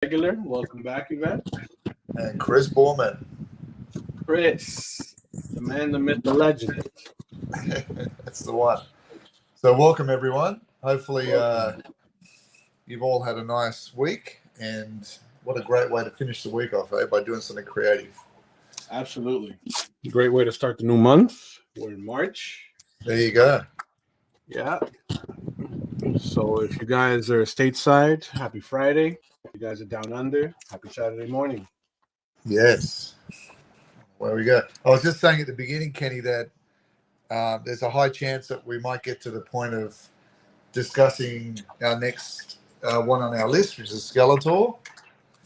Regular. Welcome back, Yvette. And Chris Borman. Chris, the man, the myth, the legend. That's the one. So welcome, everyone. Hopefully you've all had a nice week, and what a great way to finish the week off, by doing something creative. Absolutely. Great way to start the new month. We're in March. There you go. Yeah. So if you guys are stateside, happy Friday. If you guys are down under, happy Saturday morning. Yes. Where we go. I was just saying at the beginning, Kenny, that there's a high chance that we might get to the point of discussing our next one on our list, which is Skeletor.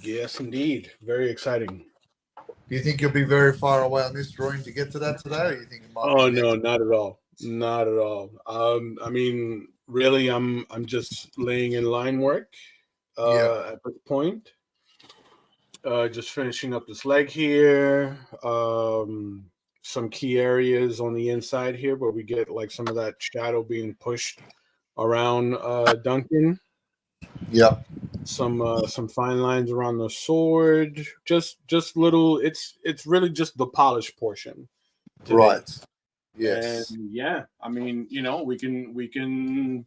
Yes, indeed. Very exciting. Do you think you'll be very far away on this drawing to get to that today, or you think it might Oh, be no, next? not at all. Not at all. I mean, really, I'm just laying in line work at this point. Just finishing up this leg here. Some key areas on the inside here where we get like some of that shadow being pushed around Duncan. Yep. Some fine lines around the sword. Just little. It's really just the polished portion today. Right. Yes. And yeah, I mean, we can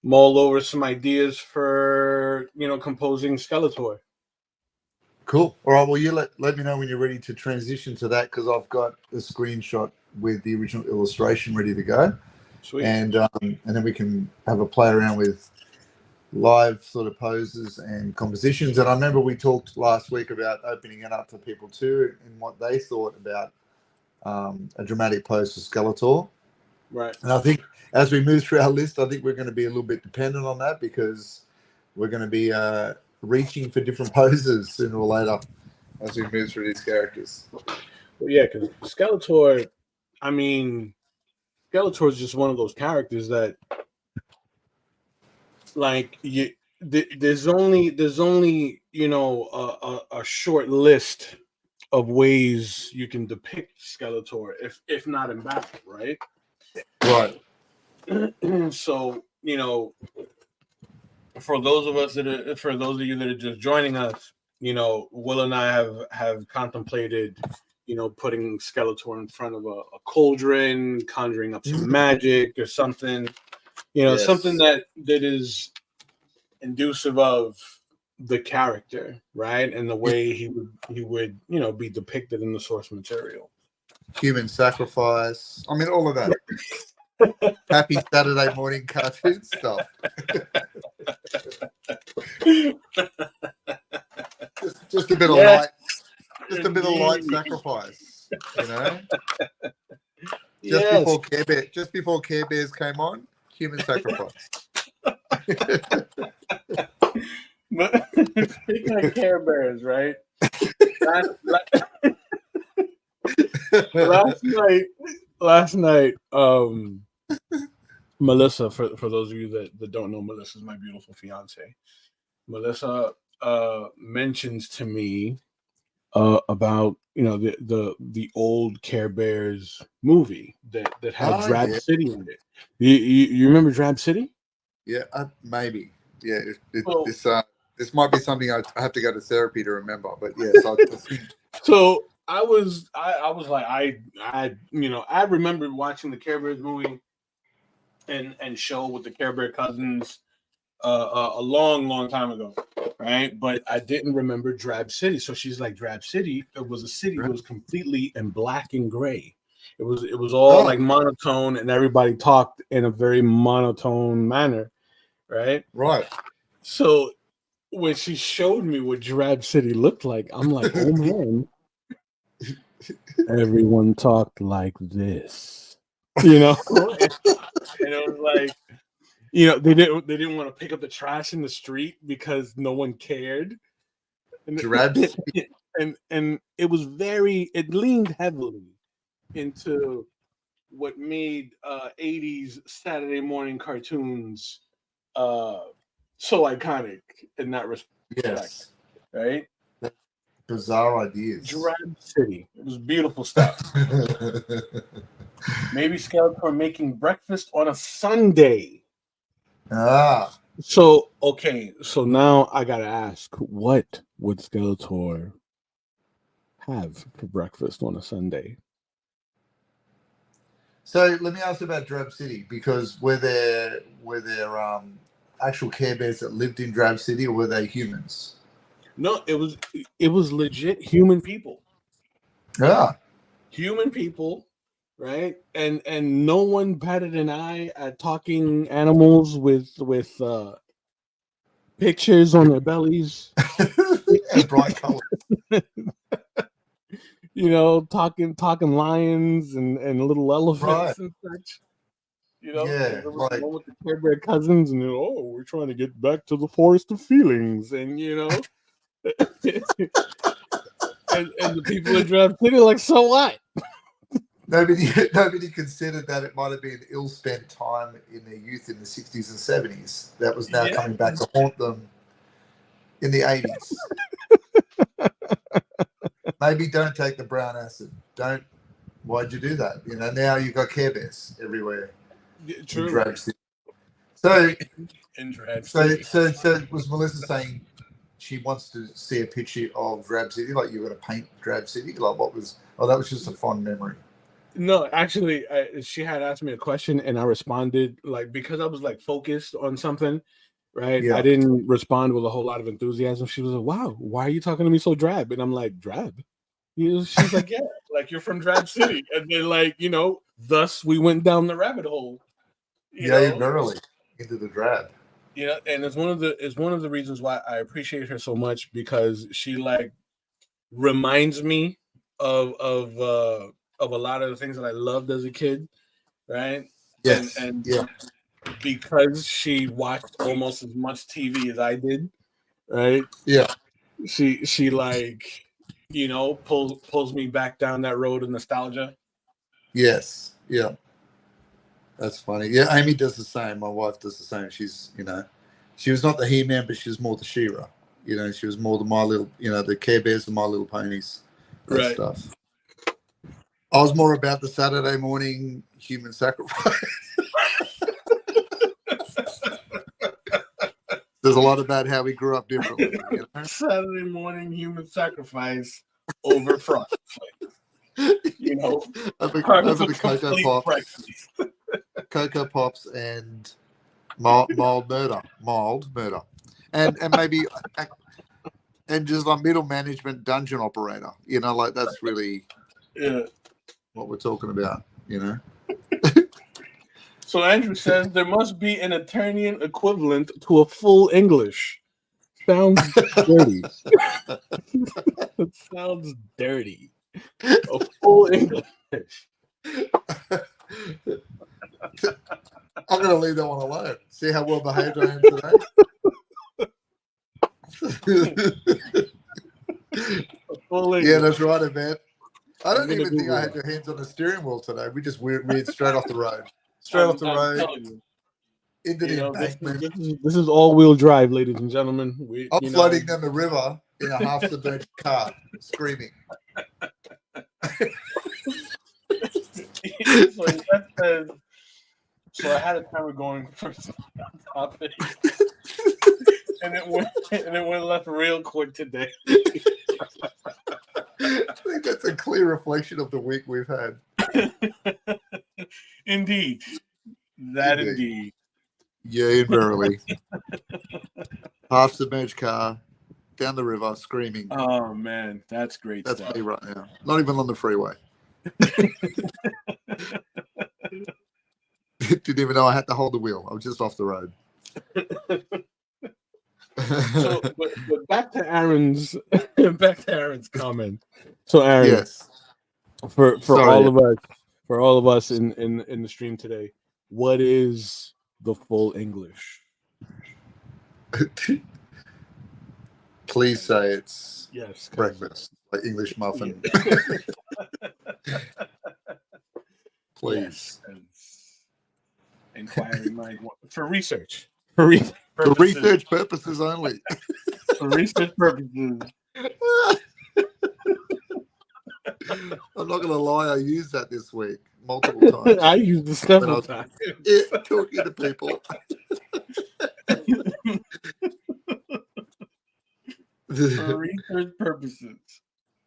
mull over some ideas for composing Skeletor. Cool. All right. Well, you let me know when you're ready to transition to that, because I've got a screenshot with the original illustration ready to go. Sweet. And then we can have a play around with live sort of poses and compositions. And I remember we talked last week about opening it up to people too, and what they thought about a dramatic pose for Skeletor. Right. And I think as we move through our list, I think we're going to be a little bit dependent on that, because we're going to be reaching for different poses sooner or later as we move through these characters. Well, yeah, because Skeletor, I mean, Skeletor is just one of those characters that, like, there's only a short list of ways you can depict Skeletor, if not in battle, right? Right. So for those of you that are just joining us, Will and I have contemplated, putting Skeletor in front of a cauldron, conjuring up some magic or something, Yes. something that is inducive of the character, right? And the way he would be depicted in the source material. Human sacrifice. I mean, all of that. Happy Saturday morning cartoon stuff. just a bit of light. Just a bit of light sacrifice. Just before Care Bears came on, human sacrifice. But speaking of Care Bears, right? Last night, Melissa, for those of you that don't know, Melissa's my beautiful fiance. Melissa mentions to me about the old Care Bears movie that had Drab City in it. You remember Drab City? Yeah, maybe. Yeah, this might be something I have to go to therapy to remember. But yes, I think. So I was like, I remember watching the Care Bears movie and show with the Care Bear cousins a long time ago, right? But I didn't remember Drab City. So she's like, Drab City, it was a city that was completely in black and gray. It was all like monotone, and everybody talked in a very monotone manner, right? Right. So when she showed me what Drab City looked like, I'm like, oh man, everyone talked like this, and it was like, they didn't want to pick up the trash in the street because no one cared. And Drab City. and it leaned heavily into what made 80s Saturday morning cartoons so iconic in that respect. Yes. Right? Bizarre ideas. Drab City. It was beautiful stuff. Maybe Skeletor making breakfast on a Sunday. So okay, so now I gotta ask, what would Skeletor have for breakfast on a Sunday? So let me ask about Drab City, because were there actual Care Bears that lived in Drab City, or were they humans? No, it was legit human people. Yeah. Human people, right? And no one batted an eye at talking animals with pictures on their bellies. And bright colors. Talking lions and little Right. elephants and such. Yeah. There was the Like one with the Care Bear cousins, and we're trying to get back to the forest of feelings, and and the people in Draft City like, so what? nobody nobody considered that it might have been ill spent time in their youth in the 60s and 70s that was now Yeah, coming back to haunt them in the 80s. Maybe don't take the brown acid. Don't. Why'd you do that? Now you've got Care Bears everywhere in true. Drab City. So, In Draft so, City. so, so was Melissa saying she wants to see a picture of Drab City? Like, you were going to paint Drab City? Like, what was? Oh, that was just a fond memory. No, actually, she had asked me a question, and I responded like because I was like focused on something, right? I Yeah. didn't respond with a whole lot of enthusiasm. She was like, "Wow, why are you talking to me so drab?" And I'm like, "Drab." She's like, "Yeah, like you're from Drab City," and then thus we went down the rabbit hole. You Yeah, know, verily into the drab. and it's one of the reasons why I appreciate her so much because she like reminds me of a lot of the things that I loved as a kid, right? And Yes. and Yeah. because she watched almost as much TV as I did, right? Yeah. She like pulls me back down that road of nostalgia. Yes. Yeah. That's funny. Yeah, Amy does the same. My wife does the same. She was not the He-Man, but she was more the She-Ra. She was more the My Little, the Care Bears and My Little Ponies, that Right. stuff. I was more about the Saturday morning human sacrifice. There's a lot about how we grew up differently. Saturday morning human sacrifice over front. Over the Cocoa Pops, and mild murder, and maybe and just like middle management dungeon operator. Like that's really what we're talking about. So Andrew says there must be an Eternian equivalent to a full English. Sounds dirty. It sounds dirty. A full English. I'm going to leave that one alone. See how well behaved I am today? Yeah, that's right, Event. I don't even think I had your hands on the steering wheel today. We just reared straight off the road. Into the embankment. This is all-wheel drive, ladies and gentlemen. I'm floating down the river in a half-submerged car, screaming. So I had a timer going for some topic, and it went left real quick today. I think that's a clear reflection of the week we've had. Indeed. Indeed. Yeah, verily. Half-submerged car, down the river, screaming. Oh, man, that's great. That's me right now. Not even on the freeway. Didn't even know I had to hold the wheel. I was just off the road. So, but back to Aaron's comment. So, Aaron, yes, for all of us in the stream today, what is the full English? Please say it's yes, breakfast, like English muffin. Yeah. Please. Yes. Inquiring mind for research. For research purposes only. For research purposes. I'm not going to lie, I used that this week multiple times. I used it several times. Talking to people. For research purposes.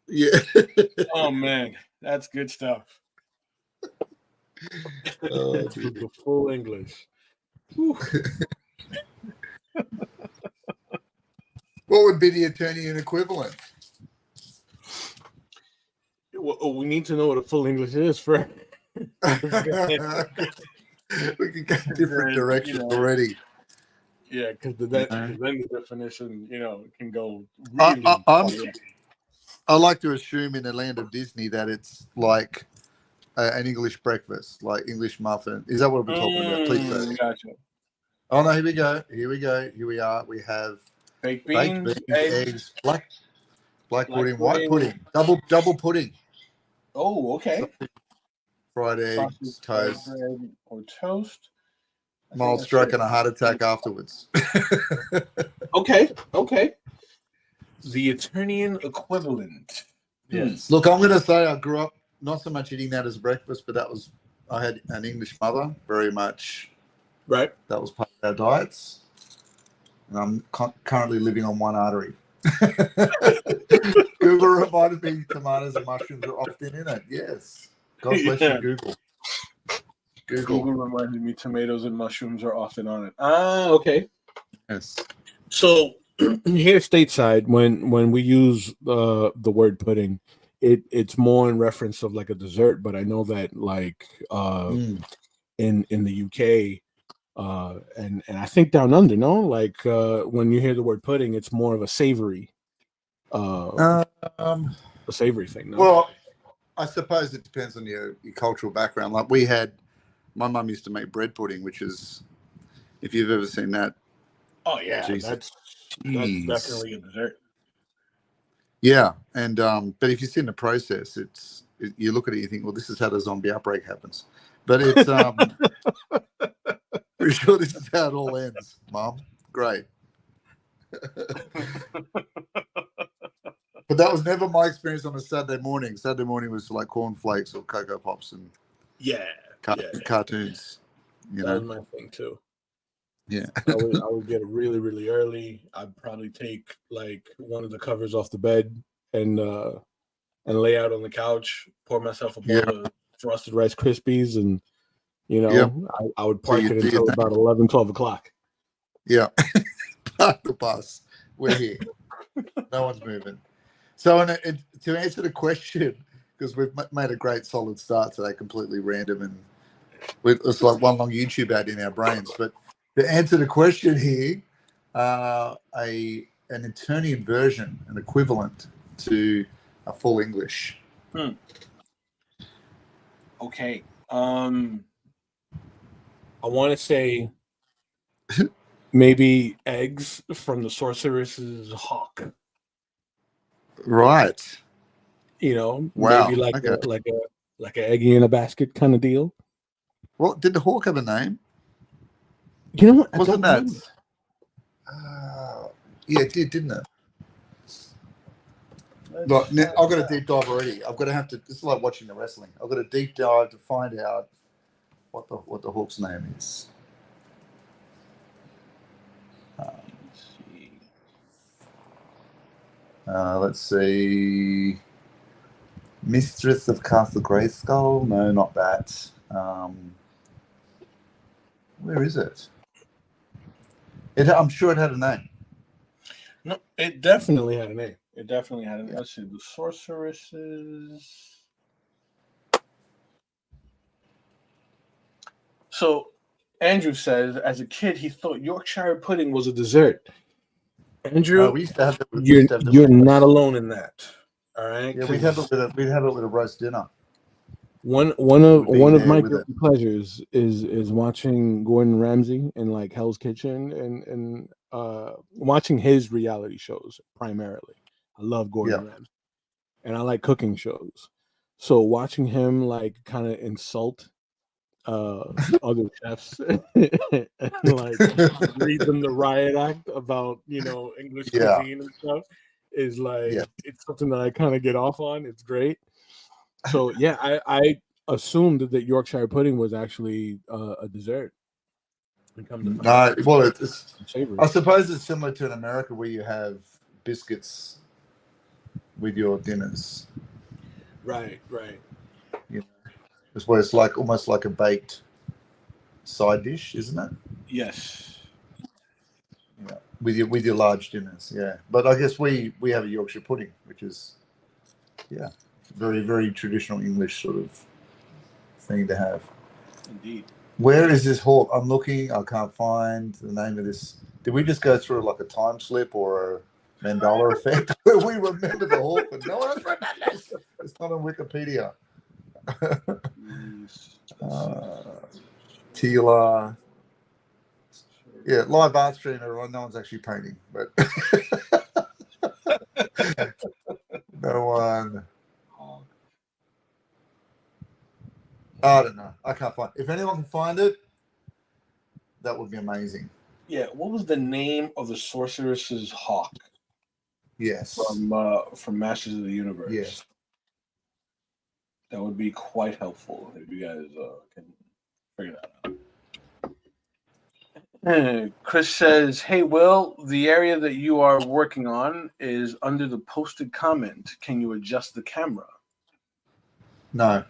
Yeah. Oh man, that's good stuff. Oh, The full English. Whew. what would be the Eternian equivalent? Well, we need to know what a full English is first. We could go different directions already. Yeah, because then the definition, can go I, really. I, I'm, I like to assume in the land of Disney that it's like an English breakfast, like English muffin. Is that what we're talking about? Please say. Gotcha. Oh no! Here we go. Here we are. We have Baked beans, eggs, black pudding, white pudding, double pudding. Oh, okay. Fried eggs, Sausage, toast, bread, or toast. mild stroke and a heart attack afterwards. Okay. The Eternian equivalent. Yes. Look, I'm going to say I grew up not so much eating that as breakfast, but I had an English mother, very much. Right. That was part of our diets. And I'm currently living on one artery. Google reminded me tomatoes and mushrooms are often in it. Yes. God bless you, Google. Google reminded me tomatoes and mushrooms are often on it. Okay. Yes. So here stateside, when we use the word pudding, it's more in reference of like a dessert. But I know that like in the UK, and I think down under, no, like when you hear the word pudding, it's more of a savory, a savory thing. No? Well, I suppose it depends on your cultural background. Like my mum used to make bread pudding, which is, if you've ever seen that. Oh yeah, that's definitely a dessert. Yeah, and but if you see in the process, you look at it, you think, well, this is how the zombie outbreak happens. But it's pretty sure this is how it all ends, Mum. Great. But that was never my experience on a Saturday morning. Saturday morning was like cornflakes or Cocoa Pops and cartoons. That was my thing too. Yeah. I would get really, really early. I'd probably take like one of the covers off the bed and lay out on the couch, pour myself a bowl of frosted Rice Krispies, and I would park it until about 11, 12 o'clock. Yeah. Park the bus. We're here. No one's moving. So to answer the question, because we've made a great solid start today, completely random, and it's like one long YouTube ad in our brains. But to answer the question here, an Eternian version, an equivalent to a full English. Okay. I want to say maybe eggs from the sorceress's hawk. Right. Maybe like an eggy in a basket kind of deal. Well, did the hawk have a name? You know what? Wasn't that? Yeah, it did, didn't it? Look, I've got a deep dive already. This is like watching the wrestling. I've got a deep dive to find out what the hawk's name is. Let's see. Mistress of Castle Grayskull? No, not that. Where is it? I'm sure it had a name. No, it definitely had a name. Let's see. The sorceresses. So, Andrew says, as a kid, he thought Yorkshire pudding was a dessert. Andrew, we used to have it you're not alone in that. All right. Yeah, we'd have it with a roast dinner. One of my guilty pleasures is watching Gordon Ramsay in like Hell's Kitchen and watching his reality shows primarily. I love Gordon Ramsay, and I like cooking shows. So watching him like kind of insult other chefs and like read them the riot act about English cuisine and stuff is like it's something that I kind of get off on. It's great. So I assumed that Yorkshire pudding was actually a dessert. And come to find No, out, well, it's savory. I suppose it's similar to in America where you have biscuits with your dinners. Right. You know, it's where it's like almost like a baked side dish, isn't it? Yes. Yeah, with your large dinners. Yeah, but I guess we have a Yorkshire pudding, which is very very traditional English sort of thing to have. Indeed. Where is this hawk? I'm looking. I can't find the name of this. Did we just go through like a time slip or a Mandela effect where we remember the hawk but no one else remembers? It's not on Wikipedia. Tila. Yeah, live art stream, everyone. No one's actually painting, but no one. I don't know. I can't find. If anyone can find it, that would be amazing. Yeah. What was the name of the sorceress's hawk Yes. from Masters of the Universe? Yes. That would be quite helpful if you guys can figure that out. Chris says, "Hey Will, the area that you are working on is under the posted comment. Can you adjust the camera?" No.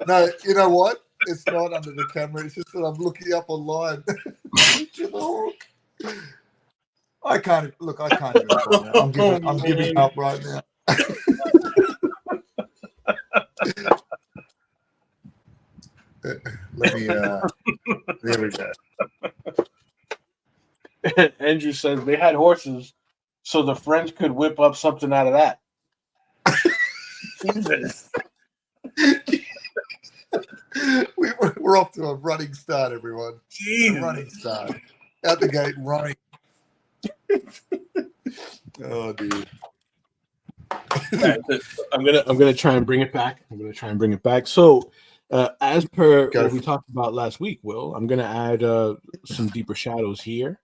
No, you know what? It's not under the camera. It's just that I'm looking up online. I can't look. I can't even find it. I'm giving up right now. Let me. There we go. Andrew says they had horses, so the French could whip up something out of that. Jesus. We're off to a running start, everyone. Jeez. A running start. Out the gate, running. Oh, dude. I'm gonna try and bring it back. So, as per what we talked about last week, Will, I'm gonna add some deeper shadows here,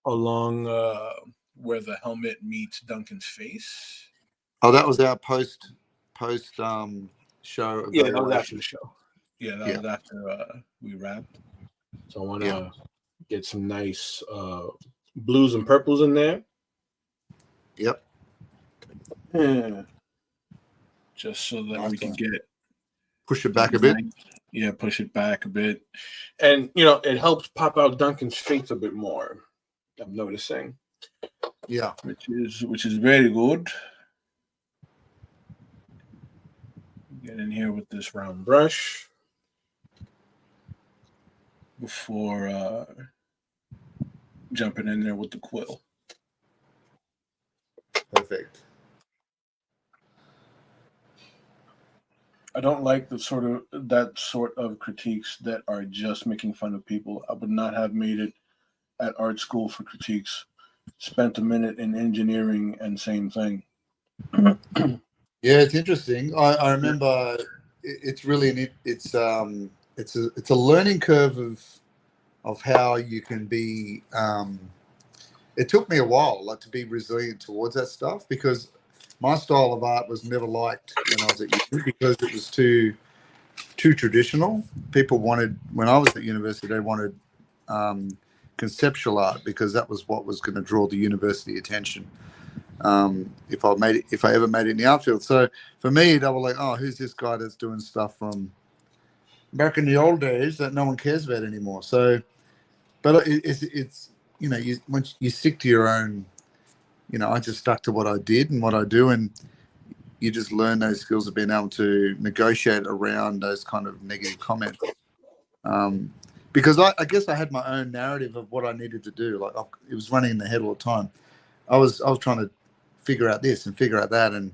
along where the helmet meets Duncan's face. Oh, that was our post show. Yeah, that was after the show. Yeah, that was after we wrapped. So I want to get some nice blues and purples in there. Yep. Just so that we can push it back a bit. Yeah, push it back a bit, and it helps pop out Duncan's face a bit more. I'm noticing. Yeah, which is very good. Get in here with this round brush before jumping in there with the quill. Perfect. I don't like that sort of critiques that are just making fun of people. I would not have made it at art school for critiques. Spent a minute in engineering and same thing. Yeah, it's interesting. I remember it's really it's a learning curve of how you can be. It took me a while to be resilient towards that stuff because my style of art was never liked when I was at uni because it was too traditional. People wanted, when I was at university, they wanted conceptual art because that was what was going to draw the university attention. If I ever made it in the art field. So for me, they were like, "Oh, who's this guy that's doing stuff from back in the old days that no one cares about anymore?" So, but it's once you stick to your own, I just stuck to what I did and what I do, and you just learn those skills of being able to negotiate around those kind of negative comments. Because I guess I had my own narrative of what I needed to do. Like it was running in the head all the time. I was trying to figure out this and figure out that and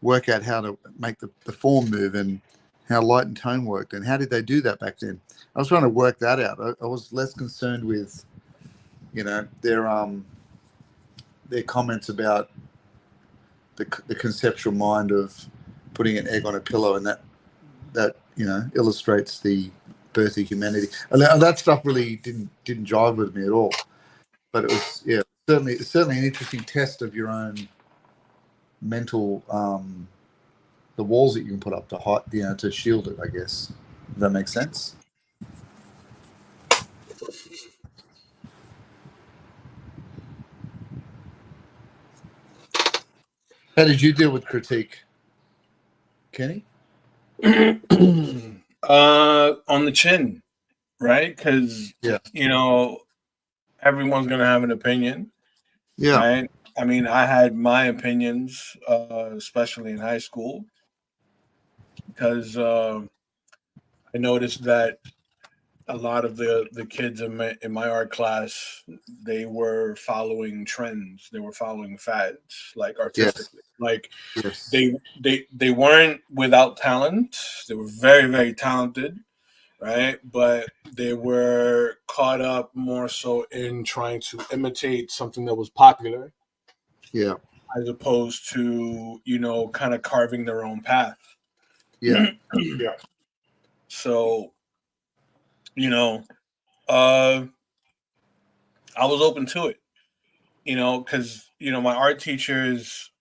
work out how to make the form move and how light and tone worked and how did they do that back then. I was trying to work that out. I was less concerned with, their comments about the conceptual mind of putting an egg on a pillow and that illustrates the birth of humanity. And that stuff really didn't jive with me at all. But it was certainly an interesting test of your own mental the walls that you can put up to hide, to shield it, I guess. Does that make sense? How did you deal with critique, Kenny? On the chin, right? Because everyone's gonna have an opinion, right? I mean, I had my opinions, especially in high school, because I noticed that a lot of the kids in my art class, they were following trends, they were following fads, like artistically, like they weren't without talent, they were very, very talented, right? But they were caught up more so in trying to imitate something that was popular, as opposed to kind of carving their own path. So uh I was open to it, because my art teachers,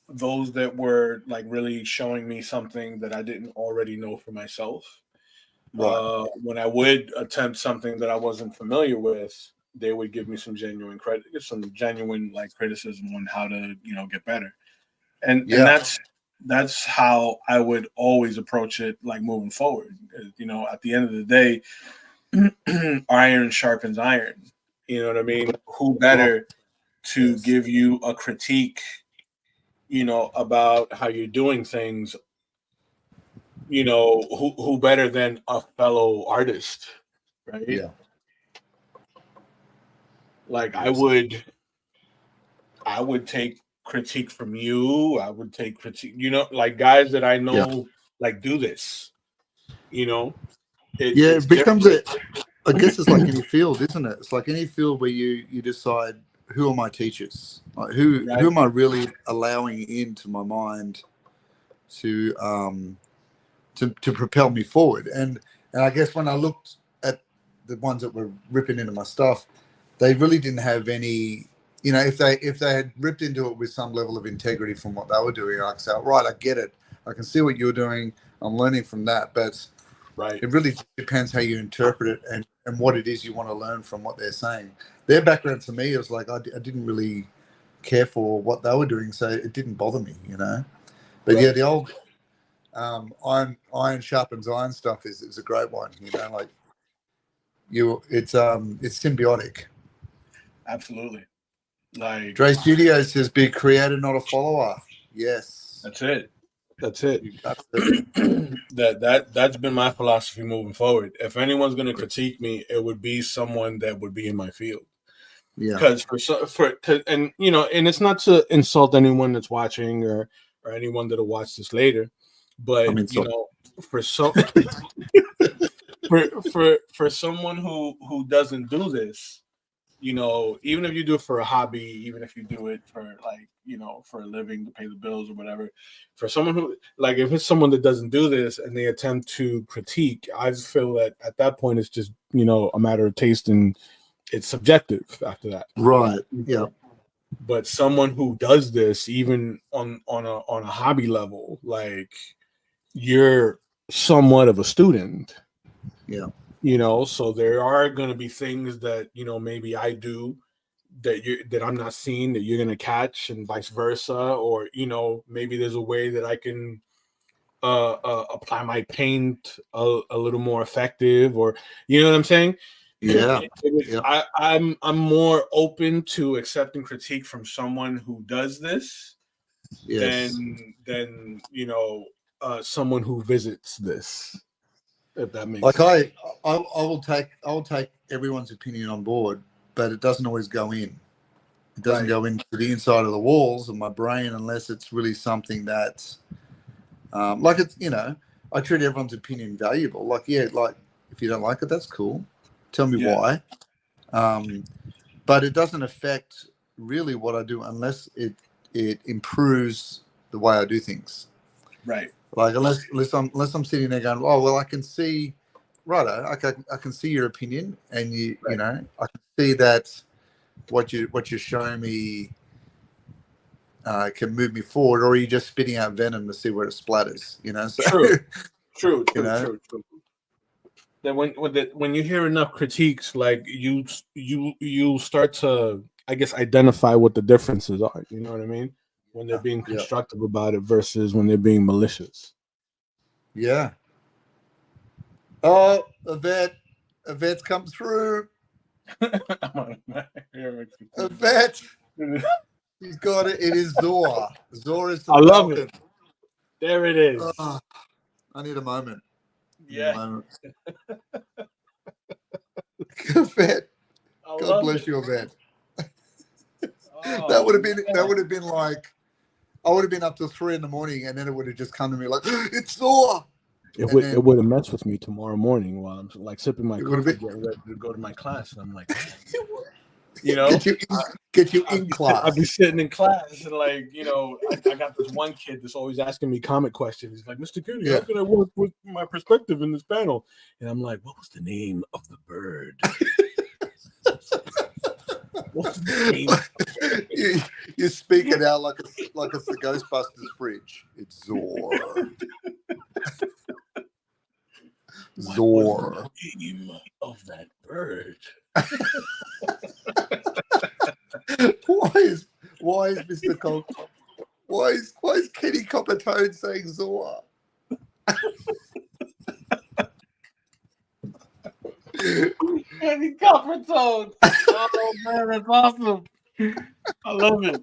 those that were like really showing me something that I didn't already know for myself. When I would attempt something that I wasn't familiar with, they would give me some genuine credit, some genuine like criticism on how to get better, and that's how I would always approach it, like moving forward. At the end of the day, iron sharpens iron. You know what I mean? Who better to give you a critique, about how you're doing things? Who better than a fellow artist, right? Yeah. Like I would take critique from you. I would take critique, like guys that I know, like do this. It's It becomes different. I guess it's like any field, isn't it? It's like any field where you decide, who are my teachers? Like who am I really allowing into my mind to propel me forward? And I guess when I looked at the ones that were ripping into my stuff, they really didn't have any. If they had ripped into it with some level of integrity from what they were doing, I could say, right, I get it. I can see what you're doing. I'm learning from that, but it really depends how you interpret it and what it is you want to learn from what they're saying. Their background to me was like I didn't really care for what they were doing, so it didn't bother me, But the old iron sharpens iron stuff is a great one, like it's symbiotic. Absolutely. Like Dre Studios says, be a creator, not a follower. Yes. That's it. That's been my philosophy moving forward. If anyone's going to critique me, it would be someone that would be in my field. Yeah. Because and it's not to insult anyone that's watching or anyone that'll watch this later, but for for someone who doesn't do this, even if you do it for a hobby, even if you do it for like, for a living to pay the bills or whatever, for someone who, like, if it's someone that doesn't do this and they attempt to critique, I just feel that at that point it's just, a matter of taste and it's subjective after that. Right. Yeah. But someone who does this, even on a hobby level, like, you're somewhat of a student. Yeah. So there are going to be things that, maybe I do that I'm not seeing that you're going to catch, and vice versa. Or, maybe there's a way that I can apply my paint a little more effective, or, you know what I'm saying? Yeah. I'm more open to accepting critique from someone who does this than someone who visits this. If that makes sense. I will take everyone's opinion on board, but it doesn't always go in. It doesn't go into the inside of the walls of my brain unless it's really something that, like it's I treat everyone's opinion valuable. Like if you don't like it, that's cool. Tell me why. But it doesn't affect really what I do unless it improves the way I do things. Right. Like unless I'm sitting there going, oh well, I can see, I can see your opinion, and I can see that what you're showing me can move me forward, or are you just spitting out venom to see where it splatters? So True. you know, That when you hear enough critiques, like you start to, I guess, identify what the differences are. You know what I mean? When they're being yeah, constructive about it versus when they're being malicious. yeah. Oh, Yvette's come through. Yvette, he's got it. It is Zor. Zor is the I love Falcon. it. There it is. Oh, I need a moment. Yeah. Yvette, I God love bless it. you, Yvette. Oh, That would have been like, I would have been up till 3 a.m, and then it would have just come to me like, it's Zor. It And would have messed with me tomorrow morning while I'm like sipping my it would have coffee, been getting ready to go to my class, and I'm like, get you in class. I'd be sitting in class and like, I got this one kid that's always asking me comic questions. He's like, Mr. Goody, how can I work with my perspective in this panel? And I'm like, what was the name of the bird? What's the name of the bird? You speak it out like it's the Ghostbusters fridge. It's Zor. Zor. What's the name of that bird? Why is Mr. Colt? Why is Kenny Coppertone saying Zor? Kenny Coppertone. Oh man, that's awesome. I love it.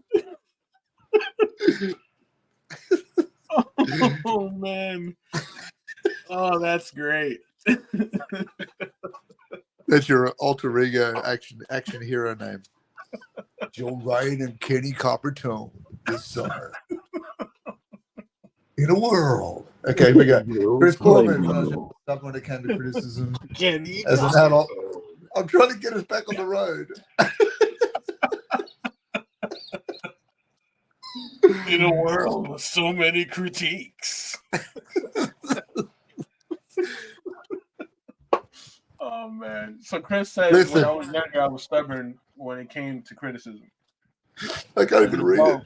Oh man. Oh, that's great. That's your alter ego action hero name. Joe Ryan and Kenny Coppertone this summer. In a world. Okay, we got Chris Coleman. Stop when it came to criticism. As an adult, I'm trying to get us back on the road. In a world with so many critiques. Oh man. So Chris said when I was younger I was stubborn when it came to criticism. I can't even read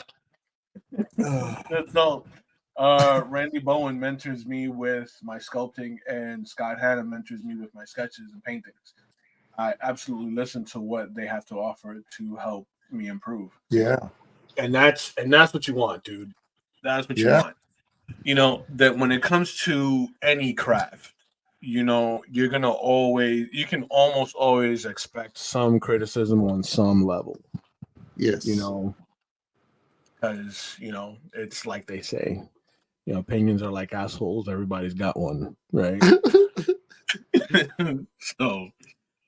it. No. Randy Bowen mentors me with my sculpting, and Scott Hanna mentors me with my sketches and paintings. I absolutely listen to what they have to offer to help me improve. Yeah. And that's what you want, dude. That's what you want. That when it comes to any craft, you can almost always expect some criticism on some level. Yes. Because, it's like they say, opinions are like assholes. Everybody's got one, right? So,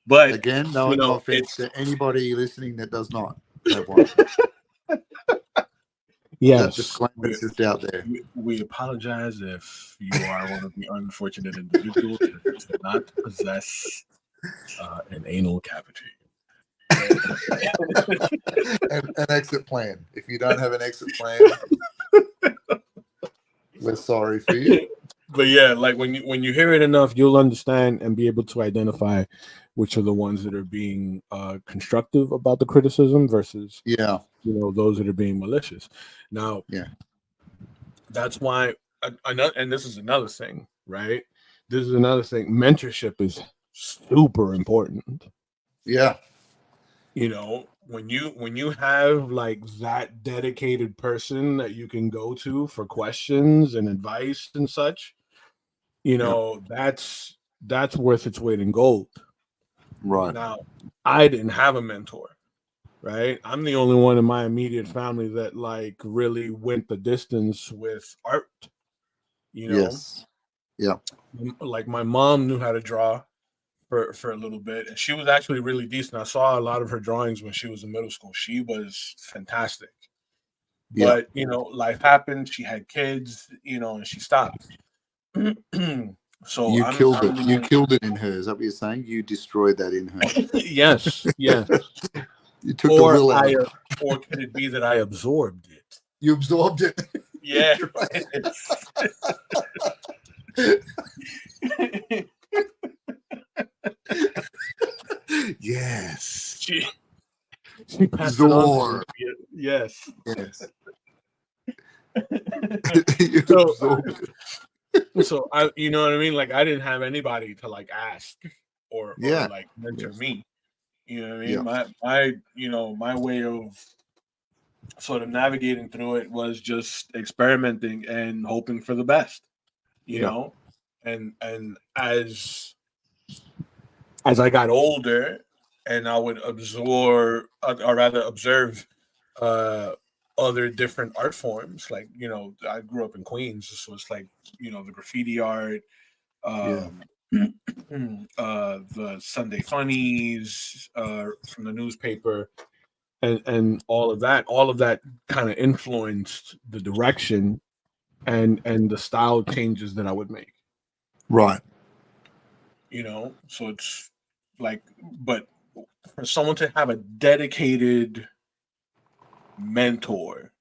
but again, no offense to anybody listening that does not have one. Yes, that disclaimer is just out there. We apologize if you are one of the unfortunate individuals that do not possess an anal cavity. An exit plan. If you don't have an exit plan, we're sorry for you. But yeah, like when you hear it enough, you'll understand and be able to identify which are the ones that are being constructive about the criticism versus those that are being malicious. Now, that's why and this is another thing, right? This is another thing. Mentorship is super important. Yeah. When you have like that dedicated person that you can go to for questions and advice and such, that's worth its weight in gold. Right. Now, I didn't have a mentor, right? I'm the only one in my immediate family that like really went the distance with art. Yes. Yeah. Like my mom knew how to draw for a little bit, and she was actually really decent. I saw a lot of her drawings when she was in middle school. She was fantastic. But life happened. She had kids, and she stopped. So you killed it. You killed it in her. Is that what you're saying? You destroyed that in her. Yes. You took the will out of her. Or could it be that I absorbed it? You absorbed it. Yeah. Yes. She passed it on. Yes. You so, absorbed it. so I, you know what I mean? Like I didn't have anybody to like ask or Yeah. like mentor Yes. me. You know what I mean? Yeah. My way of sort of navigating through it was just experimenting and hoping for the best. You Yeah. know, and as I got older, and I would absorb, or rather observe, uh, other different art forms. Like I grew up in Queens, so it's like the graffiti art, Yeah. um, the Sunday funnies from the newspaper, and all of that kind of influenced the direction and the style changes that I would make. Right. So it's like, but for someone to have a dedicated mentor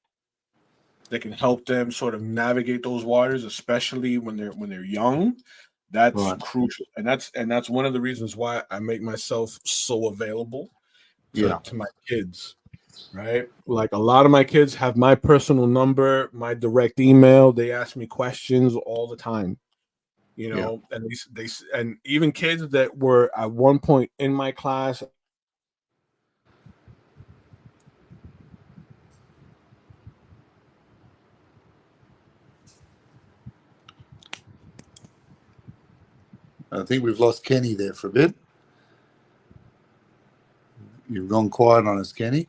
that can help them sort of navigate those waters, especially when they're young, that's Right. crucial. And that's one of the reasons why I make myself so available to Yeah. to my kids. Right? Like a lot of my kids have my personal number, my direct email. They ask me questions all the time. Yeah. And and even kids that were at one point in my class. I think we've lost Kenny there for a bit. You've gone quiet on us, Kenny.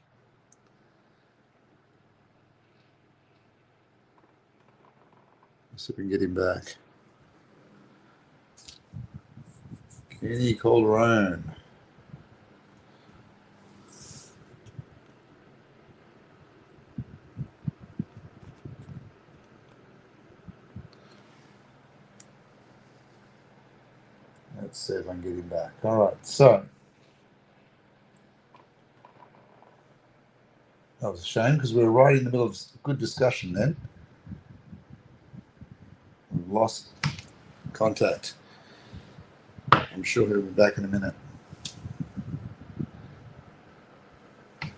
Let's see if we can get him back. Kenny Calderon. Let's see if I can get him back. All right. So that was a shame because we were right in the middle of a good discussion then. We've lost contact. I'm sure he'll be back in a minute. All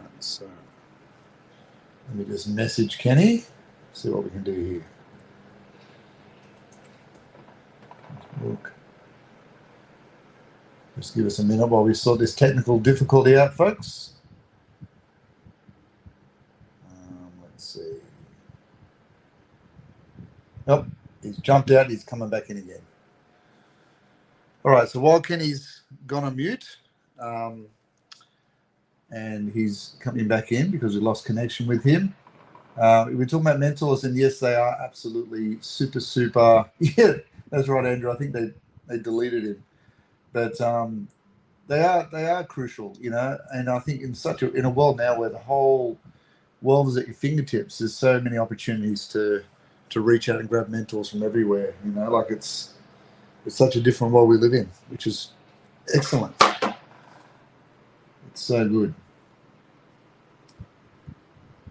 right, so let me just message Kenny, see what we can do here. Look. Just give us a minute while we sort this technical difficulty out, folks. Let's see. Oh, he's jumped out. He's coming back in again. All right. So while Kenny's gone on mute, and he's coming back in because we lost connection with him. We're talking about mentors, and yes, they are absolutely super. Yeah, that's right, Andrew. I think they deleted him, but they are crucial, And I think in a world now where the whole world is at your fingertips, there's so many opportunities to reach out and grab mentors from everywhere. Like it's such a different world we live in, which is excellent. It's so good.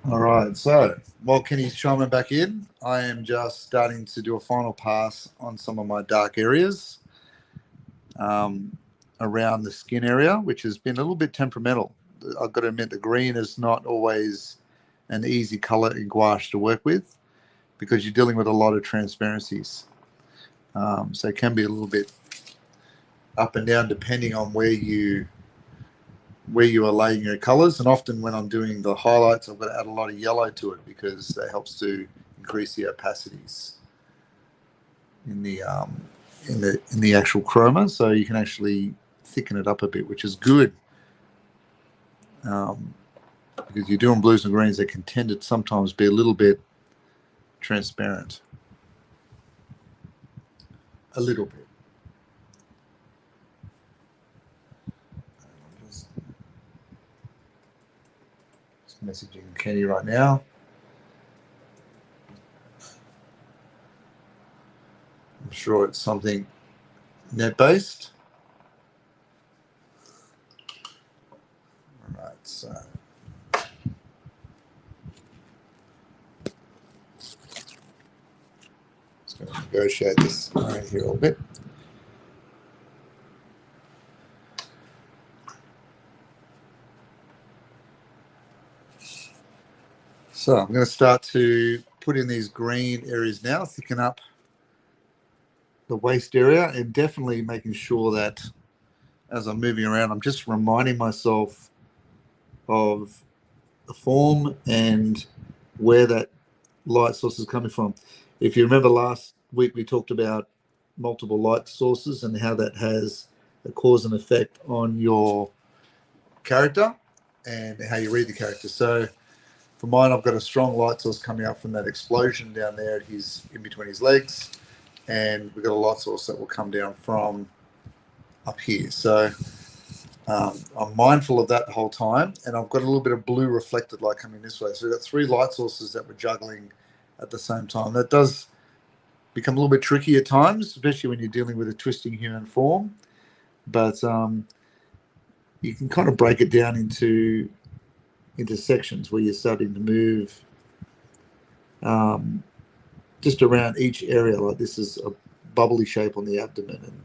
All right, so while Kenny's chiming back in, I am just starting to do a final pass on some of my dark areas around the skin area, which has been a little bit temperamental. I've got to admit the green is not always an easy color in gouache to work with because you're dealing with a lot of transparencies. So it can be a little bit up and down depending on where you are laying your colors. And often when I'm doing the highlights, I've got to add a lot of yellow to it because that helps to increase the opacities in the actual chroma. So you can actually thicken it up a bit, which is good. Because you're doing blues and greens, they can tend to sometimes be a little bit transparent. A little bit. Just messaging Kenny right now. I'm sure it's something net-based. All right, so just going to negotiate this around here a little bit. So I'm going to start to put in these green areas now, thicken up the waist area, and definitely making sure that as I'm moving around, I'm just reminding myself of the form and where that light source is coming from. If you remember last week, we talked about multiple light sources and how that has a cause and effect on your character and how you read the character. So for mine, I've got a strong light source coming up from that explosion down there at in between his legs, and we've got a light source that will come down from up here. So I'm mindful of that the whole time, and I've got a little bit of blue reflected light coming this way. So we've got three light sources that we're juggling at the same time. That does become a little bit tricky at times, especially when you're dealing with a twisting human form. But you can kind of break it down into sections where you're starting to move just around each area. Like this is a bubbly shape on the abdomen,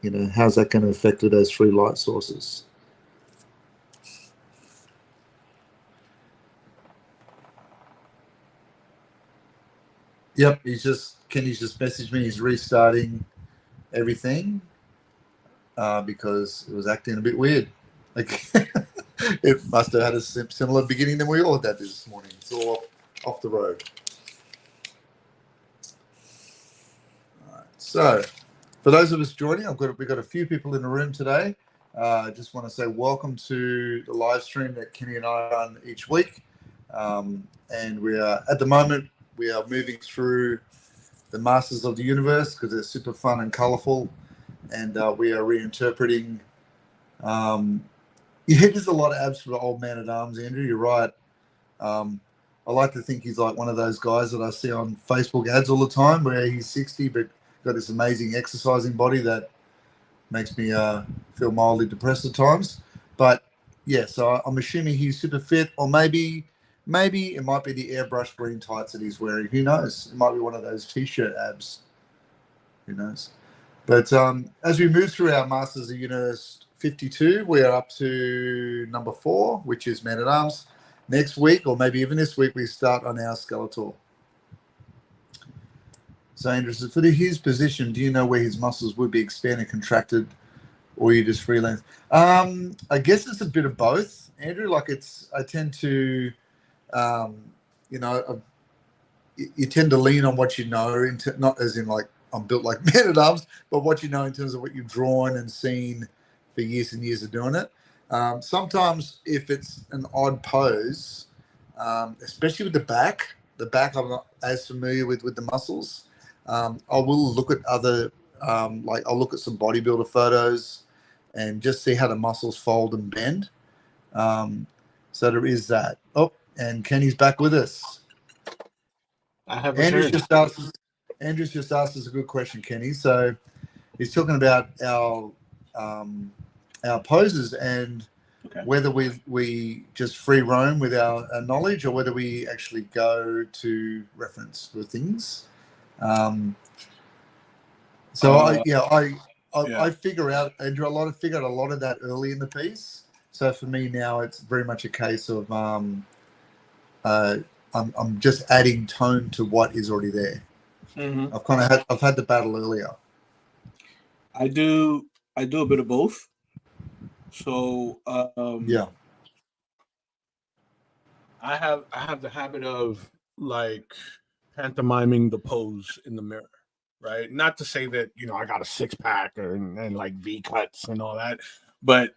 and how's that going to affect those three light sources? Yep, Kenny's just messaged me. He's restarting everything because it was acting a bit weird. Like it must have had a similar beginning than we all had this morning. It's all off the road. All right. So, for those of us joining, we've got a few people in the room today. I just want to say welcome to the live stream that Kenny and I run each week. And we are at the moment moving through the Masters of the Universe because they're super fun and colourful, and we are reinterpreting. There's a lot of abs for the old man at arms, Andrew. You're right. I like to think he's like one of those guys that I see on Facebook ads all the time, where he's 60 but got this amazing exercising body that makes me feel mildly depressed at times. But yeah, so I'm assuming he's super fit, or maybe it might be the airbrush green tights that he's wearing. Who knows? It might be one of those t-shirt abs. Who knows? But as we move through our Masters of the Universe 52, we are up to number 4, which is Man at Arms. Next week, or maybe even this week, we start on our Skeletor. So, Andrew, so for his position, do you know where his muscles would be expanded, contracted, or you just freelance? I guess it's a bit of both, Andrew. Like I tend to, you tend to lean on what you know, not as in like I'm built like Man at Arms, but what you know in terms of what you've drawn and seen for years and years of doing it. Sometimes if it's an odd pose, especially with the back I'm not as familiar with the muscles. I will look at other, I'll look at some bodybuilder photos and just see how the muscles fold and bend. So there is that. Oh, and Kenny's back with us. I have Andrew's just asked us a good question, Kenny. So he's talking about our poses and whether we just free roam with our knowledge, or whether we actually go to reference for things. I figure out, Andrew, figured a lot of that early in the piece. So for me now, it's very much a case of I'm just adding tone to what is already there. Mm-hmm. I've had the battle earlier. I do a bit of both. So yeah, I have the habit of like pantomiming the pose in the mirror, right? Not to say that I got a 6-pack and like V cuts and all that, but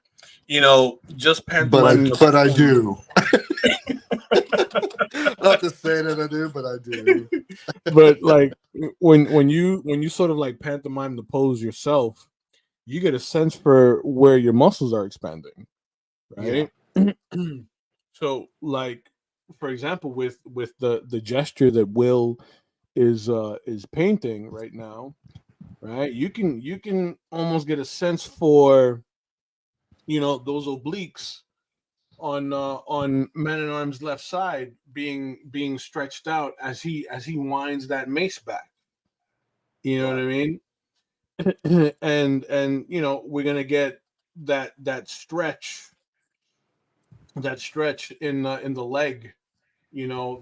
just pantomiming. But I do. Not to say that I do, but I do. But like when you sort of like pantomime the pose yourself, you get a sense for where your muscles are expanding, right? Yeah. So like, for example, with the gesture that Will is painting right now, right? You can almost get a sense for those obliques on Man at Arms left side being stretched out as he winds that mace back. You know what I mean? and we're gonna get that stretch in the leg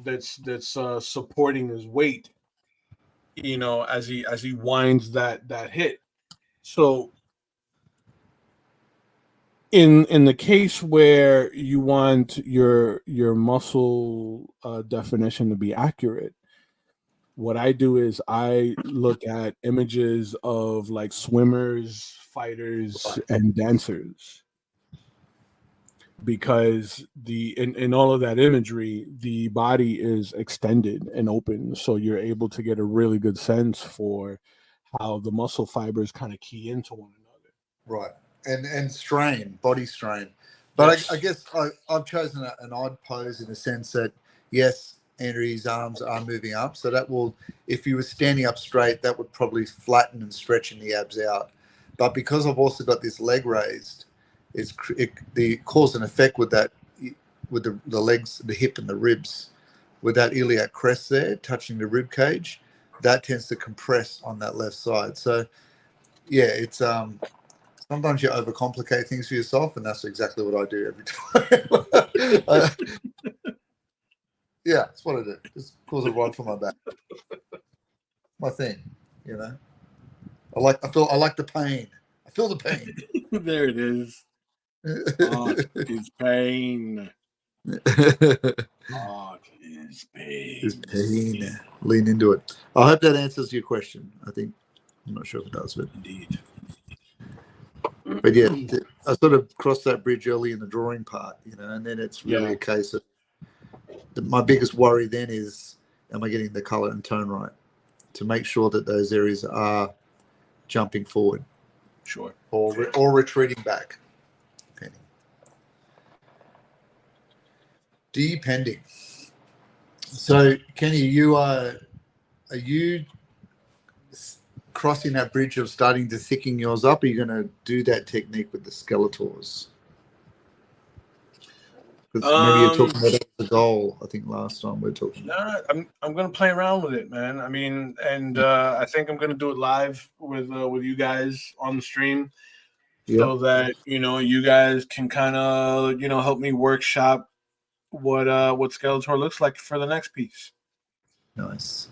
that's supporting his weight, as he winds that hit. So in the case where you want your muscle definition to be accurate, what I do is I look at images of like swimmers, fighters, and dancers, because in all of that imagery, the body is extended and open, so you're able to get a really good sense for how the muscle fibers kind of key into one another. Right. And strain, body strain. But Yes. I guess I've chosen an odd pose in the sense that, yes, Andrew's arms are moving up. So that will, if he was standing up straight, that would probably flatten and stretching the abs out. But because I've also got this leg raised, the cause and effect with that, with the legs, the hip and the ribs, with that iliac crest there touching the rib cage, that tends to compress on that left side. So yeah, it's sometimes you overcomplicate things for yourself, and that's exactly what I do every time. Yeah, that's what I do. Just cause a rod for my back. My thing, I like the pain. I feel the pain. There it is. Oh, it's pain. Oh, it's pain. It's pain. Lean into it. I hope that answers your question. I'm not sure if it does, but Indeed. But yeah, I sort of crossed that bridge early in the drawing part, and then it's really a case of my biggest worry then is, am I getting the color and tone right to make sure that those areas are jumping forward, sure, or retreating back, depending. Depending. So, Kenny, are you crossing that bridge of starting to thicken yours up? Are you going to do that technique with the Skeletors? Because maybe you're talking about the goal. I think last time we were talking. Nah, I'm gonna play around with it, man. I mean, and I think I'm gonna do it live with you guys on the stream, so that you guys can kind of help me workshop what Skeletor looks like for the next piece. Nice.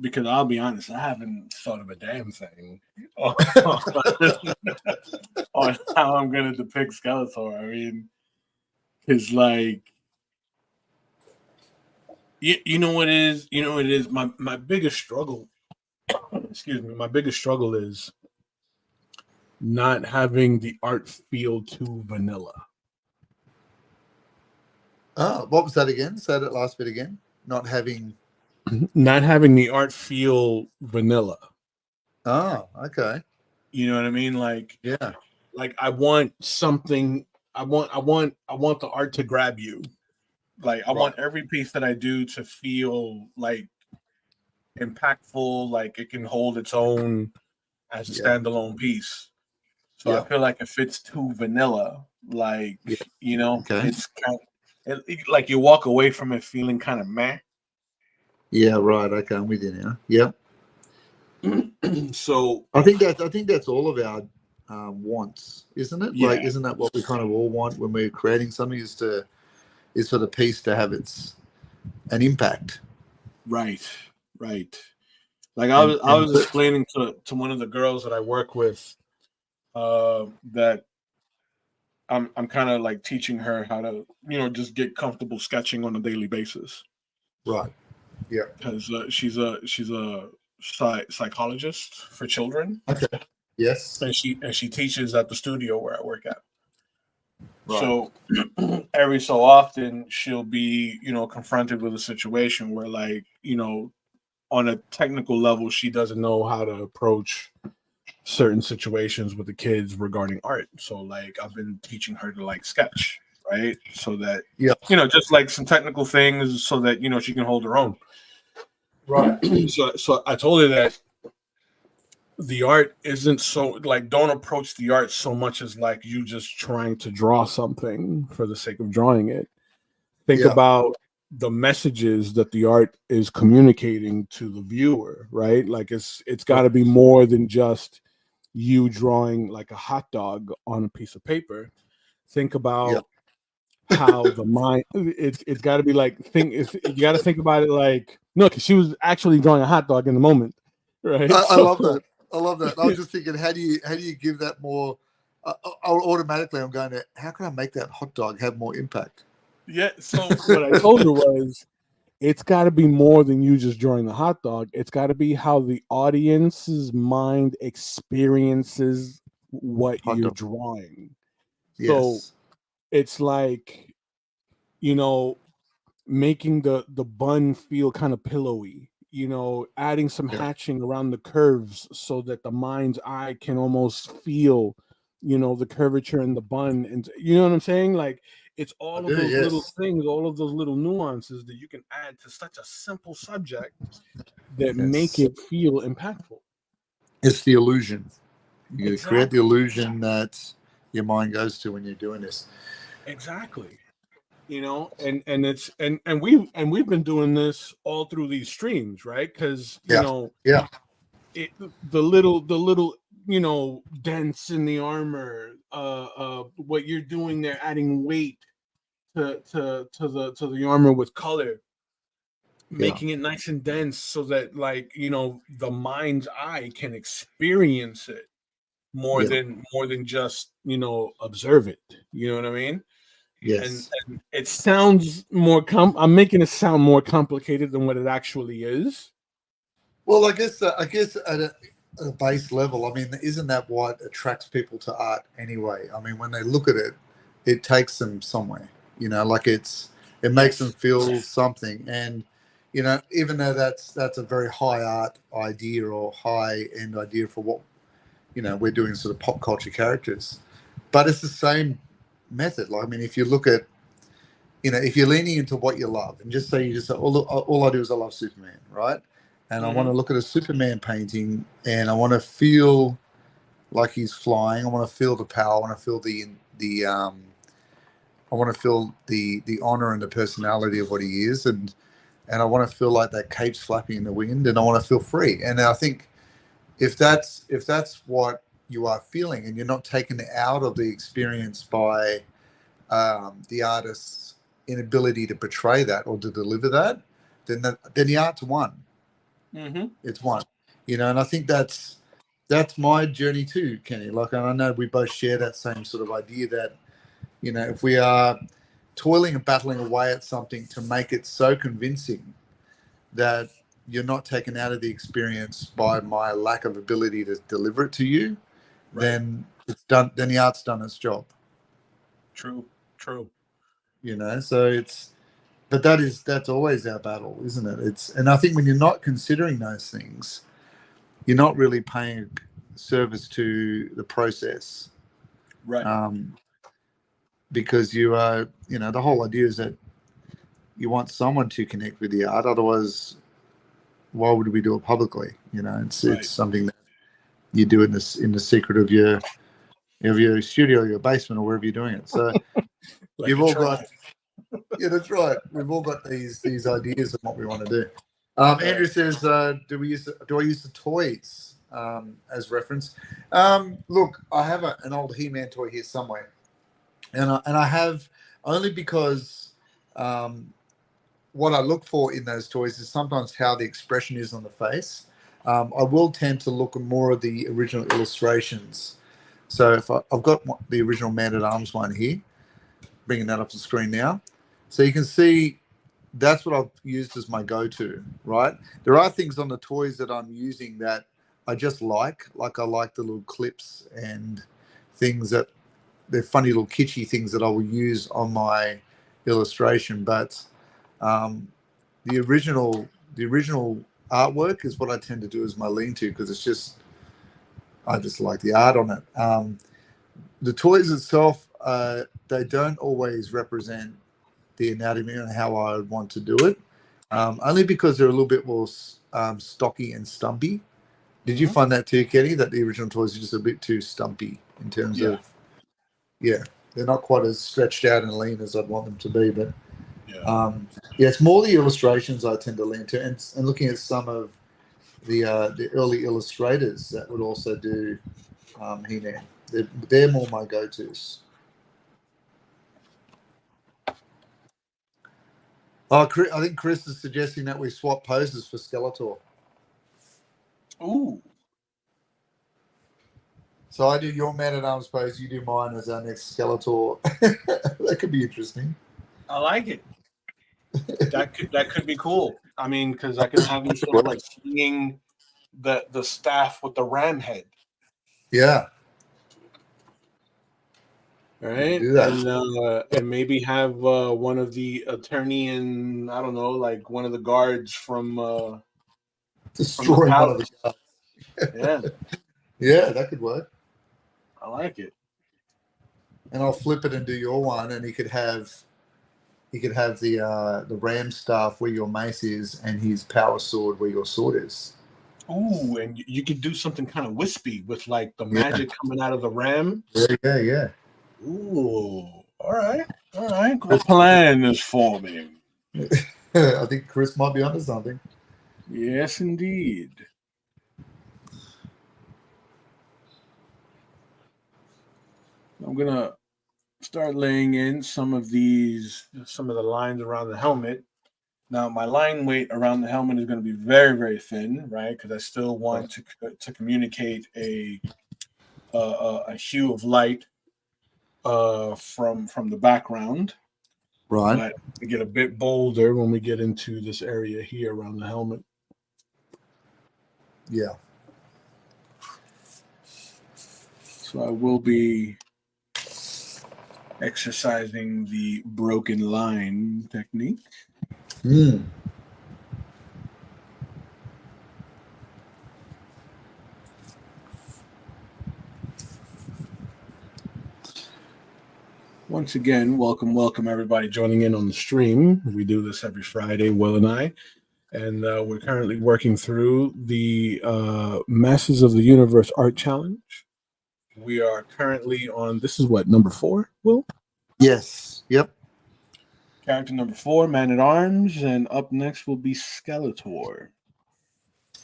Because I'll be honest, I haven't thought of a damn thing on how I'm gonna depict Skeletor. I mean, it's like you know what it is. My biggest struggle. Excuse me. My biggest struggle is not having the art feel too vanilla. Oh, what was that again? Say that last bit again. Not having the art feel vanilla. Oh, okay. You know what I mean? Like, yeah. Like I want something. I want the art to grab you. Like I want every piece that I do to feel like impactful, like it can hold its own as a standalone piece. So I feel like if it's too vanilla, like it's kind of, like you walk away from it feeling kind of meh. Yeah, right. Okay, I'm with you now. Yep. So I think that's all of our wants, isn't it? Yeah. Like, isn't that what we kind of all want when we're creating something? Is for the piece to have an impact. Right. Like I was explaining to one of the girls that I work with that I'm kind of like teaching her how to just get comfortable sketching on a daily basis. Right. Yeah. Because she's a psychologist for children. Okay. Yes. And she teaches at the studio where I work at. Right. So every so often she'll be confronted with a situation where like on a technical level she doesn't know how to approach certain situations with the kids regarding art. So like I've been teaching her to like sketch, right? So that just like some technical things so that she can hold her own. Right. So I told her that the art isn't so like, don't approach the art so much as like you just trying to draw something for the sake of drawing it. Think about the messages that the art is communicating to the viewer, right? Like it's got to be more than just you drawing like a hot dog on a piece of paper. Think about how the mind it's got to be like you got to think about it like no, because she was actually drawing a hot dog in the moment, right? I So love that. I love that. I was just thinking, how do you give that more? Automatically, I'm going to how can I make that hot dog have more impact? yeah, so what I told her was it's got to be more than you just drawing the hot dog. It's got to be how the audience's mind experiences what Hot you're dog. drawing. So Yes. it's like, you know, making the bun feel kind of pillowy, adding some Yeah. hatching around the curves so that the mind's eye can almost feel, the curvature in the bun. And you know what I'm saying? Like it's I all of do. those little Yes. things, all of those little nuances that you can add to such a simple subject that make Yes. it feel impactful. It's the illusion. You create the Exactly. illusion that your mind goes to when you're doing this. Exactly. And we've been doing this all through these streams, right? Because Yeah. Yeah. the little dents in the armor, what you're doing there, adding weight to the armor with color, Yeah. making it nice and dense so that like the mind's eye can experience it more Yeah. than just observe it. You know what I mean? and, Yes. and it sounds I'm making it sound more complicated than what it actually is. Well, I guess at a base level, I mean, isn't that what attracts people to art anyway? I mean, when they look at it, it takes them somewhere. Like it makes them Yes. feel something. And even though that's a very high art idea or high end idea for what we're doing, sort of pop culture characters, but it's the same method. Like, I mean, if you look at if you're leaning into what you love, and just say you just say, all I do is I love Superman, right? And I want Hmm. to look at a Superman painting, and I want to feel like he's flying. I want to feel the power. I want to feel I want to feel the honor and the personality of what he is, and I want to feel like that cape's flapping in the wind, and I want to feel free. And I think if that's what you are feeling, and you're not taken out of the experience by the artist's inability to portray that or to deliver that, then the art's won. Hmm. It's won. And I think that's my journey too, Kenny. Like, and I know we both share that same sort of idea that if we are toiling and battling away at something to make it so convincing that you're not taken out of the experience by my lack of ability to deliver it to you, Right. then it's done. Then the art's done its job. True. True. So but that's always our battle, isn't it? And I think when you're not considering those things, you're not really paying service to the process, Right. because you are, the whole idea is that you want someone to connect with the art. Otherwise, why would we do it publicly? It's Right. something that you do in the secret of your studio, your basement, or wherever you're doing it. So Like you've a all troll. got, yeah, that's right. We've all got these ideas of what we want to do. Right. Andrew says, do I use the toys as reference? Look, I have an old He-Man toy here somewhere, and I have, only because what I look for in those toys is sometimes how the expression is on the face. I will tend to look at more of the original illustrations. So if I've got the original Man at Arms one here, bringing that up the screen now, so you can see that's what I've used as my go-to, right? There are things on the toys that I'm using that I just like I like the little clips and things that they're funny little kitschy things that I will use on my illustration. But um, the original artwork is what I tend to do as my lean-to, because I just like the art on it. The toys itself, they don't always represent the anatomy and how I would want to do it, only because they're a little bit more stocky and stumpy. Did you Hmm. find that too, Kenny, that the original toys are just a bit too stumpy in terms Yeah. of, yeah, they're not quite as stretched out and lean as I'd want them to be. But Yeah. yeah, it's more the illustrations I tend to lean to, and looking at some of the early illustrators that would also do He-Man. They're more my go-tos. Oh, I think Chris is suggesting that we swap poses for Skeletor. Ooh, So I do your Man-at-Arms pose, you do mine as our next Skeletor. That could be interesting. I like it. That could be cool. I mean, because I can have you sort of like swinging the staff with the ram head, Yeah, right? do that. And maybe have one of the attorney and I don't know, like one of the guards from the Destroying one of the palace. guys. Yeah, Yeah, that could work. I like it. And I'll flip it and do your one, and he could have the ram staff where your mace is, and his power sword where your sword is. Ooh, and you could do something kind of wispy with like the Yeah, magic coming out of the ram. yeah. Ooh, all right, all right. The plan is forming. I think Chris might be onto something. Yes, indeed. I'm gonna start laying in some of the lines around the helmet. Now, my line weight around the helmet is going to be very, very thin, right? Because I still want to communicate a hue of light from the background, Right. but we get a bit bolder when we get into this area here around the helmet. Yeah. So I will be exercising the broken line technique. Mm. Once again, welcome everybody joining in on the stream. We do this every Friday, Will and I, and we're currently working through the Masters of the Universe Art Challenge. We are currently on, this is what, number 4, Will? Yes. Yep. Character number 4, Man at Arms, and up next will be Skeletor.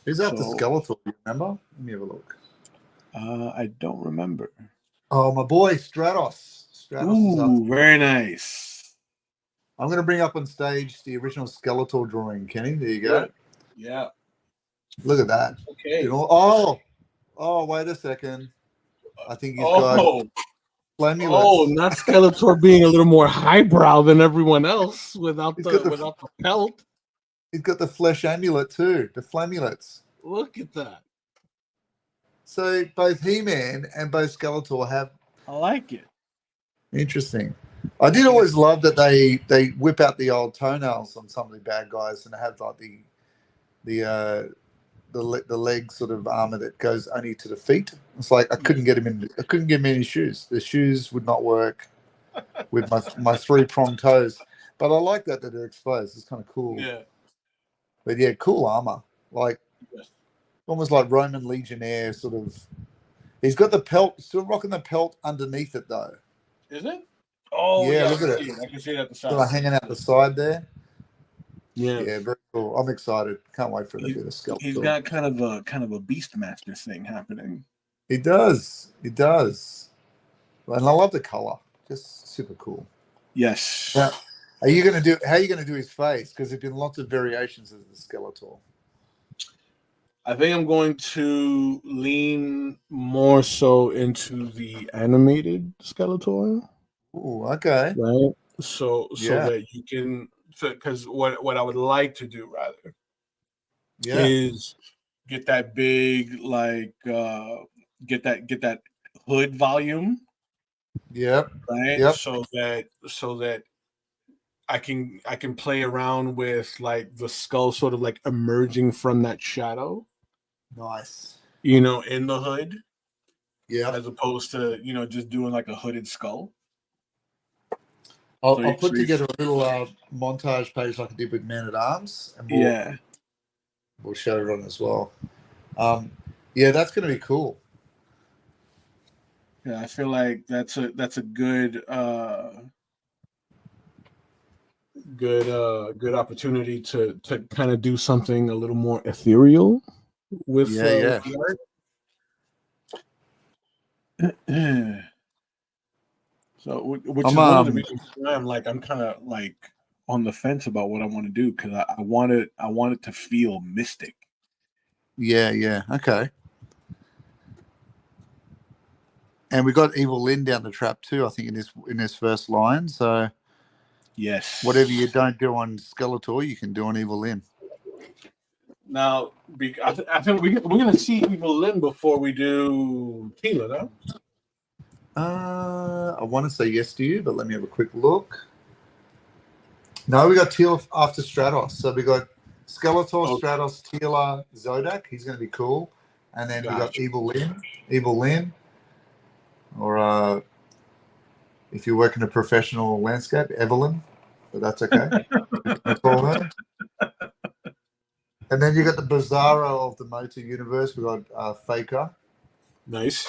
Who's after Skeletor? You remember? Let me have a look. I don't remember. Oh, my boy Stratos. Stratos is up. Ooh, very nice. I'm going to bring up on stage the original Skeletor drawing, Kenny. There you go. Good. Yeah. Look at that. Okay. Oh, wait a second. I think he's got flamulets. Not Skeletor being a little more highbrow than everyone else without He's the pelt. He's got the flesh amulet too, the flamulets. Look at that. So both He-Man and both Skeletor have. I like it. Interesting. I did always love that they whip out the old toenails on some of the bad guys and they have like the leg sort of armor that goes only to the feet. It's like I couldn't get him any shoes. The shoes would not work with my 3-pronged toes. But I like that they're exposed. It's kind of cool. Yeah. But yeah, cool armor. Like almost like Roman Legionnaire sort of. He's got the pelt, still rocking the pelt underneath it though. Is it? Oh yeah, look at it. I can see it at the side. Sort of hanging out the side there. Yeah. Yeah, very cool. I'm excited. Can't wait for him to do the Skeletor. He's got kind of a Beastmaster thing happening. He does. And I love the color. Just super cool. Yes. Now, how are you going to do his face? Because there've been lots of variations of the Skeletor. I think I'm going to lean more so into the animated Skeletor. Oh, okay. Right. So that you can, because what I would like to do rather is get that big get that hood volume. Yep. Right. Yep. So that I can play around with like the skull sort of like emerging from that shadow. Nice. In the hood. Yeah. As opposed to, just doing like a hooded skull. I'll put together a little montage page like I did with Man at Arms. And we'll show everyone as well. That's going to be cool. Yeah, I feel like that's a good good opportunity to kind of do something a little more ethereal with art. So which is one of the reasons why I'm kind of on the fence about what I want to do because I want it to feel mystic. Yeah. Okay. And we got Evil Lynn down the trap too, I think, in this first line. So yes, whatever you don't do on Skeletor, you can do on Evil Lynn. Now, I think we're gonna see Evil Lynn before we do Tila, no? I want to say yes to you, but let me have a quick look. No, we got Teal after Stratos. So we got Skeletor, Stratos, Teela, Zodak. He's going to be cool. And then we got Evil Lynn. Or if you work in a professional landscape, Evelyn. But that's okay. I call her. And then you got the Bizarro of the Motu universe. We got Faker. Nice.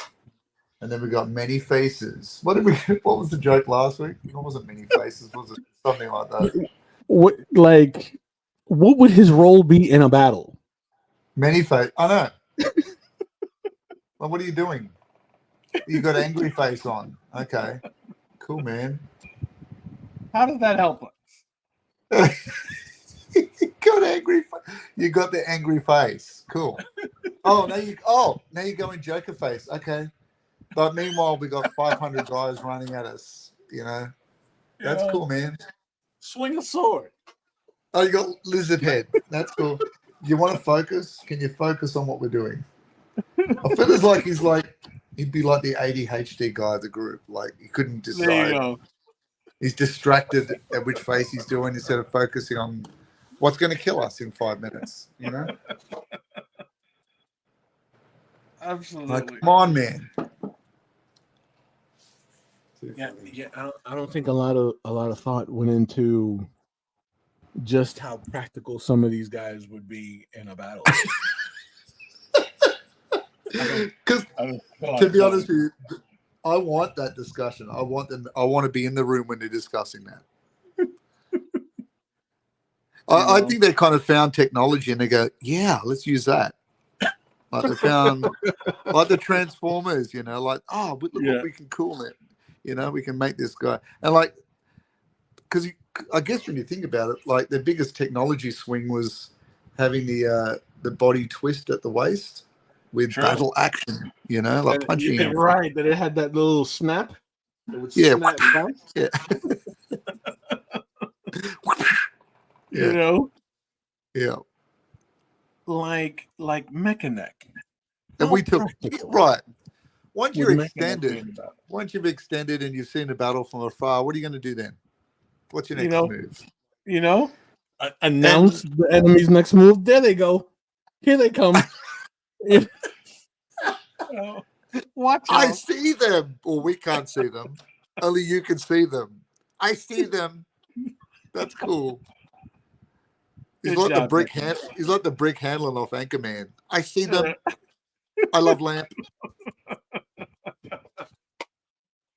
And then we got Many Faces. What was the joke last week? It wasn't Many Faces, was it? Something like that. What would his role be in a battle? Many Face. I know. Well, what are you doing? You got Angry Face on. Okay. Cool, man. How does that help us? You got the angry face. Cool. Now you're going Joker face. Okay. But meanwhile, we got 500 guys running at us. That's cool, man. Swing a sword. Oh, you got lizard head. That's cool. You want to focus? Can you focus on what we're doing? I feel it's like he'd be like the ADHD guy of the group. Like he couldn't decide. There you go. He's distracted at which face he's doing instead of focusing on what's going to kill us in 5 minutes. Absolutely. Like, come on, man. Yeah. I don't think a lot of thought went into just how practical some of these guys would be in a battle. Because to be honest with you, I want that discussion. I want to be in the room when they're discussing that. I think they kind of found technology and they go, yeah, let's use that. Like they found like the Transformers, look what we can call it. We can make this guy. And like, because I guess when you think about it, like the biggest technology swing was having the body twist at the waist with battle action, like punching. You're right, that it had that little snap. It would snap back. Yeah. Yeah. Like Mechanic. And we took Once you've extended and you've seen the battle from afar, what are you going to do then? What's your next move? Announce the enemy's next move. There they go. Here they come. Watch out. I see them. Well, we can't see them. Only you can see them. I see them. That's cool. He's like the brick handling off Anchorman. I see them. I love Lamp.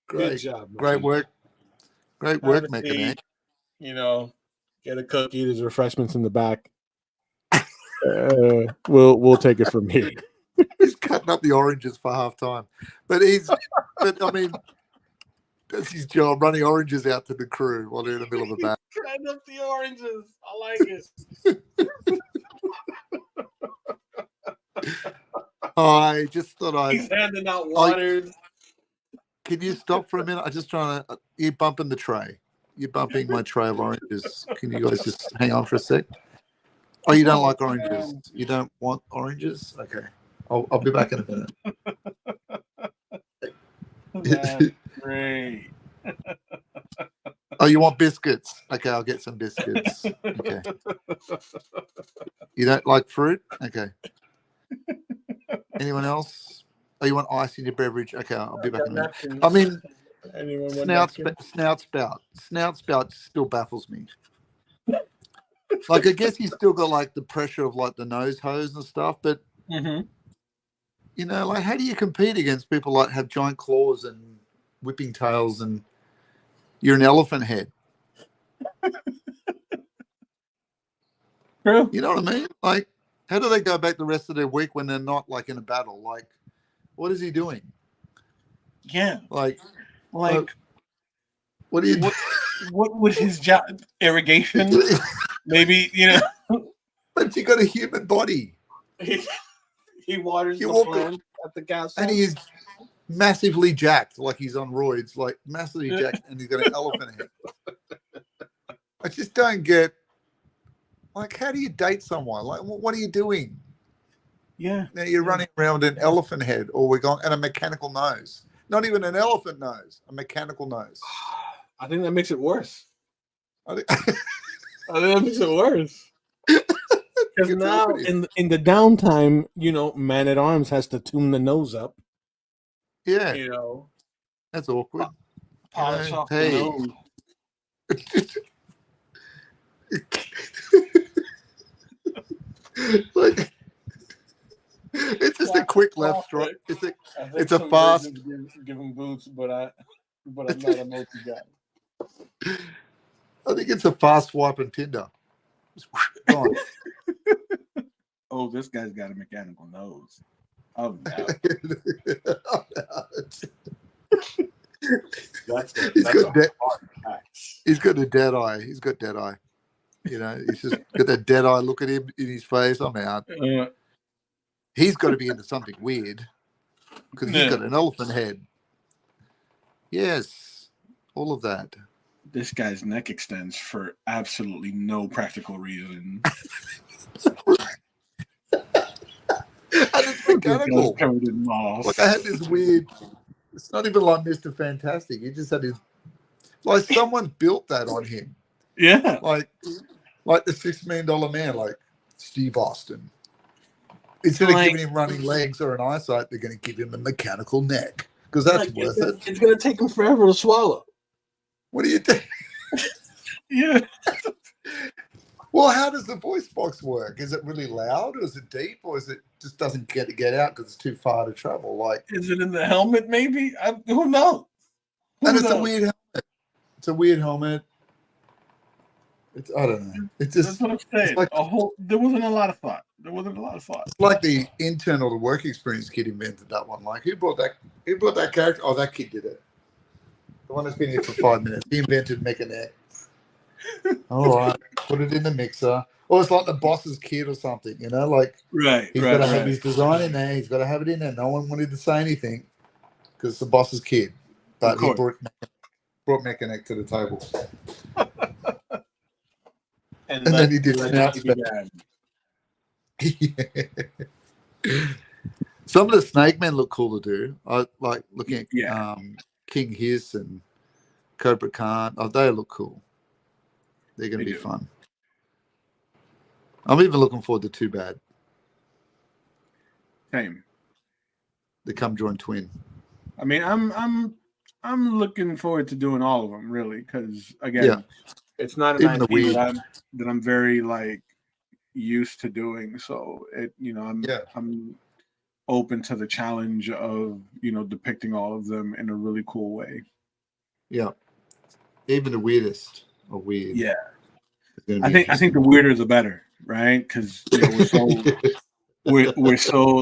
Good job. Man. Great work. Great work, Mechanic. Get a cookie. There's refreshments in the back. We'll take it from here. He's cutting up the oranges for half time, but I mean, that's his job, running oranges out to the crew while they're in the middle of the battle. Cutting up the oranges. I like it. I just thought He's handing out waters. Can you stop for a minute? I'm just trying to. You're bumping the tray. You're bumping my tray of oranges. Can you guys just hang on for a sec? Oh, you don't like oranges? You don't want oranges? Okay. I'll be back in a minute. That's great. Oh, you want biscuits? Okay, I'll get some biscuits. Okay. You don't like fruit? Okay. Anyone else? Oh, you want ice in your beverage? Okay, I'll be back in a minute. I mean, Snout Spout still baffles me. Like, I guess he's still got like the pressure of like the nose hose and stuff, but like, how do you compete against people like have giant claws and whipping tails and you're an elephant head? True. You know what I mean? Like, how do they go back the rest of their week when they're not like in a battle? Like, what is he doing? Yeah. Like, what are you doing? what would his job? Irrigation, maybe. But you got a human body. He, he waters You the walk, plant at the castle. and he is massively jacked, like he's on roids, like massively jacked, and he's got an elephant head. I just don't get, like, how do you date someone? Like, what are you doing? Yeah. Now you're running around with an elephant head, or we're going and a mechanical nose. Not even an elephant nose, a mechanical nose. I think that makes it worse. I think, I think that makes it worse. Because it's now happening. in the downtime, Man at Arms has to tune the nose up. Yeah, that's awkward. Polish off the Hey, nose. like, it's just a quick left stroke. It's a fast. Give him boots, but I'm not a Motu guy. I think it's a fast swipe on Tinder. Gone. Oh, this guy's got a mechanical nose. Oh no. He's got a dead eye. He's got dead eye. He's just got that dead eye look at him in his face. I'm out. He's got to be into something weird because he's got an elephant head. Yes, all of that. This guy's neck extends for absolutely no practical reason. And it's mechanical. Like I had this weird. It's not even like Mr. Fantastic. He just had his. Like someone built that on him. Yeah. Like the $6 million man, like Steve Austin. Instead of giving him running legs or an eyesight, they're going to give him a mechanical neck because that's worth it. It's going to take him forever to swallow. What do you think? Yeah. Well, how does the voice box work? Is it really loud, or is it deep, or is it just doesn't get out because it's too far to travel? Like, is it in the helmet? Maybe who knows? It's a weird helmet. It's a weird helmet. I don't know. It's just. That's what I'm saying. Like, there wasn't a lot of thought. It's like the intern or the work experience kid invented that one. Like, who brought that? Who brought that character? Oh, that kid did it. The one that's been here for 5 minutes. He invented Mechaneck. All right, put it in the mixer. Or it's like the boss's kid or something, like he's got to have his design in there. He's got to have it in there. No one wanted to say anything because it's the boss's kid, but he brought Mechaneck to the table. and then he did Snap. Some of the Snake Men look cool to do. I like looking at King Hiss and Cobra Khan. Oh, they look cool. They're going to be fun. I'm even looking forward to Too Bad. Same. The Come Join Twin. I mean, I'm looking forward to doing all of them, really, because again, it's not an IP that I'm very used to doing. So I'm open to the challenge of depicting all of them in a really cool way. Yeah, even the weirdest are weird. Yeah, I think the weirder the better, right? Because we're so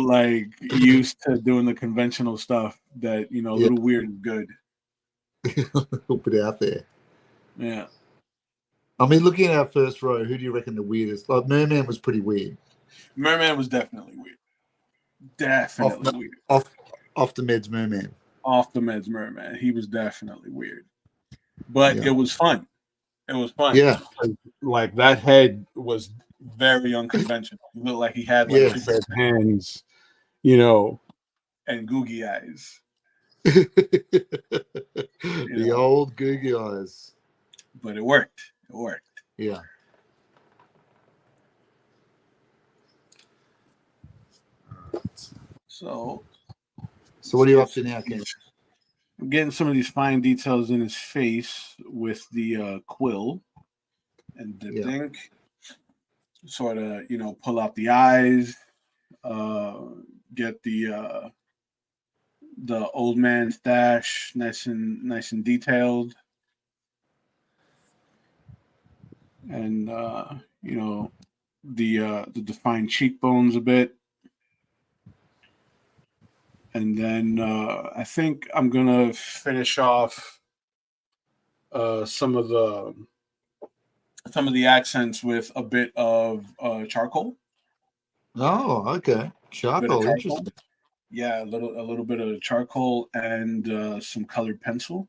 used to doing the conventional stuff that a little weird is good. We'll put it out there. Yeah. I mean, looking at our first row, who do you reckon the weirdest? Like, Merman was pretty weird. Merman was definitely weird. Definitely weird. Off the meds, Merman. Off the meds, Merman. He was definitely weird, but it was fun. It was fun. Yeah. Like that head was very unconventional. He looked like he had two pairs of hands, and googie eyes. The old googie eyes. But it worked. Yeah. So what are you up to now, Ken? I'm getting some of these fine details in his face with the quill and dipping. Sort of, pull out the eyes, get the old man stash nice and detailed, and the defined cheekbones a bit. And then I think I'm gonna finish off some of the accents with a bit of charcoal. Oh, okay. Bit of Charcoal, charcoal. interesting. Yeah, a little bit of charcoal and some colored pencil.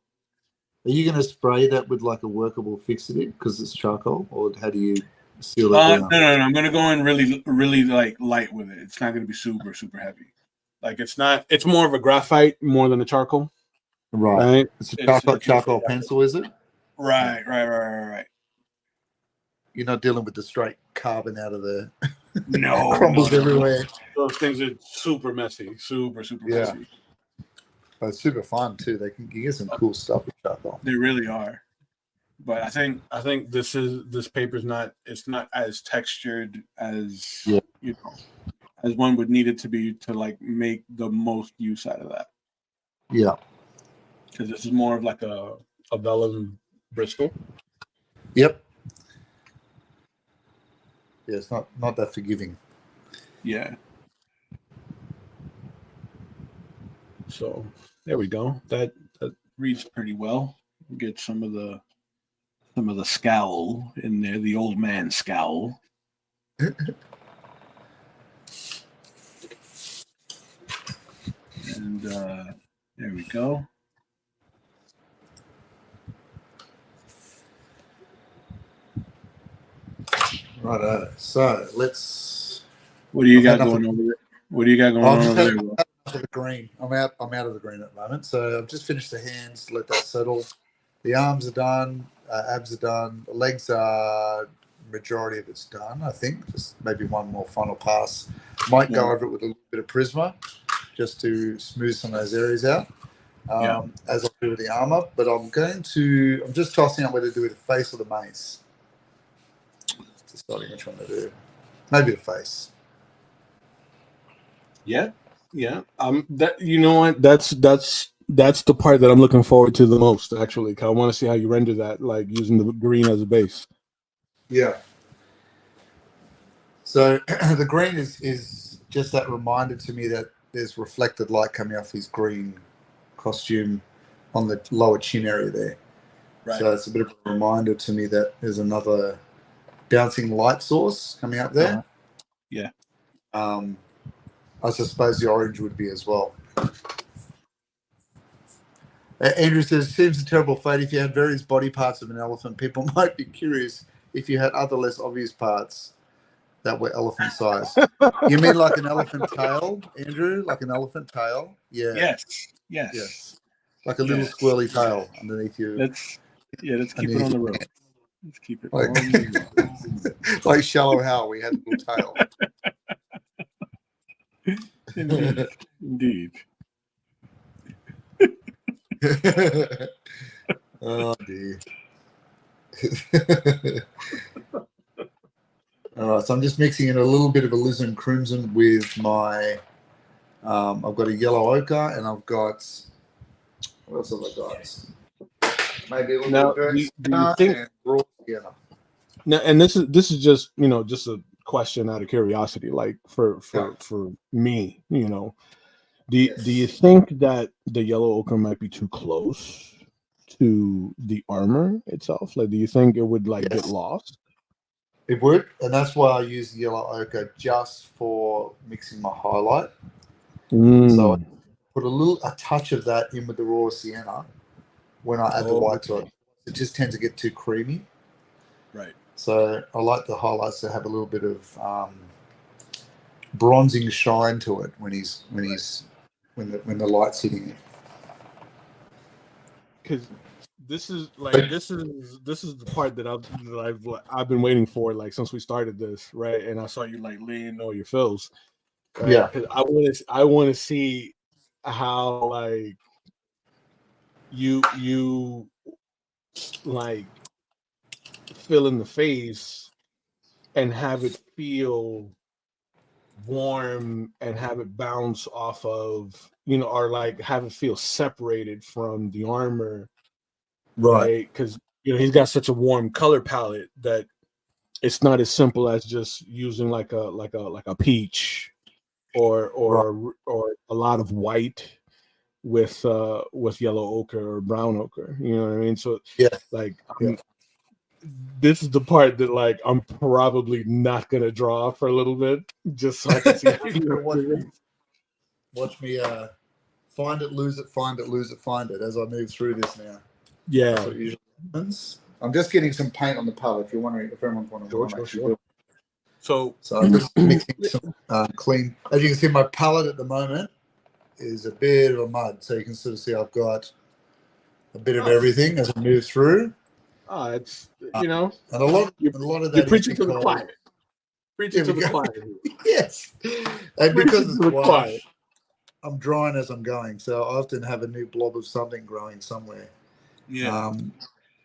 Are you going to spray that with like a workable fixative because it's charcoal, or how do you seal that down? No. I'm gonna go in really like light with it. It's not gonna be super heavy. Like it's not. It's more of a graphite more than a charcoal. Right. It's a charcoal Yeah. pencil, is it? Right. You're not dealing with the straight carbon out of the No, crumbles everywhere. Those things are super messy, super messy. But it's super fun too. You get some cool stuff with charcoal. They really are. But I think this paper's not. It's not as textured as as one would need it to be to like make the most use out of that. Yeah. Because this is more of like a vellum Bristol. Yep. Yeah, it's not that forgiving. Yeah. So there we go. That reads pretty well. Get some of the scowl in there, the old man scowl. And there we go. Right. So let's. What do you got going on there? What do you got going on over there? For the green. I'm out of the green at the moment. So I've just finished the hands, let that settle. The arms are done, abs are done, the legs are majority of it's done, I think. Just maybe one more final pass. Might go over it with a little bit of Prisma just to smooth some of those areas out. As I do with the armor. But I'm just tossing up whether to do with the face or the mace. Deciding which one to do. Maybe the face. Yeah. That, you know what? That's the part that I'm looking forward to the most. Actually, 'cause I want to see how you render that, like using the green as a base. Yeah. So the green is just that reminder to me that there's reflected light coming off his green costume on the lower chin area there. Right. So it's a bit of a reminder to me that there's another bouncing light source coming up there. Yeah. I suppose the orange would be as well. Andrew says, seems a terrible fate. If you had various body parts of an elephant, people might be curious if you had other less obvious parts that were elephant sized. You mean like an elephant tail, Andrew? Like an elephant tail? Yeah. Yes. Like a little squirrely tail underneath you. Let's keep it on the road. Let's keep it on the road. Like Shallow Hal, we had a little tail. Indeed. Oh dear. All right, so I'm just mixing in a little bit of alizarin crimson with my. I've got a yellow ochre, and I've got. What else have I got? Maybe a little bit of do you think? Raw together. Now, and this is just just a question out of curiosity, like for me, do you think that the yellow ochre might be too close to the armor itself? Like, do you think it would get lost? It would, and that's why I use the yellow ochre just for mixing my highlight. So I put a touch of that in with the raw sienna when I add the white to it. It just tends to get too creamy. Right. So I like the highlights to have a little bit of bronzing shine to it when the light's hitting it. Because this is the part that I've been waiting for, like, since we started this, right? And I saw you laying all your fills. Right? Yeah. Because I want to see how you fill in the face and have it feel warm and have it bounce off of or have it feel separated from the armor, right? Because he's got such a warm color palette that it's not as simple as just using like a peach or a lot of white, with yellow ochre or brown ochre. You know what I mean? So Yeah. like Yeah. this is the part that like I'm probably not gonna draw for a little bit, just so I can see. Watch me find it, lose it, find it, lose it, find it as I move through this now. Yeah. That's what usually happens. I'm just getting some paint on the palette if you're wondering, if everyone's wondering what I'm actually doing. So I'm just mixing some clean. As you can see, my palette at the moment is a bit of a mud. So you can sort of see I've got a bit of everything as I move through. It's and a lot of you're that preaching is to the choir. Preaching to the choir. Yes. And because it's quiet. gouache, I'm drawing as I'm going. So I often have a new blob of something growing somewhere. Yeah.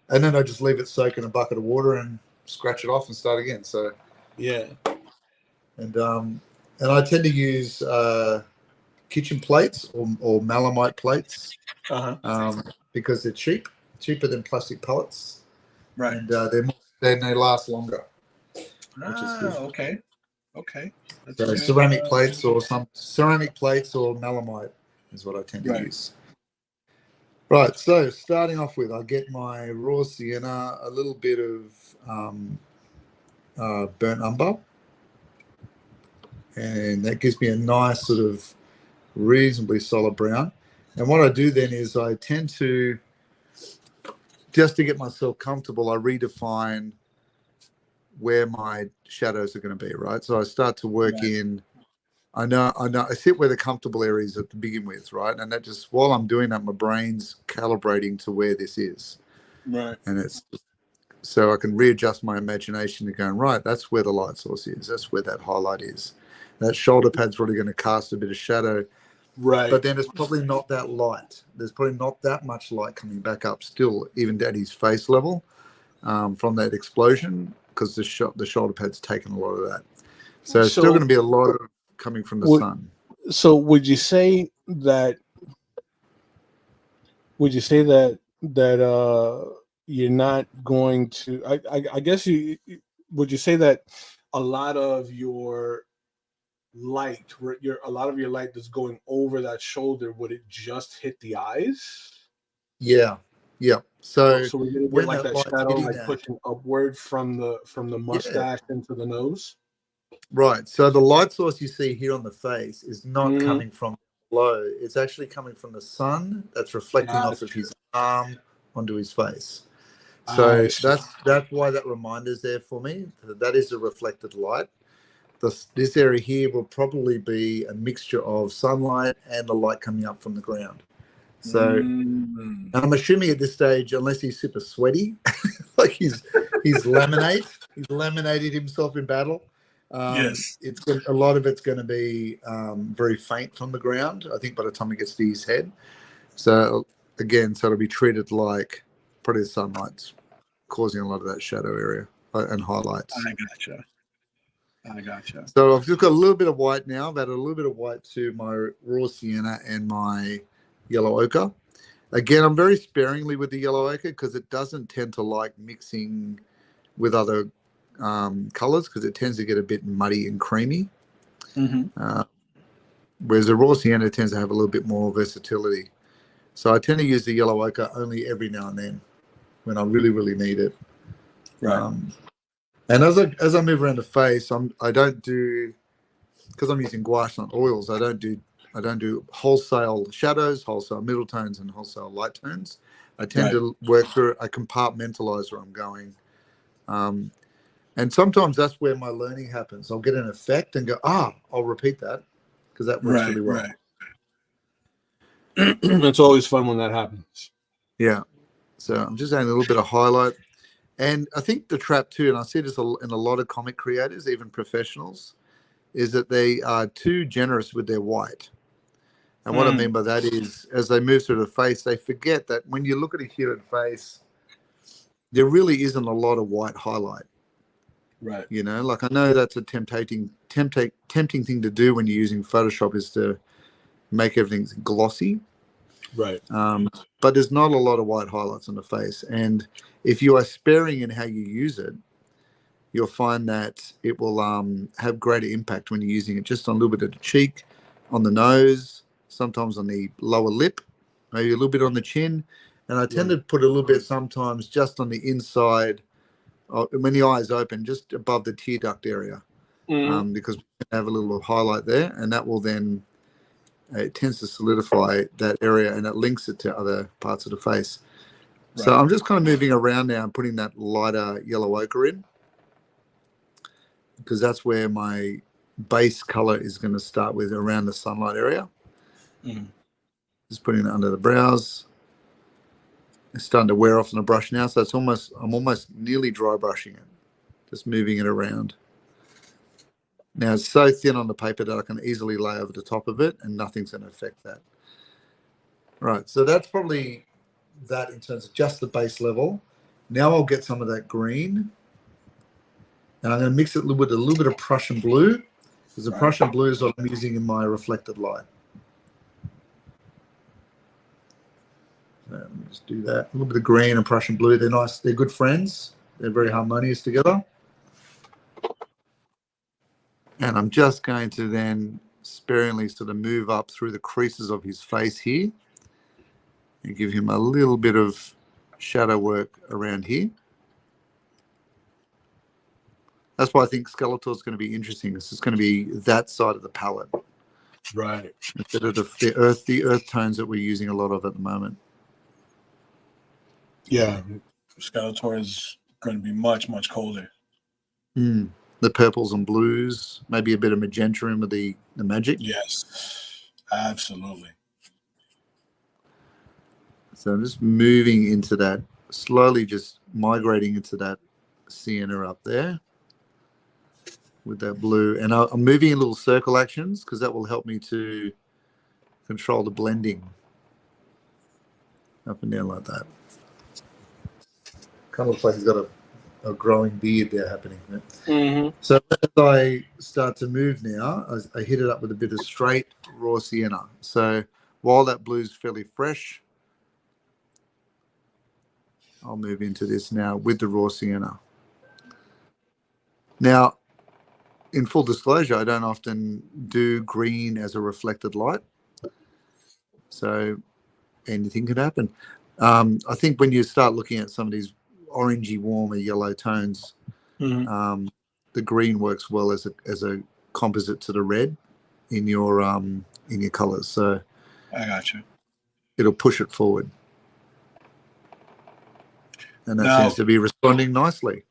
And then I just leave it soak in a bucket of water and scratch it off and start again. So yeah. And I tend to use kitchen plates or melamite plates because they're cheaper than plastic pellets, right? And they last longer. Okay. So ceramic plates or melamite is what I tend to use. Right. So starting off with, I get my raw sienna, a little bit of burnt umber. And that gives me a nice sort of reasonably solid brown. And what I do then is I tend to, just to get myself comfortable, I redefine where my shadows are going to be, right? So I start to work in, I know, I sit where the comfortable areas are to begin with, right? And that just, while I'm doing that, my brain's calibrating to where this is. Right. And it's, so I can readjust my imagination to going, right, that's where the light source is. That's where that highlight is. That shoulder pad's really going to cast a bit of shadow. Right. But then it's probably not that light. There's probably not that much light coming back up still, even at his face level from that explosion, because the shoulder pad's taken a lot of that. So it's still going to be a lot of coming from the sun. So would you say that you're not going to, I guess would you say that a lot of your light that's going over that shoulder, would it just hit the eyes? Yeah. So we're gonna get like that shadow like pushing upward from the mustache into the nose. Right. So the light source you see here on the face is not coming from below. It's actually coming from the sun that's reflecting off of his arm onto his face. So that's why that reminder's there for me. That is a reflected light. This area here will probably be a mixture of sunlight and the light coming up from the ground. So and I'm assuming at this stage, unless he's super sweaty, like he's laminated himself in battle. It's a lot of it's going to be very faint from the ground, I think, by the time it gets to his head. So again, so it'll be treated like probably the sunlight's causing a lot of that shadow area and highlights. I gotcha. So I've just got a little bit of white now. I've added a little bit of white to my raw sienna and my yellow ochre. Again, I'm very sparingly with the yellow ochre because it doesn't tend to like mixing with other colors because it tends to get a bit muddy and creamy. Whereas the raw sienna tends to have a little bit more versatility. So I tend to use the yellow ochre only every now and then when I really, really need it. Right. And as I move around the face, I don't do, because I'm using gouache, not oils. I don't do wholesale shadows, wholesale middle tones, and wholesale light tones. I tend to work through. I compartmentalize where I'm going, and sometimes that's where my learning happens. I'll get an effect and go, I'll repeat that because that works really well. It's always fun when that happens. Yeah. So I'm just adding a little bit of highlight. And I think the trap too, and I see this in a lot of comic creators, even professionals, is that they are too generous with their white. And what I mean by that is, as they move through the face, they forget that when you look at a human face, there really isn't a lot of white highlight. Right. You know, like I know that's a tempting thing to do when you're using Photoshop is to make everything glossy. Right. But there's not a lot of white highlights on the face. And if you are sparing in how you use it, you'll find that it will have greater impact when you're using it just on a little bit of the cheek, on the nose, sometimes on the lower lip, maybe a little bit on the chin, and I tend Right. to put a little bit sometimes just on the inside, when the eye is open, just above the tear duct area, Mm-hmm. because we have a little highlight there, and that will then it tends to solidify that area and it links it to other parts of the face. So Right. I'm just kind of moving around now and putting that lighter yellow ochre in, because that's where my base color is going to start with, around the sunlight area. Mm-hmm. Just putting it under the brows. It's starting to wear off on the brush now, so I'm almost nearly dry brushing it, just moving it around. Now it's so thin on the paper that I can easily lay over the top of it and nothing's going to affect that. Right, so that's probably that in terms of just the base level. Now I'll get some of that green, and I'm going to mix it with a little bit of Prussian blue, because the Prussian blue is what I'm using in my reflected light. So let me just do that. A little bit of green and Prussian blue. They're nice. They're good friends. They're very harmonious together. And I'm just going to then sparingly sort of move up through the creases of his face here and give him a little bit of shadow work around here. That's why I think Skeletor is going to be interesting. This is going to be that side of the palette, Right. instead of the earth tones that we're using a lot of at the moment. Yeah. Skeletor is going to be much, much colder. The purples and blues, maybe a bit of magenta in with the magic. Yes, absolutely. So I'm just moving into that, slowly just migrating into that sienna up there with that blue. And I'm moving in little circle actions because that will help me to control the blending up and down like that. Kind of looks like he's got a growing beard there happening. Mm-hmm. So as I start to move now, I hit it up with a bit of straight raw sienna. So while that blue's fairly fresh, I'll move into this now with the raw sienna. Now, in full disclosure, I don't often do green as a reflected light, so anything could happen. I think when you start looking at some of these orangey, warmer yellow tones, the green works well as a composite to the red in your colors. So I got you. It'll push it forward, and that Now, seems to be responding nicely.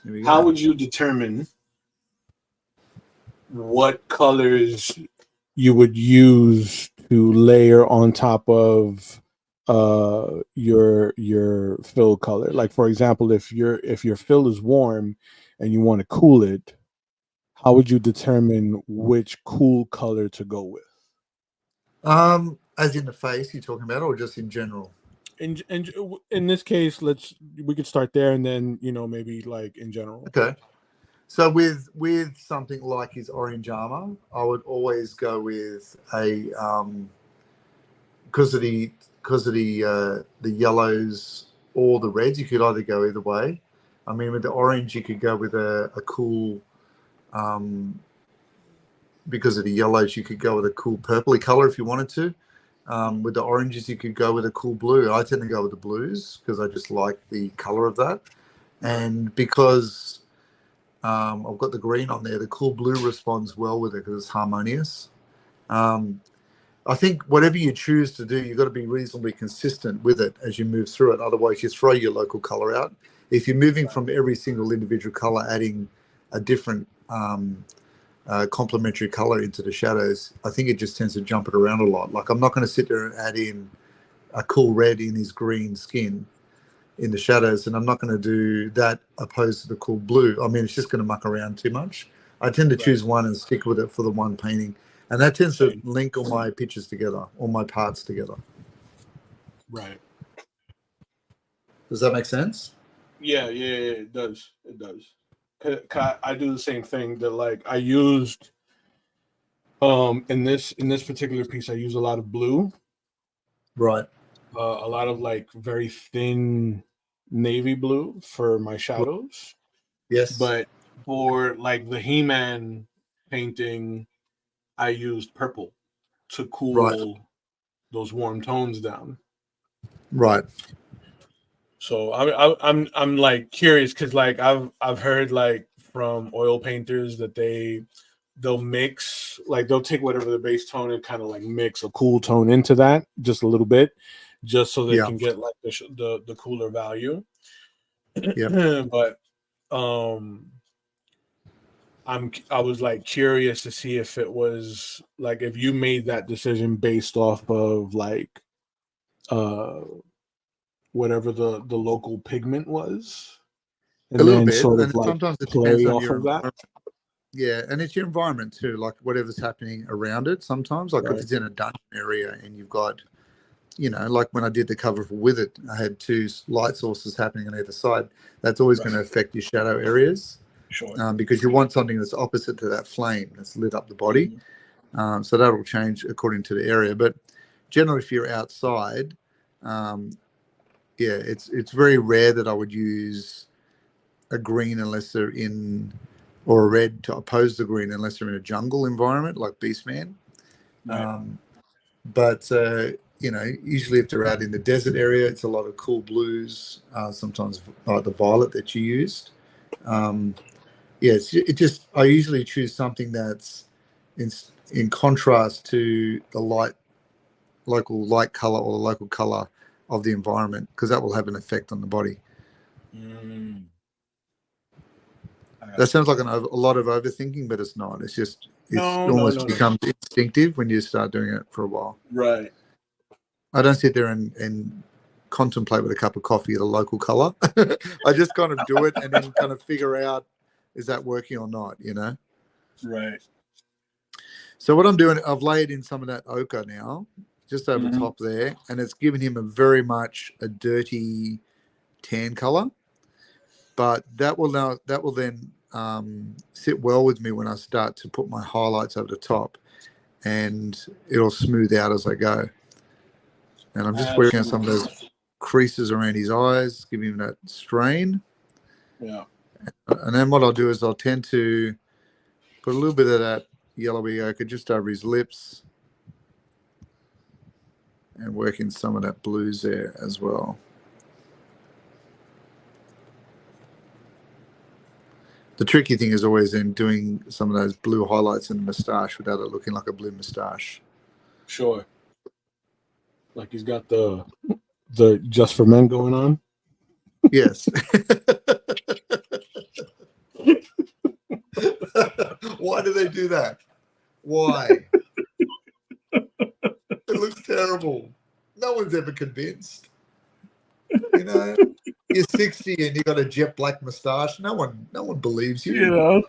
Here we go. how would you determine what colors you would use to layer on top of your fill color? Like, for example, if your fill is warm and you want to cool it, how would you determine which cool color to go with? As in the face you're talking about, or just in general? In this case, we could start there, and then maybe like in general. Okay. So with something like his orange armor, I would always go with a because of the yellows or the reds. You could either go either way. I mean, with the orange, you could go with a cool. Because of the yellows, you could go with a cool purpley color if you wanted to. With the oranges, you could go with a cool blue. I tend to go with the blues because I just like the color of that. And because I've got the green on there, the cool blue responds well with it because it's harmonious. I think whatever you choose to do, you've got to be reasonably consistent with it as you move through it. Otherwise, you throw your local color out. If you're moving from every single individual color, adding a different complementary color into the shadows, I think it just tends to jump it around a lot. Like, I'm not going to sit there and add in a cool red in his green skin in the shadows, and I'm not going to do that opposed to the cool blue. I mean, it's just going to muck around too much. I tend to choose one and stick with it for the one painting, and that tends to link all my pictures together, all my parts together. Right. Does that make sense? Yeah, it does. It does. I do the same thing. That, like, I used in this particular piece, I use a lot of blue. Right. A lot of like very thin navy blue for my shadows. Yes. But for like the He-Man painting, I used purple to cool those warm tones down. Right. So I'm like curious because like I've heard like from oil painters that they'll mix, like they'll take whatever the base tone and kind of like mix a cool tone into that just a little bit, just so they Yeah. can get like the cooler value. Yep. But um I was like curious to see if it was like if you made that decision based off of like uh whatever the local pigment was, A and little then bit, sort of and like sometimes it depends play on off your of that. environment. Yeah, and it's your environment too, like whatever's happening around it. Sometimes, like if Right. it's in a dungeon area and you've got, like when I did the cover for With It, I had two light sources happening on either side. That's always Right. going to affect your shadow areas, Sure. because you want something that's opposite to that flame that's lit up the body. So that'll change according to the area. But generally, if you're outside, it's very rare that I would use a green unless they're in, or a red to oppose the green unless they're in a jungle environment like Beastman. Right. But usually if they're out in the desert area, it's a lot of cool blues, sometimes like the violet that you used. I usually choose something that's in contrast to the local light color or the local color of the environment, because that will have an effect on the body. That sounds like a lot of overthinking, but it's not. It's No. almost becomes instinctive when you start doing it for a while. Right. I don't sit there and contemplate with a cup of coffee at a local color. I just kind of do it and then kind of figure out, is that working or not, Right. So what I'm doing, I've laid in some of that ochre now, just over top there, and it's given him a very much a dirty tan color. But that will then sit well with me when I start to put my highlights over the top, and it'll smooth out as I go. And I'm just working on some of those creases around his eyes, giving him that strain. Yeah. And then what I'll do is I'll tend to put a little bit of that yellowy ochre just over his lips and work in some of that blues there as well. The tricky thing is always in doing some of those blue highlights in the moustache without it looking like a blue moustache. Sure. Like he's got the Just for Men going on. Yes. Why do they do that? Why? It looks terrible. No one's ever convinced. You're 60 and you got a jet black moustache. No one believes you.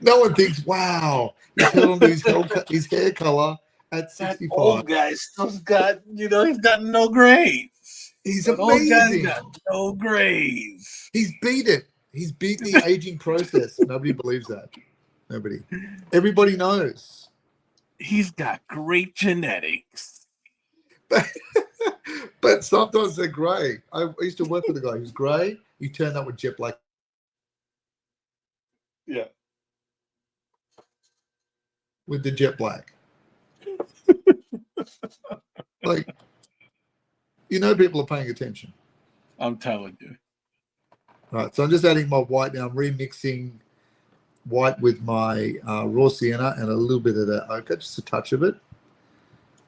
No one thinks, wow, he's held on to his hair color at 65. That old guy still's got, he's got no grays. He's that amazing. Old guy's got no grays. He's beat it. He's beat the aging process. Nobody believes that. Nobody. Everybody knows. He's got great genetics. But sometimes they're grey. I used to work with a guy who's grey. You turn up with jet black. Yeah. With the jet black. Like, people are paying attention. I'm telling you. Right, so I'm just adding my white now. I'm remixing white with my raw sienna and a little bit of the ochre, just a touch of it.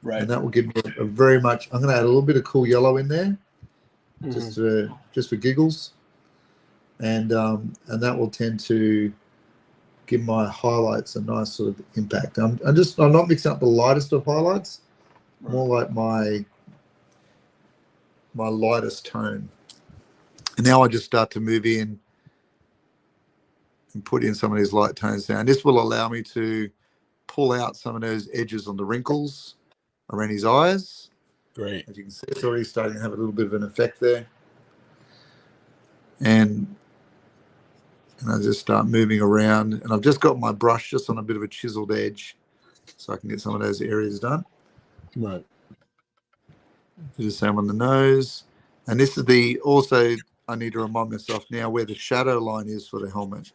Right. And that will give me a very much, I'm going to add a little bit of cool yellow in there, just for giggles. And that will tend to give my highlights a nice sort of impact. I'm not mixing up the lightest of highlights, more like my lightest tone. And now I just start to move in and put in some of these light tones down. This will allow me to pull out some of those edges on the wrinkles around his eyes. Great. As you can see, it's already starting to have a little bit of an effect there. And I just start moving around. And I've just got my brush just on a bit of a chiseled edge so I can get some of those areas done. Right. Do the same on the nose. And this is also, I need to remind myself now where the shadow line is for the helmet.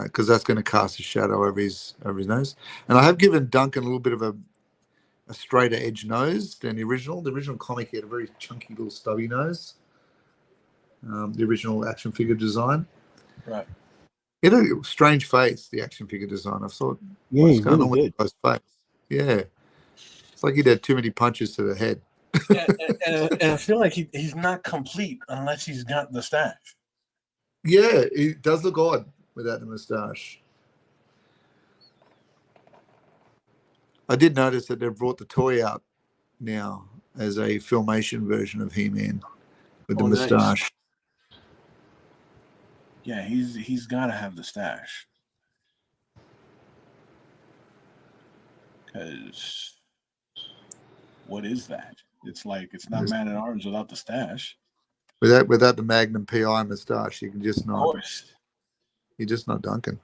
because that's going to cast a shadow over his nose. And I have given Duncan a little bit of a straighter edge nose than the original. The original comic, he had a very chunky little stubby nose. The original action figure design. Right. He had a strange face, the action figure design. I thought, what's going on with his face? Yeah. It's like he'd had too many punches to the head. and I feel like he's not complete unless he's got the stash. Yeah, he does look odd without the moustache. I did notice that they've brought the toy out now as a filmation version of He-Man with the moustache. Nice. Yeah, he's got to have the stash. Because what is that? It's like it's not Man at Arms without the stash. Without the Magnum PI moustache, you can just not. Of course. You're just not Duncan.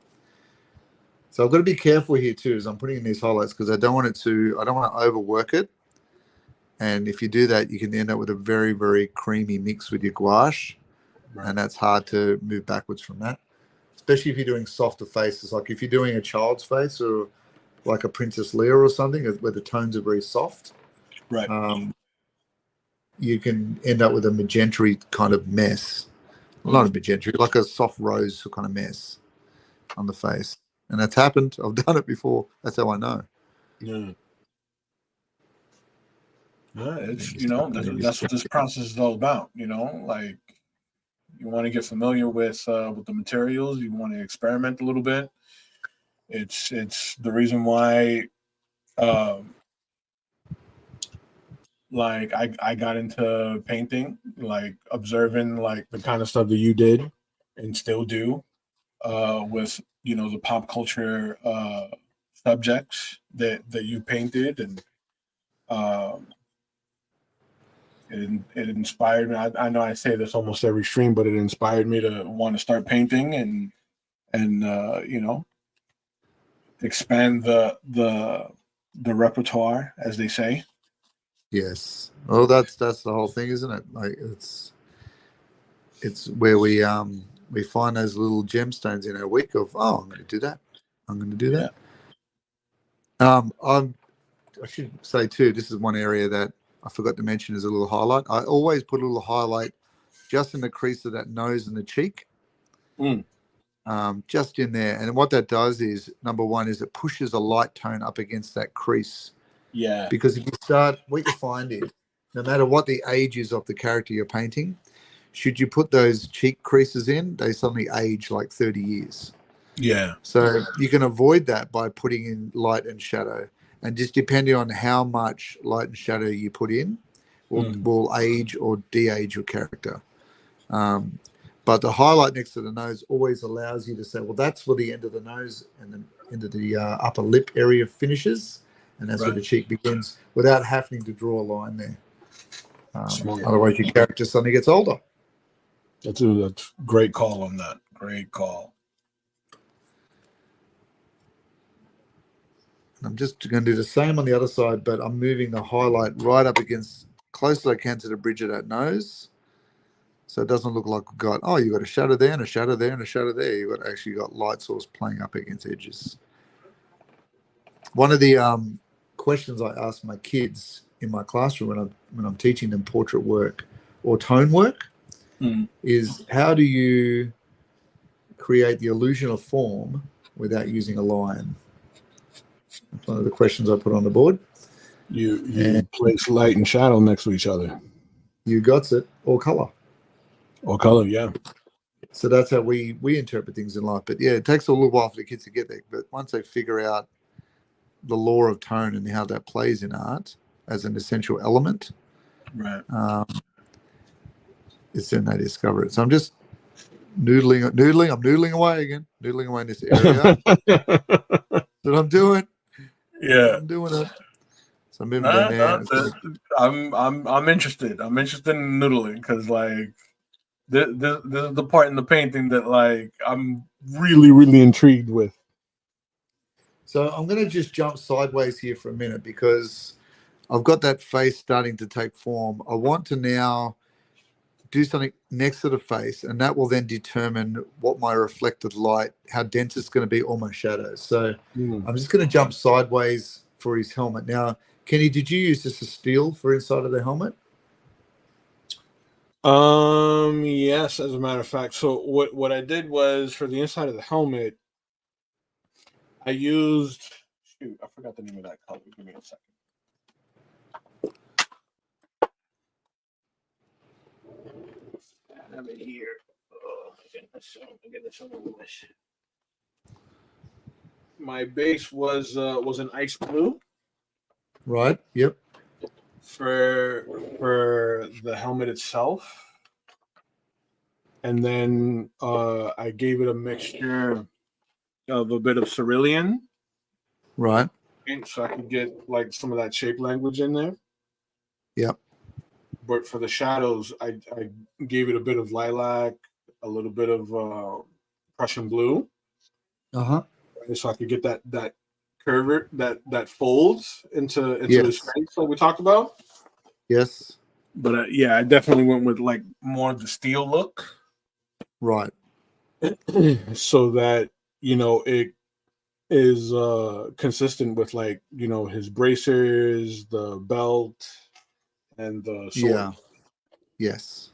So I've got to be careful here too, as I'm putting in these highlights, because I don't want to overwork it. And if you do that, you can end up with a very, very creamy mix with your gouache, right. And that's hard to move backwards from that. Especially if you're doing softer faces, like if you're doing a child's face or like a Princess Leia or something, where the tones are very soft. Right. You can end up with a magenta kind of mess. Well, not a magenta, like a soft rose kind of mess on the face. And that's happened. I've done it before. That's how I know. Yeah. It's, that's what this process is all about. Like you want to get familiar with the materials. You want to experiment a little bit. It's the reason why, like I got into painting, like observing like the kind of stuff that you did and still do, with the pop culture subjects that you painted, and it inspired me. I know I say this almost every stream, but it inspired me to want to start painting and expand the repertoire, as they say. Yes. Well, that's the whole thing, isn't it? Like it's where we find those little gemstones in our week of, oh, I'm going to do that. I'm going to do that. I should say too, this is one area that I forgot to mention as a little highlight. I always put a little highlight just in the crease of that nose and the cheek. Just in there. And what that does is, number one, is it pushes a light tone up against that crease. Yeah. Because if you start, what you find is, no matter what the age is of the character you're painting, should you put those cheek creases in, they suddenly age like 30 years. Yeah. So you can avoid that by putting in light and shadow. And just depending on how much light and shadow you put in, will age or de-age your character. But the highlight next to the nose always allows you to say, well, that's where the end of the nose and the end of the upper lip area finishes. And that's where the cheek begins, without having to draw a line there. Otherwise, your character suddenly gets older. That's a great call on that. Great call. I'm just going to do the same on the other side, but I'm moving the highlight right up against, close as I can to the bridge of that nose. So it doesn't look like you've got a shadow there and a shadow there and a shadow there. You've got light source playing up against edges. One of the questions I ask my kids in my classroom when I'm teaching them portrait work or tone work is, how do you create the illusion of form without using a line? That's one of the questions I put on the board. You place light and shadow next to each other. You got it, or color. Or color, yeah. So that's how we interpret things in life. But yeah, it takes a little while for the kids to get there. But once they figure out the law of tone and how that plays in art as an essential element, right? It's then they discover it. So I'm just noodling. I'm noodling away again. Noodling away in this area. That's what I'm doing. Yeah, I'm doing it. So I'm moving down there. I'm interested. I'm interested in noodling because like this is the part in the painting that like I'm really, really intrigued with. So I'm going to just jump sideways here for a minute because I've got that face starting to take form. I want to now do something next to the face, and that will then determine what my reflected light, how dense it's going to be, or my shadows. So I'm just going to jump sideways for his helmet. Now, Kenny, did you use this as steel for inside of the helmet? Yes, as a matter of fact. So what I did was for the inside of the helmet, I used, shoot, I forgot the name of that color. Give me a second. I have it here. Oh my goodness, oh my goodness. My base was an ice blue Right. Yep. for the helmet itself, and then I gave it a mixture of a bit of cerulean, Right. so I could get like some of that shape language in there. Yep. But for the shadows, I gave it a bit of lilac, a little bit of Prussian blue, Uh-huh. so I could get that curve that folds into his Yes. face like we talked about. Yes. But yeah, I definitely went with like more of the steel look, Right. so that it is consistent with like his bracers, the belt, and the sword. Yeah. Yes.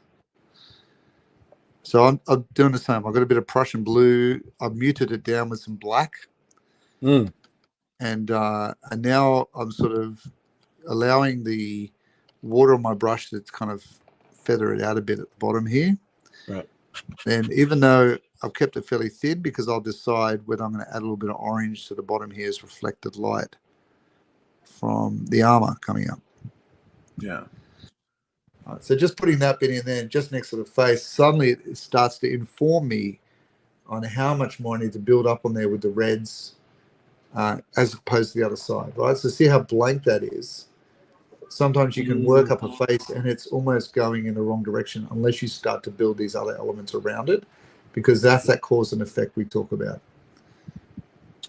So I'm doing the same. I've got a bit of Prussian blue. I've muted it down with some black. Mm. And now I'm sort of allowing the water on my brush to kind of feather it out a bit at the bottom here. Right. And even though I've kept it fairly thin, because I'll decide whether I'm going to add a little bit of orange to the bottom here as reflected light from the armor coming up. Yeah. All right, so just putting that bit in there just next to the face, suddenly it starts to inform me on how much more I need to build up on there with the reds as opposed to the other side, right? So see how blank that is. Sometimes you can work up a face and it's almost going in the wrong direction unless you start to build these other elements around it, because that's that cause and effect we talk about.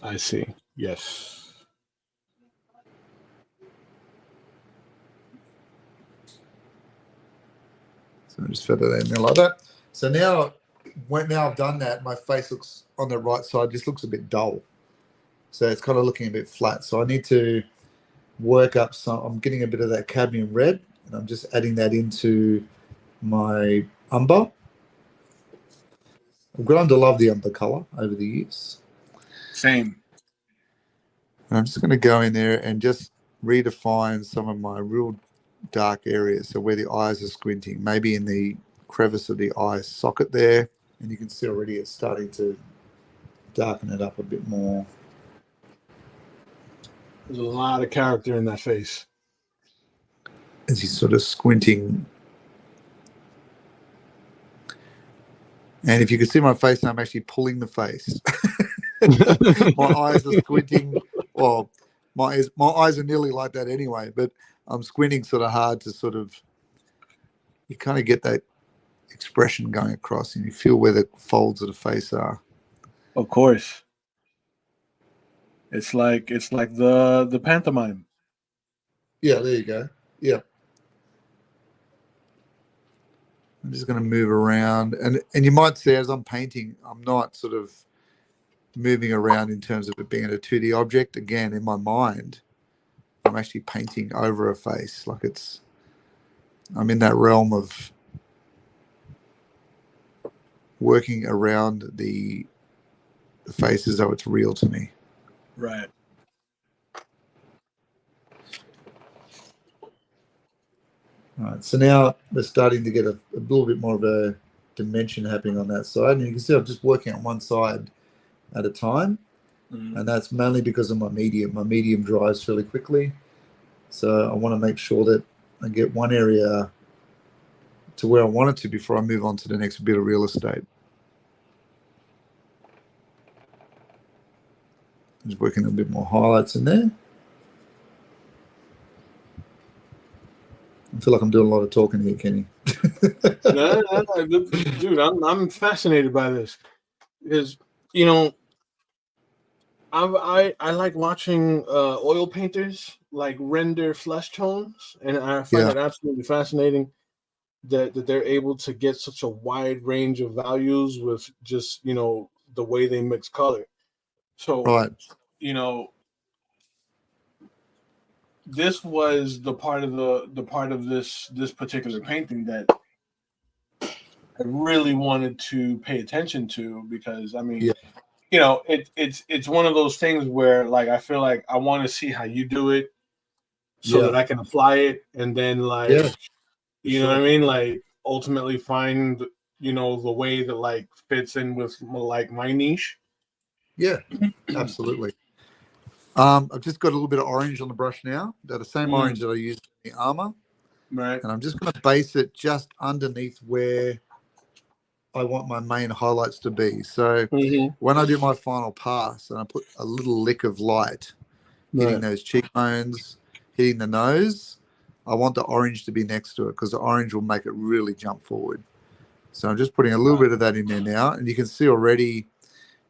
I see. Yes. So just feather that in there like that. So now I've done that, my face looks on the right side, just looks a bit dull. So it's kind of looking a bit flat. So I need to work up some, I'm getting a bit of that cadmium red, and I'm just adding that into my umber. I've grown to love the umber color over the years. Same. And I'm just going to go in there and just redefine some of my real dark areas. So where the eyes are squinting, maybe in the crevice of the eye socket there. And you can see already it's starting to darken it up a bit more. There's a lot of character in that face. As he's sort of squinting. And if you can see my face, I'm actually pulling the face. My eyes are squinting. Well, my eyes are nearly like that anyway, but I'm squinting sort of hard to sort of, you kind of get that expression going across and you feel where the folds of the face are. Of course. It's like the pantomime. Yeah, there you go. Yeah. I'm just going to move around. And you might see as I'm painting, I'm not sort of moving around in terms of it being a 2D object. Again, in my mind, I'm actually painting over a face. Like I'm in that realm of working around the face as though it's real to me. Right. All right, so now we're starting to get a little bit more of a dimension happening on that side. And you can see I'm just working on one side at a time. Mm-hmm. And that's mainly because of my medium. My medium dries fairly quickly. So I want to make sure that I get one area to where I want it to before I move on to the next bit of real estate. Just working a bit more highlights in there. I feel like I'm doing a lot of talking here, Kenny. No, dude, I'm fascinated by this because I like watching oil painters like render flesh tones, and I find that absolutely fascinating. that they're able to get such a wide range of values with just, the way they mix color. So, Right. you know, this was the part of this particular painting that I really wanted to pay attention to, because I mean, Yeah. it's one of those things where, like, I feel like I want to see how you do it so Yeah. that I can apply it, and then, Yeah. like, For you know what I sure. mean, like, ultimately find, the way that, like, fits in with, like, my niche. Yeah. Absolutely. I've just got a little bit of orange on the brush now. They're the same orange Mm, that I used in the armor, right. and I'm just going to base it just underneath where I want my main highlights to be. So Hmm. when I do my final pass and I put a little lick of light hitting Right. those cheekbones, hitting the nose, I want the orange to be next to it because the orange will make it really jump forward. So I'm just putting a little Right. bit of that in there now, and you can see already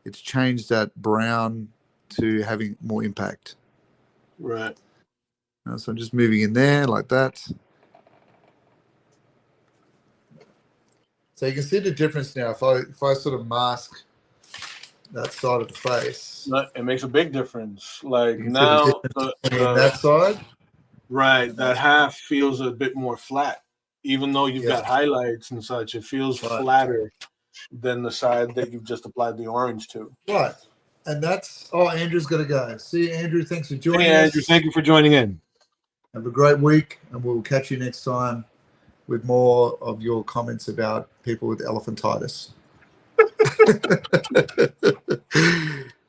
it's changed that brown to having more impact. Right. So I'm just moving in there like that. So you can see the difference now. If I sort of mask that side of the face, It makes a big difference. Like, you can see the now difference between the that side right, and that that. half feels a bit more flat. Even though you've Yeah, got highlights and such, it feels right, flatter than the side that you've just applied the orange to. right. And that's, oh, Andrew's got to go. See you, Andrew. Thanks for Hey, joining Andrew, us. thank you for joining in. Have a great week, and we'll catch you next time with more of your comments about people with elephantitis.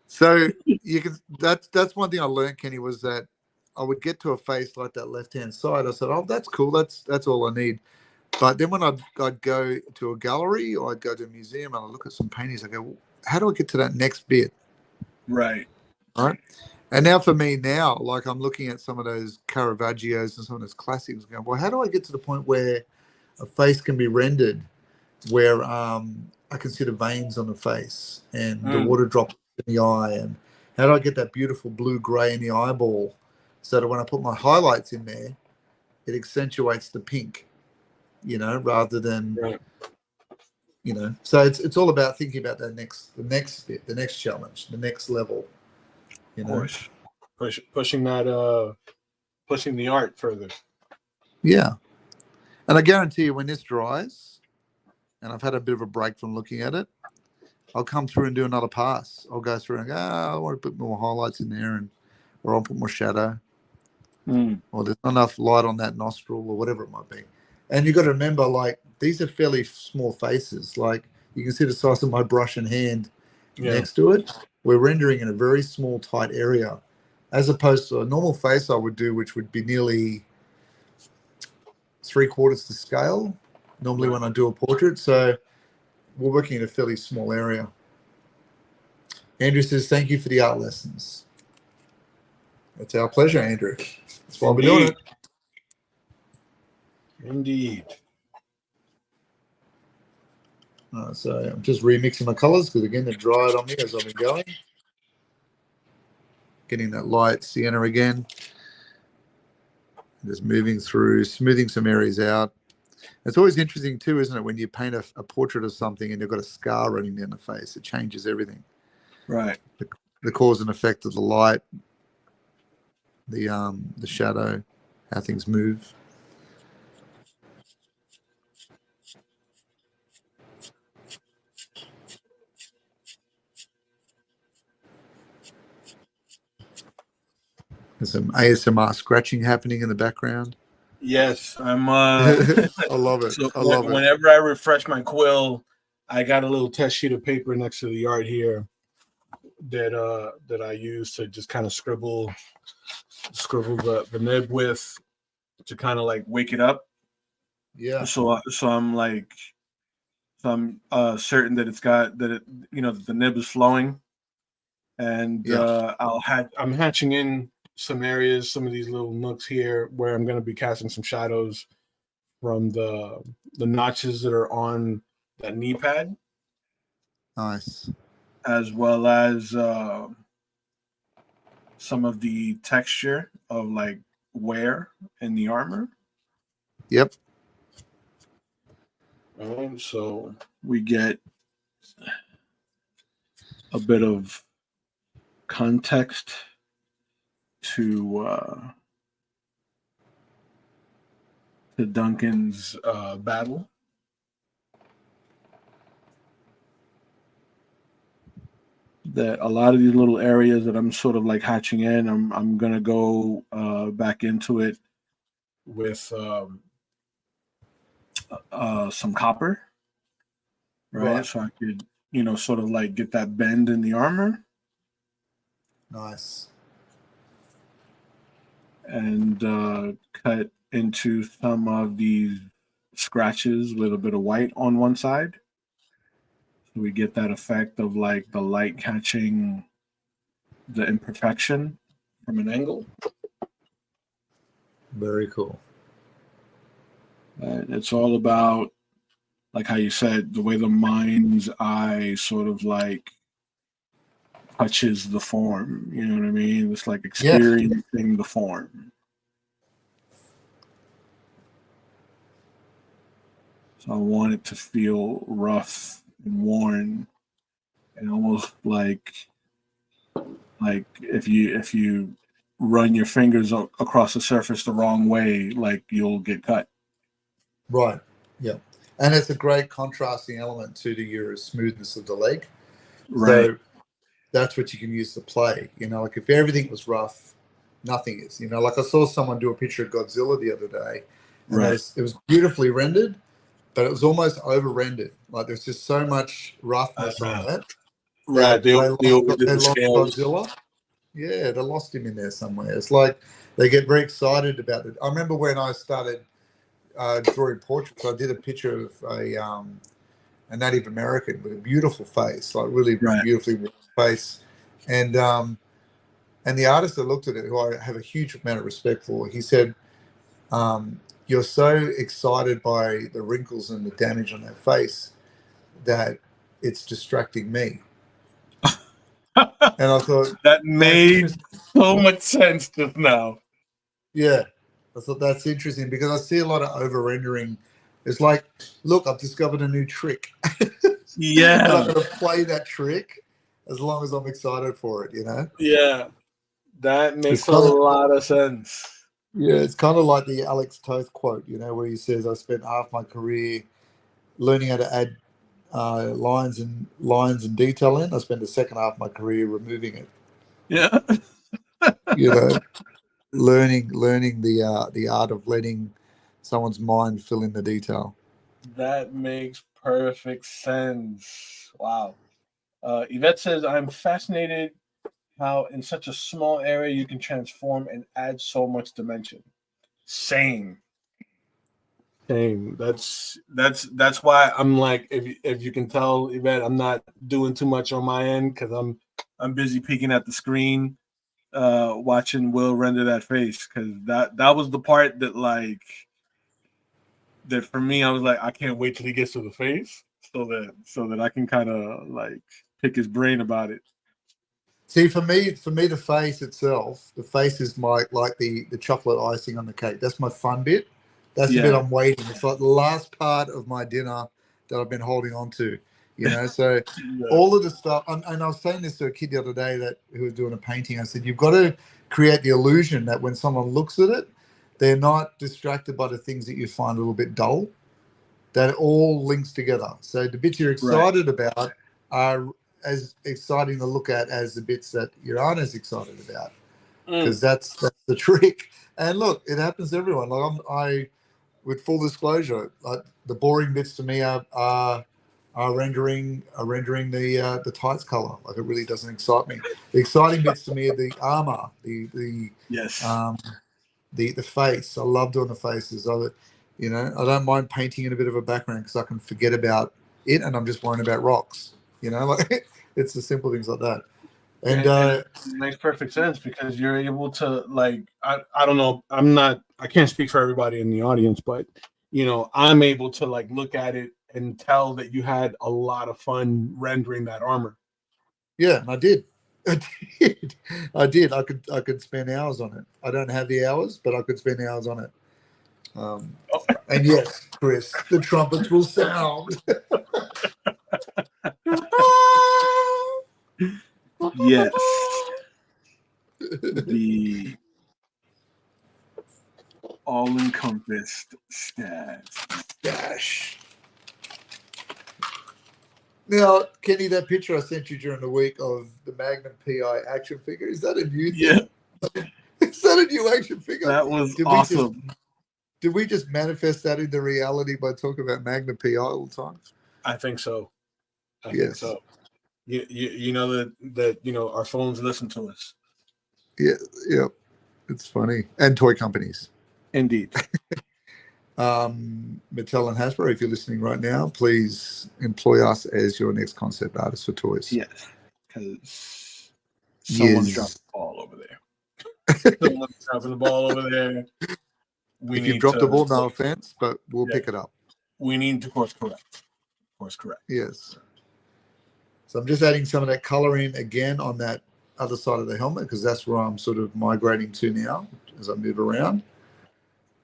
So you can, that's one thing I learned, Kenny, was that I would get to a face like that left hand side. I said, oh, that's cool. That's all I need. But then when I'd go to a gallery or I'd go to a museum and I look at some paintings, I go, well, how do I get to that next bit? Right. Right. And now for me now, like I'm looking at some of those Caravaggios and some of those classics going, well, how do I get to the point where a face can be rendered where I can see the veins on the face and the Mm, water drops in the eye, and how do I get that beautiful blue gray in the eyeball so that when I put my highlights in there, it accentuates the pink, rather than, right. so it's all about thinking about the next bit, the next challenge, the next level, Of course. Pushing the art further. Yeah. And I guarantee you when this dries and I've had a bit of a break from looking at it, I'll come through and do another pass. I'll go through and go, I want to put more highlights in there, or I'll put more shadow, Mm, or there's not enough light on that nostril, or whatever it might be. And you've got to remember, like, these are fairly small faces. Like, you can see the size of my brush and hand yeah. next to it. We're rendering in a very small, tight area, as opposed to a normal face I would do, which would be nearly 3/4 to scale, normally Right. when I do a portrait. So we're working in a fairly small area. Andrew says, thank you for the art lessons. It's our pleasure, Andrew. That's why we're doing Indeed. it. Indeed. So I'm just remixing my colors because, again, they've dried on me as I've been going. Getting that light sienna again. Just moving through, smoothing some areas out. It's always interesting too, isn't it, when you paint a portrait of something and you've got a scar running down the face. It changes everything. Right. The cause and effect of the light, the shadow, how things move. There's some ASMR scratching happening in the background. Yes, I'm. I love it. So I love it. whenever I refresh my quill, I got a little test sheet of paper next to the art here that I use to just kind of scribble the nib with, to kind of like wake it up. Yeah. So I'm certain that that the nib is flowing, and Yeah. I'm hatching in some areas, some of these little nooks here where I'm going to be casting some shadows from the notches that are on that knee pad, Nice. as well as some of the texture of like wear in the armor. Yep. Right? So we get a bit of context to Duncan's battle. That a lot of these little areas that I'm sort of like hatching in, I'm gonna go back into it with some copper, right? Right. So I could, sort of like get that bend in the armor Nice. and cut into some of these scratches with a bit of white on one side. So we get that effect of like the light catching the imperfection from an angle. Very cool. And it's all about, like how you said, the way the mind's eye sort of like touches the form. You know what I mean? It's like Yeah. experiencing the form. So I want it to feel rough and worn, and almost like if you run your fingers across the surface the wrong way, like you'll get cut. Right. Yeah. And it's a great contrasting element to your smoothness of the leg. Right. So that's what you can use to play. Like if everything was rough, nothing is. Like I saw someone do a picture of Godzilla the other day, and Right. it was beautifully rendered, but it was almost over rendered. Like there's just so much roughness on it Right. that They overdid they the lost scales. Godzilla. Yeah, they lost him in there somewhere. It's like they get very excited about it. I remember when I started drawing portraits, I did a picture of a Native American with a beautiful face, like really Right. beautifully face, and the artist that looked at it, who I have a huge amount of respect for, he said, "You're so excited by the wrinkles and the damage on that face that it's distracting me." And I thought, That that's made interesting. so much sense just now. Yeah, I thought that's interesting because I see a lot of over rendering. It's like, look, I've discovered a new trick, and I'm Yeah. going to play that trick as long as I'm excited for it. Yeah. That It's makes a kind of lot of sense. Yeah, it's kind of like the Alex Toth quote, where he says, "I spent half my career learning how to add lines and detail in. I spent the second half of my career removing it. Yeah. You know, learning the art of letting someone's mind fill in the detail." That makes perfect sense. Wow. Yvette says, I'm fascinated how in such a small area you can transform and add so much dimension. Same. Same. That's why I'm like, if you can tell, Yvette, I'm not doing too much on my end because I'm busy peeking at the screen, watching Will render that face because that was the part that that for me I was like, I can't wait till he gets to the face so that I can kind of like pick his brain about it. See, for me, the face is like the chocolate icing on the cake. That's my fun bit. That's the bit Yeah. I'm waiting. It's like the last part of my dinner that I've been holding on to. So Yeah. all of the stuff. And I was saying this to a kid the other day who was doing a painting. I said, you've got to create the illusion that when someone looks at it, they're not distracted by the things that you find a little bit dull. That it all links together. So the bits you're Right. excited about are as exciting to look at as the bits that you aren't as excited about, because Mm. that's the trick. And look, it happens to everyone. Like with full disclosure, like the boring bits to me are rendering the tights color. Like it really doesn't excite me. The exciting bits to me are the armor, Yes. um, the face. I love doing the faces. I don't mind painting in a bit of a background because I can forget about it and I'm just worrying about rocks. Like it's the simple things like that. And And it makes perfect sense because you're able to like I don't know, I can't speak for everybody in the audience, but I'm able to like look at it and tell that you had a lot of fun rendering that armor. yeah, I did. I did. I did. I could spend hours on it. I don't have the hours, but I could spend hours on it. And yes, Chris, the trumpets will sound. Yes. The all-encompassed stash. Now, Kenny, that picture I sent you during the week of the Magnum PI action figure, is that a new thing? Yeah. Is that a new action figure? That was awesome. Did we just manifest that into reality by talking about Magnum PI all the time? I think so. I think so. You know that our phones listen to us. Yeah. It's funny. And toy companies. Indeed. Mattel and Hasbro, if you're listening right now, please employ us as your next concept artist for toys. Yes, because someone's dropping the ball over there. Someone's dropping the ball over there. If you've dropped the ball, no offense, but we'll pick it up. We need to course correct. Course correct. Yes. So I'm just adding some of that color in again on that other side of the helmet because that's where I'm sort of migrating to now as I move around.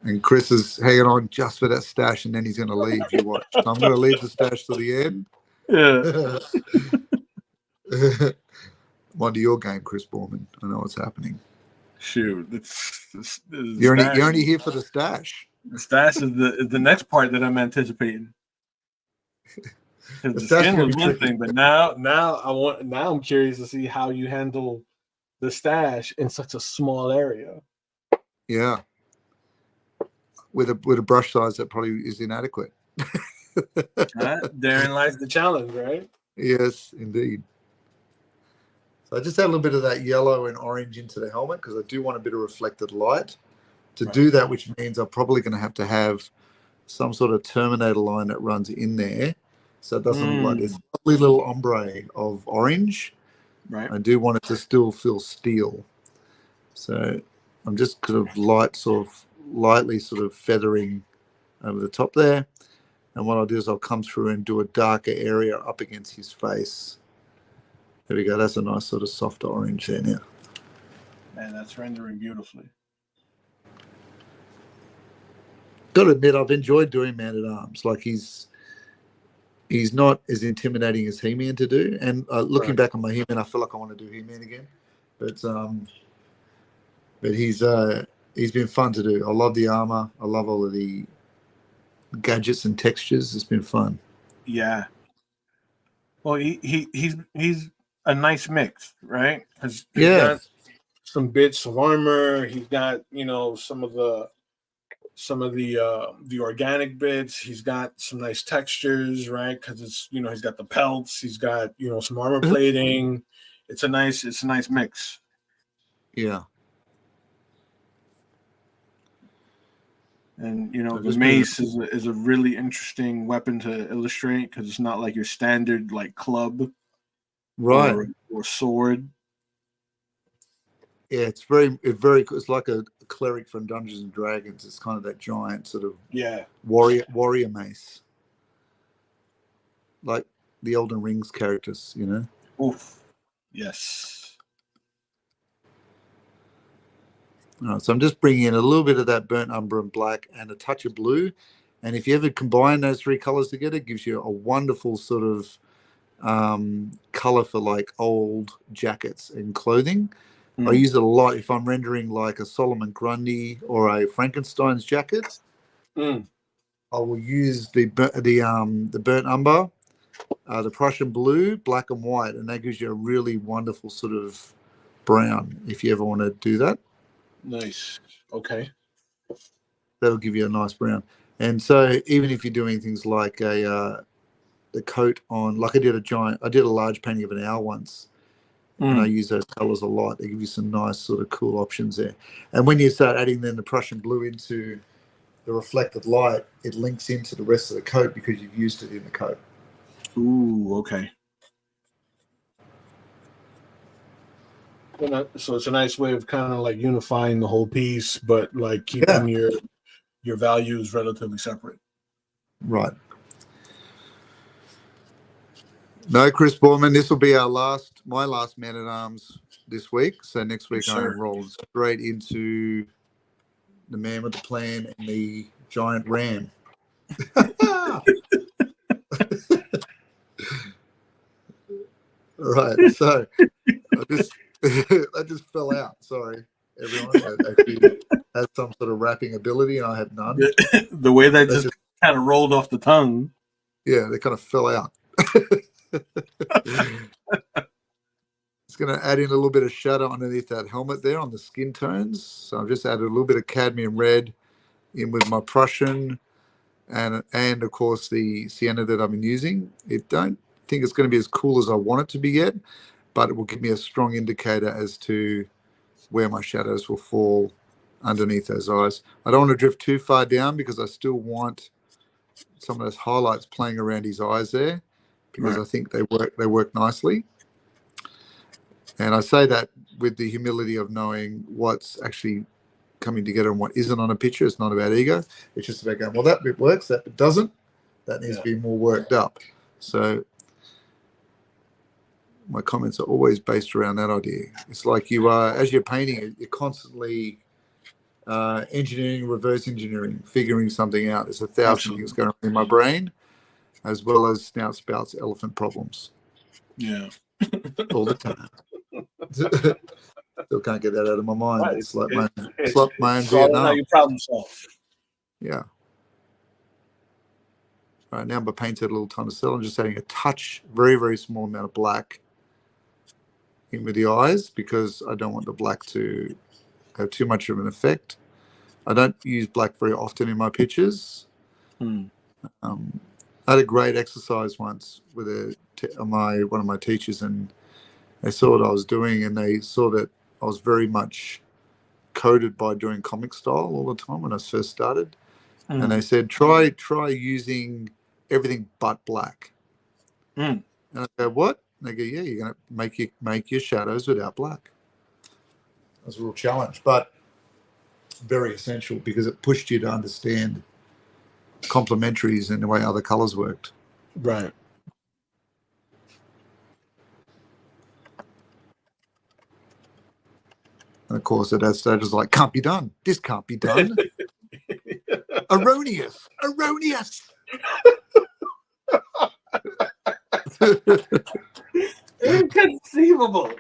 And Chris is hanging on just for that stash, and then he's going to leave. You watch. So I'm going to leave the stash to the end. Yeah. I'm onto your game, Chris Borman. I know what's happening. Shoot, you're only here for the stash. The stash is the next part that I'm anticipating. Because the skin was one thing, but now I'm curious to see how you handle the stash in such a small area. Yeah. With a brush size that probably is inadequate. Therein lies the challenge, right? Yes, indeed. So I just add a little bit of that yellow and orange into the helmet because I do want a bit of reflected light. To do that, which means I'm probably going to have some sort of Terminator line that runs in there. So it doesn't look like this lovely little ombre of orange. Right. I do want it to still feel steel. So I'm just kind of lightly feathering over the top there. And what I'll do is I'll come through and do a darker area up against his face. There we go. That's a nice sort of soft orange there now. Man, that's rendering beautifully. Got to admit, I've enjoyed doing Man-at-Arms. Like he's not as intimidating as He-Man to do. And looking back on my He-Man, I feel like I want to do He-Man again. But he's been fun to do. I love the armor. I love all of the gadgets and textures. It's been fun. Yeah. Well, he's a nice mix, right? Because he's got some bits of armor. He's got some of the organic bits. He's got some nice textures, right? Because it's he's got the pelts. He's got some armor plating. It's a nice mix. Yeah. And the mace is a really interesting weapon to illustrate because it's not like your standard like club, right, or sword. Yeah, it's very. It's like a cleric from Dungeons and Dragons. It's kind of that giant sort of warrior mace, like the Elden Rings characters, Oof. Yes. All right, so I'm just bringing in a little bit of that burnt umber and black and a touch of blue. And if you ever combine those three colors together, it gives you a wonderful sort of color for like old jackets and clothing. I use it a lot if I'm rendering like a Solomon Grundy or a Frankenstein's jacket. I will use the burnt umber, the Prussian blue, black and white, and that gives you a really wonderful sort of brown if you ever want to do that. Nice. Okay. That'll give you a nice brown. And so even if you're doing things like the coat on, like I did a large painting of an owl once, and I use those colors a lot. They give you some nice sort of cool options there. And when you start adding then the Prussian blue into the reflected light, it links into the rest of the coat because you've used it in the coat. Ooh, okay. So it's a nice way of kind of like unifying the whole piece, but like keeping your values relatively separate. Right. No, Chris Borman, this will be my last Man-at-Arms this week. So next week I'm rolling straight into the Man with the Plan and the giant ram. Right, so I just fell out. Sorry, everyone. That actually has some sort of rapping ability, and I have none. The way that That's just kind of rolled off the tongue. Yeah, they kind of fell out. It's going to add in a little bit of shadow underneath that helmet there on the skin tones. So I've just added a little bit of cadmium red in with my Prussian and of course the sienna that I've been using. I don't think it's going to be as cool as I want it to be yet, but it will give me a strong indicator as to where my shadows will fall underneath those eyes. I don't want to drift too far down because I still want some of those highlights playing around his eyes there, because Right. I think they work nicely. And I say that with the humility of knowing what's actually coming together and what isn't on a picture. It's not about ego. It's just about going, well, that bit works, that bit doesn't. That needs to be more worked up. So my comments are always based around that idea. It's like you are, as you're painting, you're constantly engineering, reverse engineering, figuring something out. There's 1,000 things going on in my brain, as well as snout spouts, elephant problems. Yeah. All the time. Still can't get that out of my mind. Right. It's like my own It's all Vietnam. how you problem solve. Yeah. All right, now I'm painted a little ton of cell. I'm just adding a touch, very, very small amount of black in with the eyes, because I don't want the black to have too much of an effect. I don't use black very often in my pictures. I had a great exercise once with one of my teachers, and they saw what I was doing, and they saw that I was very much coded by doing comic style all the time when I first started. And they said, try using everything but black. And I go, what? And they go, yeah, you're going to make your shadows without black. That was a real challenge, but very essential, because it pushed you to understand complementaries and the way other colors worked. Right. And of course, at that stage, it's like, can't be done. This can't be done. Erroneous. Inconceivable.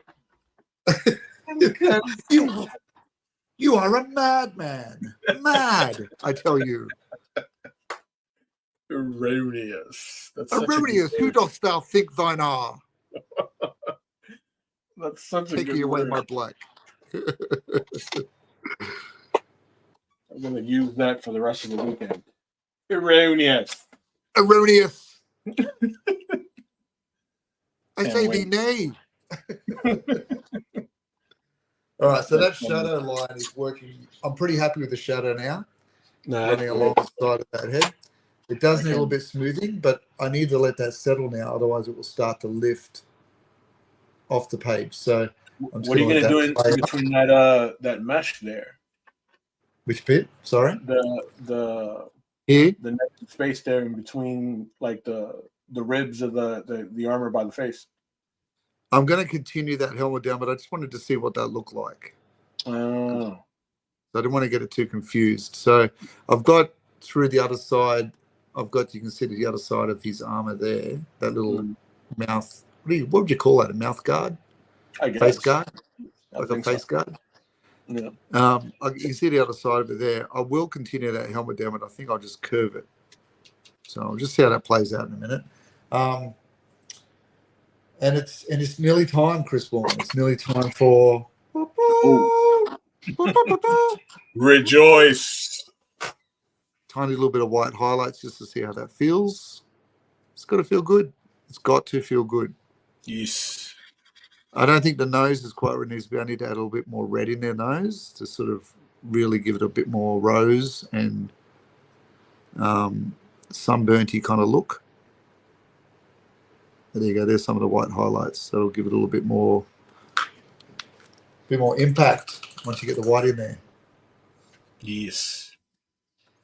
You are a madman. Mad, I tell you. Erroneous. That's Erroneous. Who dost thou think thine are? That's such a Taking good away word. my black. I'm going to use that for the rest of the weekend. Erroneous. I say thee nay. All right, so that shadow line is working. I'm pretty happy with the shadow now, running alongside of that head. It does need a little bit smoothing, but I need to let that settle now, otherwise it will start to lift off the page. So what are you going to do in between that mesh there? Which bit? Sorry. The next space there in between, like the ribs of the armor by the face. I'm going to continue that helmet down, but I just wanted to see what that looked like. Oh. So I didn't want to get it too confused. So I've got through the other side. You can see the other side of his armor there. That little mouth. What would you call that? A mouth guard? I guess. Face guard? Like a face so. guard? Yeah. You can see the other side of it there. I will continue that helmet down, but I think I'll just curve it. So I'll just see how that plays out in a minute. And it's nearly time, Chris Bourne. It's nearly time for Rejoice. Tiny little bit of white highlights just to see how that feels. It's got to feel good. It's got to feel good. Yes. I don't think the nose is quite where it needs to be. I need to add a little bit more red in their nose to sort of really give it a bit more rose and sunburnty kind of look. There you go. There's some of the white highlights. So it'll give it a little bit more impact once you get the white in there. Yes.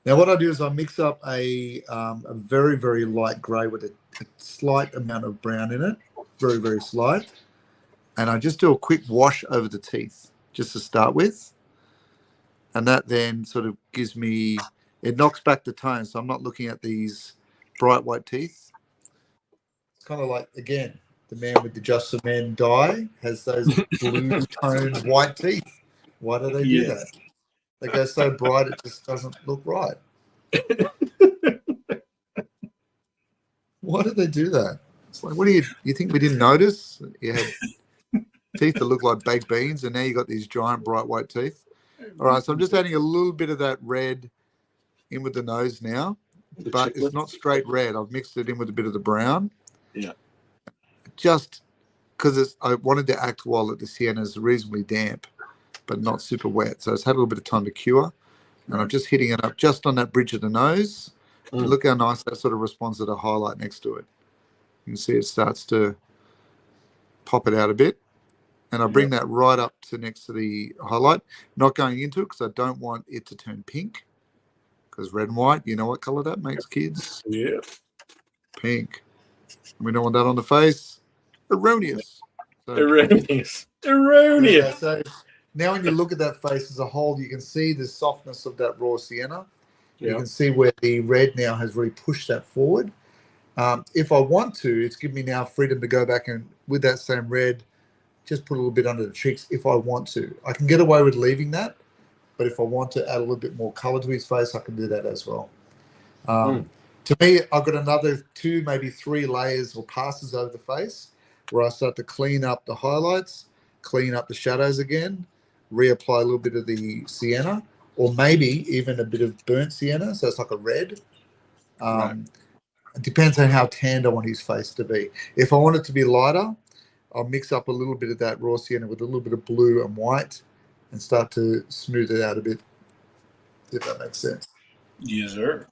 Now what I do is I mix up a very, very light grey with a slight amount of brown in it, very, very slight. And I just do a quick wash over the teeth just to start with. And that then sort of gives me, it knocks back the tone. So I'm not looking at these bright white teeth. It's kind of like, again, the man with the Just for Men dye has those blue toned white teeth. Why do they do that? They go so bright it just doesn't look right. Why did they do that? It's like, what do you think we didn't notice? You had teeth that look like baked beans, and now you got these giant bright white teeth. All right, so I'm just adding a little bit of that red in with the nose now, but it's not straight red. I've mixed it in with a bit of the brown. Yeah. Just because I wanted to act while the sienna is reasonably damp, but not super wet. So it's had a little bit of time to cure. And I'm just hitting it up just on that bridge of the nose. And look how nice that sort of responds to the highlight next to it. You can see it starts to pop it out a bit. And I bring that right up to next to the highlight, not going into it because I don't want it to turn pink. Because red and white, you know what color that makes, kids? Yeah. Pink. We don't want that on the face. Erroneous. So, Erroneous. Yeah, so now when you look at that face as a whole, you can see the softness of that raw sienna. Yeah. You can see where the red now has really pushed that forward. If I want to, it's given me now freedom to go back and with that same red, just put a little bit under the cheeks if I want to. I can get away with leaving that, but if I want to add a little bit more color to his face, I can do that as well. To me, I've got another 2, maybe 3 layers or passes over the face where I start to clean up the highlights, clean up the shadows again, reapply a little bit of the sienna, or maybe even a bit of burnt sienna, so it's like a red. It depends on how tanned I want his face to be. If I want it to be lighter, I'll mix up a little bit of that raw sienna with a little bit of blue and white and start to smooth it out a bit, if that makes sense. Yes, sir.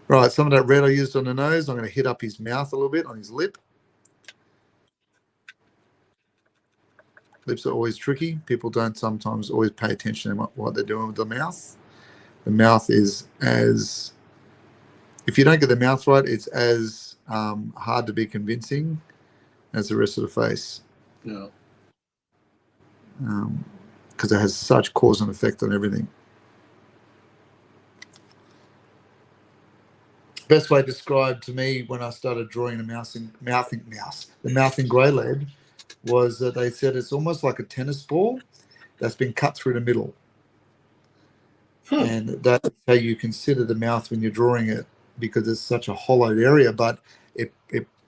Right, some of that red I used on the nose, I'm going to hit up his mouth a little bit, on his lip. Lips are always tricky. People don't sometimes always pay attention to what they're doing with the mouth. The mouth is as, if you don't get the mouth right, it's as hard to be convincing as the rest of the face. Yeah. Because it has such cause and effect on everything. Best way described to me when I started drawing the mouth in grey lead was that they said it's almost like a tennis ball that's been cut through the middle. And that's how you consider the mouth when you're drawing it, because it's such a hollowed area, but it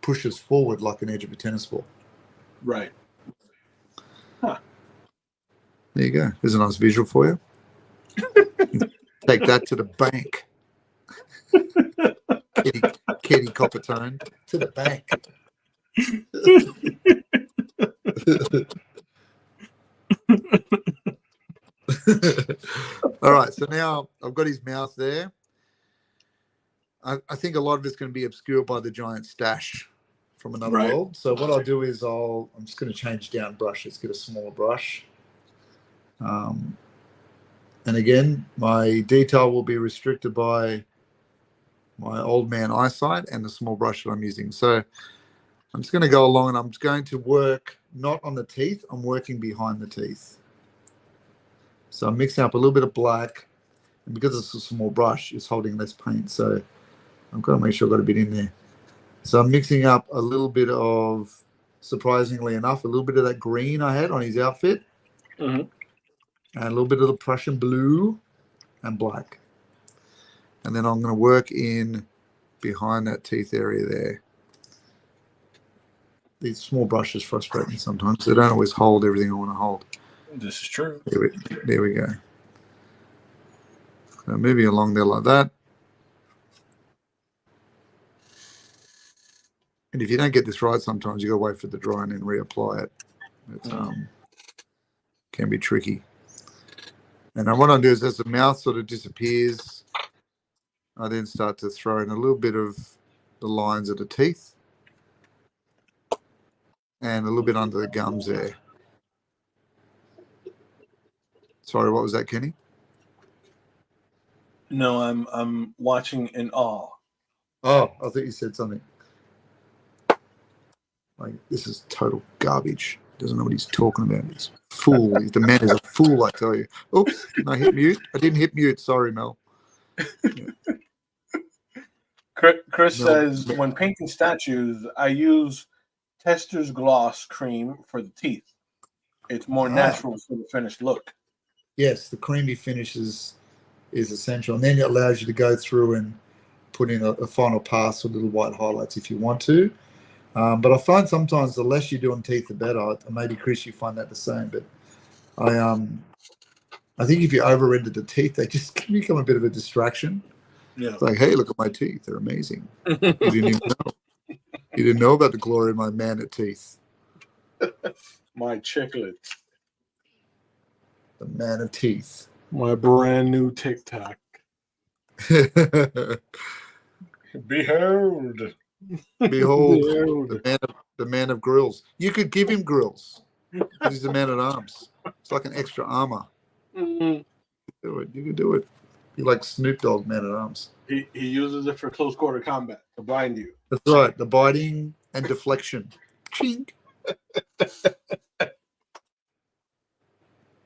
pushes forward like an edge of a tennis ball. Right. There you go. There's a nice visual for you. Take that to the bank. Kitty Coppertone to the bank. All right, so now I've got his mouth there. I think a lot of it's going to be obscured by the giant stash from another world. So what I'll do is I'm just going to change down brush. Let's get a smaller brush. And again, my detail will be restricted by my old man eyesight and the small brush that I'm using. So I'm just going to go along and I'm just going to work not on the teeth. I'm working behind the teeth. So I'm mixing up a little bit of black, and because it's a small brush, it's holding less paint. So I've got to make sure I've got a bit in there. So I'm mixing up a little bit of, surprisingly enough, a little bit of that green I had on his outfit, and a little bit of the Prussian blue and black. And then I'm going to work in behind that teeth area there. These small brushes frustrate me sometimes. They don't always hold everything I want to hold. This is true. There we go. So moving along there like that. And if you don't get this right, sometimes you got to wait for the dry and then reapply it. It can be tricky. And then what I do is as the mouth sort of disappears, I then start to throw in a little bit of the lines of the teeth and a little bit under the gums there. Sorry, what was that, Kenny? No, I'm watching in awe. Oh, I thought you said something. Like, this is total garbage. Doesn't know what he's talking about. He's a fool. The man is a fool, I tell you. Oops, didn't I hit mute? I didn't hit mute. Sorry, Mel. Yeah. Chris says, when painting statues, I use Tester's Gloss cream for the teeth. It's more natural for the finished look. Yes, the creamy finish is essential. And then it allows you to go through and put in a final pass with little white highlights if you want to. But I find sometimes the less you do on teeth, the better. Maybe, Chris, you find that the same. But I think if you over-render the teeth, they just become a bit of a distraction. Yeah. It's like, hey, look at my teeth. They're amazing. You didn't even know. You didn't know about the glory of my man-at teeth. My chiclets. The man of teeth. My brand new TikTok. Behold. Behold, the man of grills. You could give him grills. He's the man at arms. It's like an extra armor. Mm-hmm. Do it. You can do it. You're like Snoop Dogg, man at arms. He uses it for close quarter combat to blind you. That's right. The biting and deflection. Chink.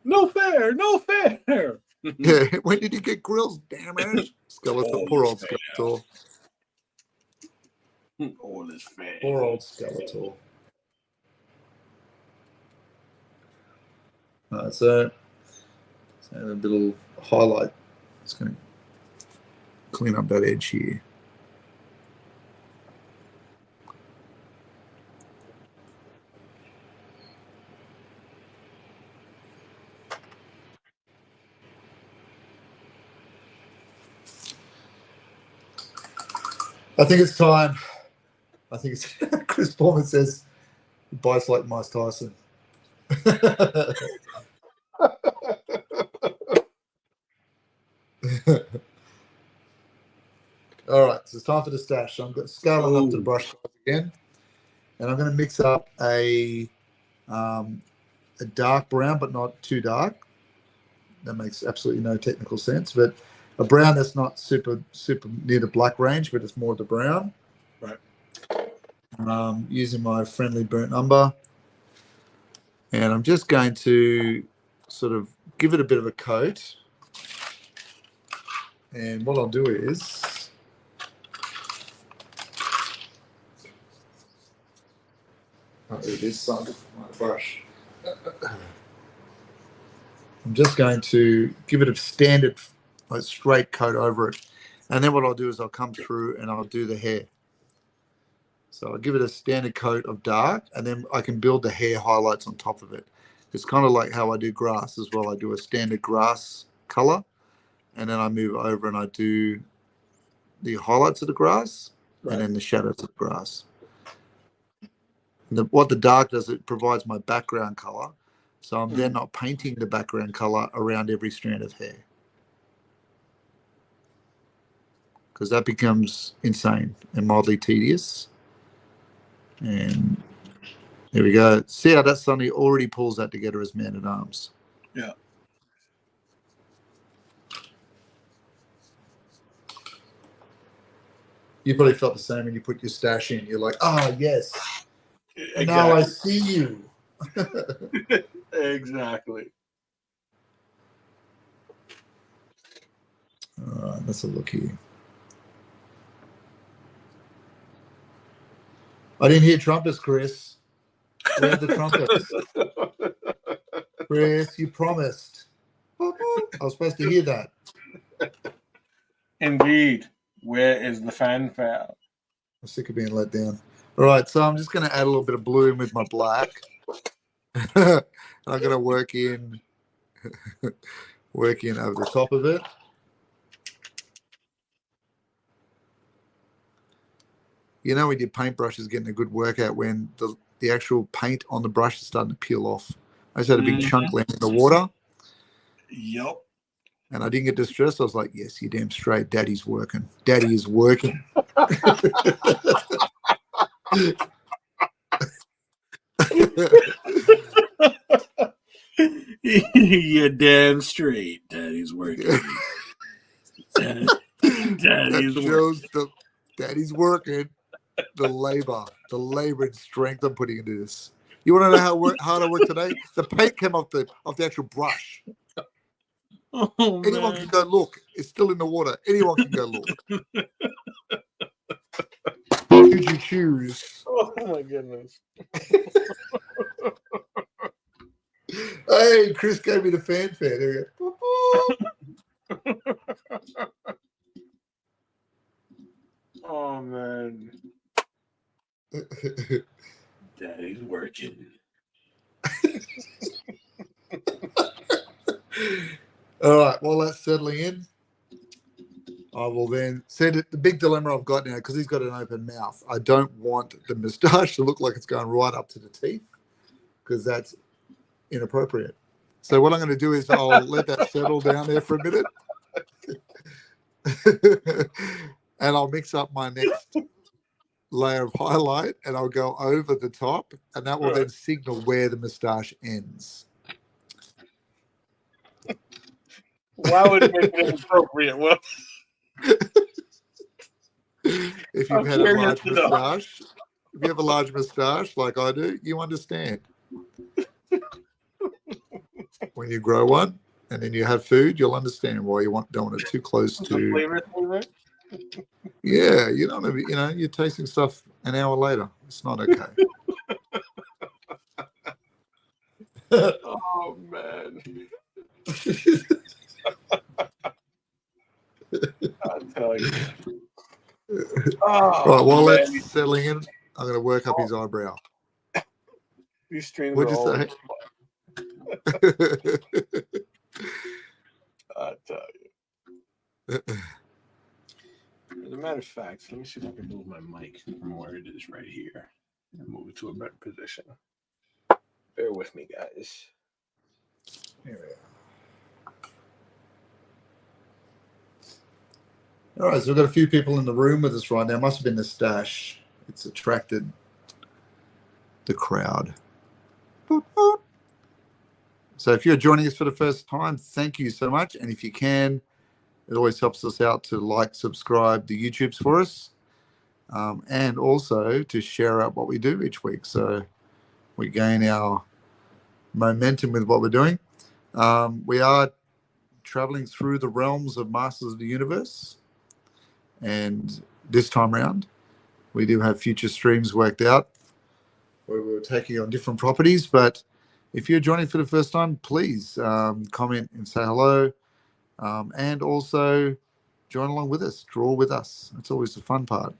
No fair. No fair. Yeah. When did you get grills? Damn it. Skeletor. Poor old Skeletor. All is fair. Poor old Skeletor. So a little highlight. It's going to clean up that edge here. I think it's time. I think it's Chris Bowman says he bites like Mike Tyson. All right, so it's time for the stash. So I'm scaling up to the brush again, and I'm going to mix up a dark brown, but not too dark. That makes absolutely no technical sense, but a brown that's not super near the black range, but it's more the brown. Right. Using my friendly burnt umber, and I'm just going to sort of give it a bit of a coat. And what I'll do is it is sunk my brush. I'm just going to give it a standard, like, straight coat over it, and then what I'll do is I'll come through and I'll do the hair. So I'll give it a standard coat of dark, and then I can build the hair highlights on top of it. It's kind of like how I do grass as well. I do a standard grass color, and then I move over and I do the highlights of the grass, right, and then the shadows of the grass. What the dark does, it provides my background color. So I'm then not painting the background color around every strand of hair, because that becomes insane and mildly tedious. And there we go. See how that suddenly already pulls that together as man at arms. Yeah. You probably felt the same when you put your stash in. You're like, oh, yes. Exactly. Now I see you. Exactly. All right, let's have a look here. I didn't hear trumpets, Chris. Where are the trumpets? Chris, you promised. I was supposed to hear that. Indeed. Where is the fanfare? I'm sick of being let down. All right, so I'm just going to add a little bit of blue in with my black. I'm going to work in over the top of it. You know when your paintbrush is getting a good workout when the actual paint on the brush is starting to peel off. I just had a big chunk land in the water. Yep. And I didn't get distressed. I was like, yes, you're damn straight. Daddy's working. Daddy is working. You're damn straight. Daddy's working. Daddy's working. Daddy's working. The labor and strength I'm putting into this. You want to know how hard I worked today? The paint came off the actual brush. Oh, Anyone can go look. It's still in the water. Anyone can go look. Who do you choose? Oh my goodness. Hey, Chris gave me the fanfare. There we go. Oh man. Daddy's working. All right, while that's settling in, I will then say that the big dilemma I've got now, because he's got an open mouth, I don't want the moustache to look like it's going right up to the teeth, because that's inappropriate. So what I'm going to do is I'll let that settle down there for a minute. And I'll mix up my next layer of highlight, and I'll go over the top, and that will then signal where the moustache ends. Why would it make it inappropriate? Well, If you've had a large moustache, if you have a large moustache like I do, you understand. When you grow one and then you have food, you'll understand why you don't want it too close to. Flavor? Yeah, you don't have, you're tasting stuff an hour later. It's not okay. Oh man. I'll tell you. Oh, Right, while man. that's settling in, I'm going to work up his eyebrow. These streams What'd are you always say? fun. I'll tell you. As a matter of fact, let me see if I can move my mic from where it is right here and move it to a better position. Bear with me, guys. Here we are. All right, so we've got a few people in the room with us right now. Must have been the stash. It's attracted the crowd. So if you're joining us for the first time, thank you so much. And if you can, it always helps us out to like, subscribe the YouTubes for us, and also to share out what we do each week. So we gain our momentum with what we're doing. We are traveling through the realms of Masters of the Universe. And this time around, we do have future streams worked out where we're taking on different properties. But if you're joining for the first time, please comment and say hello. And also join along with us, draw with us. That's always the fun part.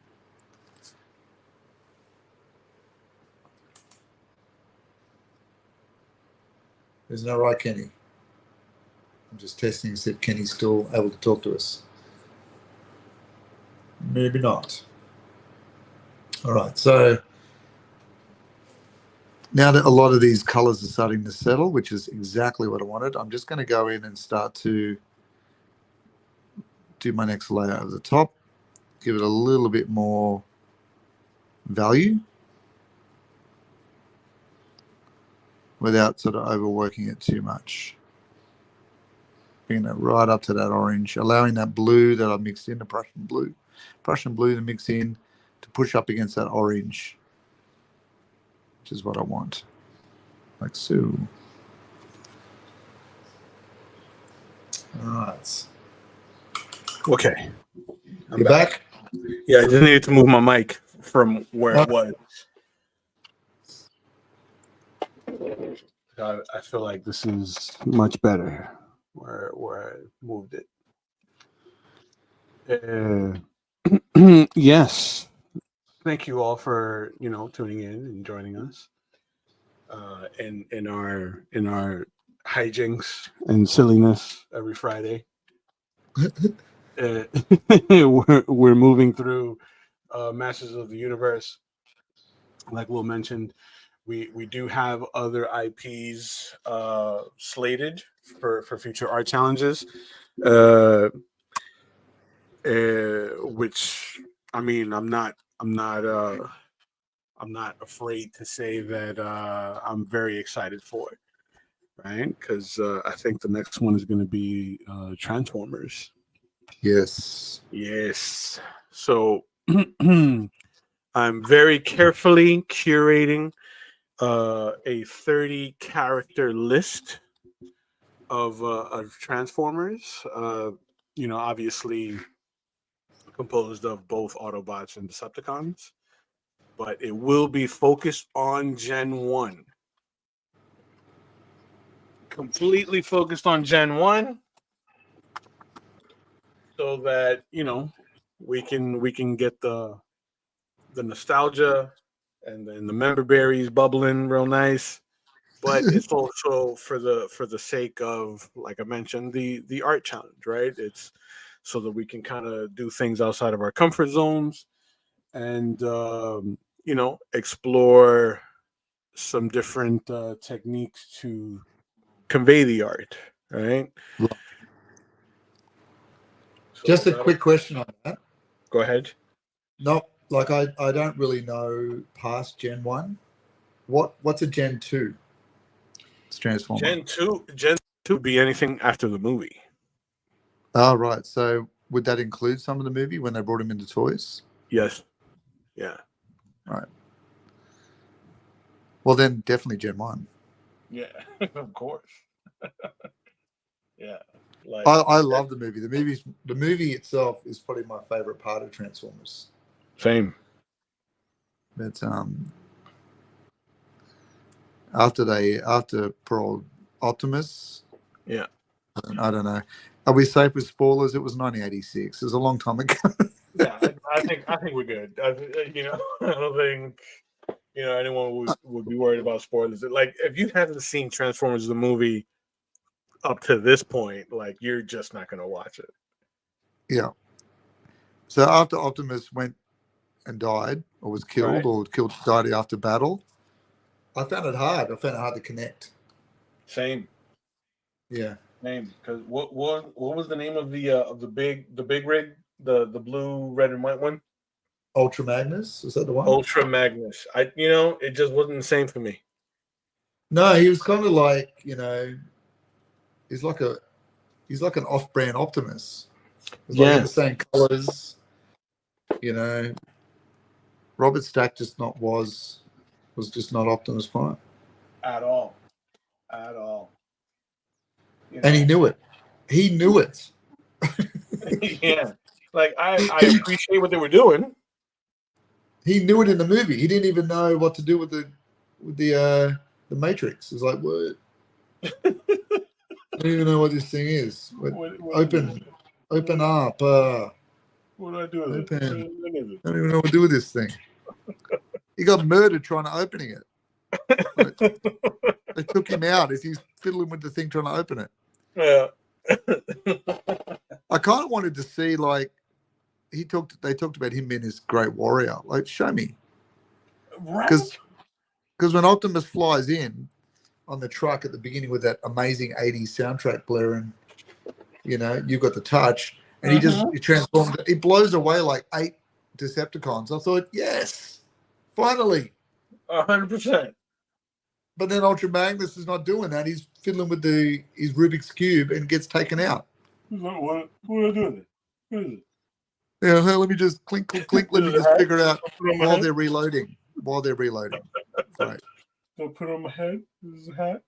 Isn't that right, Kenny? I'm just testing to see if Kenny's still able to talk to us. Maybe not. All right, so now that a lot of these colors are starting to settle, which is exactly what I wanted, I'm just going to go in and start to do my next layer over the top, give it a little bit more value without sort of overworking it too much. Bringing it right up to that orange, allowing that blue that I mixed in, the Prussian blue to mix in, to push up against that orange, which is what I want, like so. All right. Okay. You're back? Yeah, I just needed to move my mic from where it was. I feel like this is much better where I moved it. Yes. Thank you all for tuning in and joining us in our hijinks and silliness every Friday. We're moving through Masters of the Universe. Like Will mentioned, we do have other IPs slated for future art challenges, which I mean I'm not afraid to say that I'm very excited for it, right? Because I think the next one is going to be Transformers. Yes. So I'm very carefully curating a 30 character list of Transformers. Obviously composed of both Autobots and Decepticons, but it will be focused on Gen 1. Completely focused on Gen 1 so that, we can get the nostalgia and then the member berries bubbling real nice. But it's also for the sake of, like I mentioned, the art challenge, right? It's so that we can kind of do things outside of our comfort zones and explore some different techniques to convey the art, right? So Just a quick question on that. Go ahead. Not like I don't really know past Gen 1. What's a Gen 2? It's Transformer. Gen 2 would be anything after the movie. Oh, right. So would that include some of the movie when they brought him into toys? Yes. Yeah. Right. Well, then definitely Gen 1. Yeah, of course. Yeah. Like I love the movie. The movie itself is probably my favorite part of Transformers. Same. But after poor old Optimus, yeah, I don't know. Are we safe with spoilers? It was 1986. It was a long time ago. Yeah, I think we're good. I don't think anyone would be worried about spoilers. Like, if you haven't seen Transformers the movie up to this point, like, you're just not going to watch it. Yeah. So after Optimus went and died, or was killed, Right. or died after battle, I found it hard. To connect. Same. Yeah. Same. Because what was the name of the big rig, the blue, red, and white one? Ultra Magnus, was that the one? Ultra Magnus. It just wasn't the same for me. No, he was kind of like, he's like an off-brand Optimus. It's like in the same colors, Robert Stack was just not Optimus Prime At all. And he knew it. Yeah, like I appreciate what they were doing. He knew it in the movie. He didn't even know what to do with the Matrix. It's like, what? I don't even know what this thing is. Open up. What do I do with it? I don't even know what to do with this thing. He got murdered trying to opening it. They took him out as he's fiddling with the thing trying to open it. Yeah. I kind of wanted to see, like, they talked about him being this great warrior. Like, show me. Right. Because when Optimus flies in on the truck at the beginning with that amazing 80s soundtrack blaring, you've got the touch, and he transforms. He blows away like 8 Decepticons. I thought, yes, finally. 100%. But then Ultra Magnus is not doing that. He's fiddling with his Rubik's Cube and gets taken out. What do I do with it? What is it? Yeah, let me just clink, clink, clink. Let me just figure it out while they're reloading. Right. So put it on my head. This is a hat.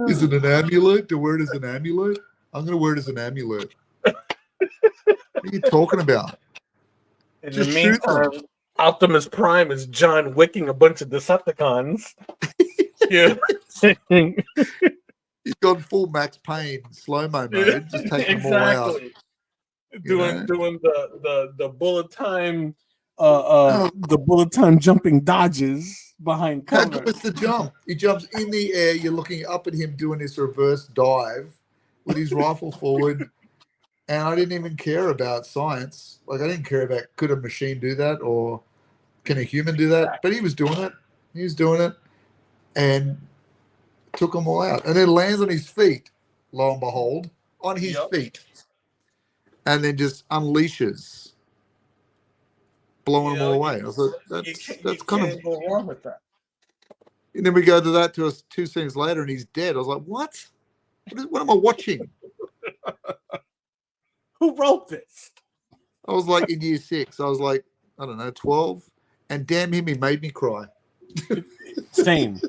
Is it an amulet? To wear it as an amulet? I'm going to wear it as an amulet. What are you talking about? In the meantime, Optimus Prime is John Wicking a bunch of Decepticons. Yeah. He's gone full Max Payne slow-mo mode, just taking them all out. Doing the bullet time the bullet time jumping dodges behind cover. How good is the jump? He jumps in the air, you're looking up at him doing this reverse dive with his rifle forward. And I didn't even care about science. Like, I didn't care about, could a machine do that or can a human do that? But he was doing it. And took them all out. And then lands on his feet, lo and behold, on his feet. And then just unleashes, blowing them all away. I thought, that's kind of go wrong with that. And then we go to that to us 2 scenes later and he's dead. I was like, what? What am I watching? Who wrote this? I was like in year 6. I was like, I don't know, 12. And damn him, he made me cry. Same.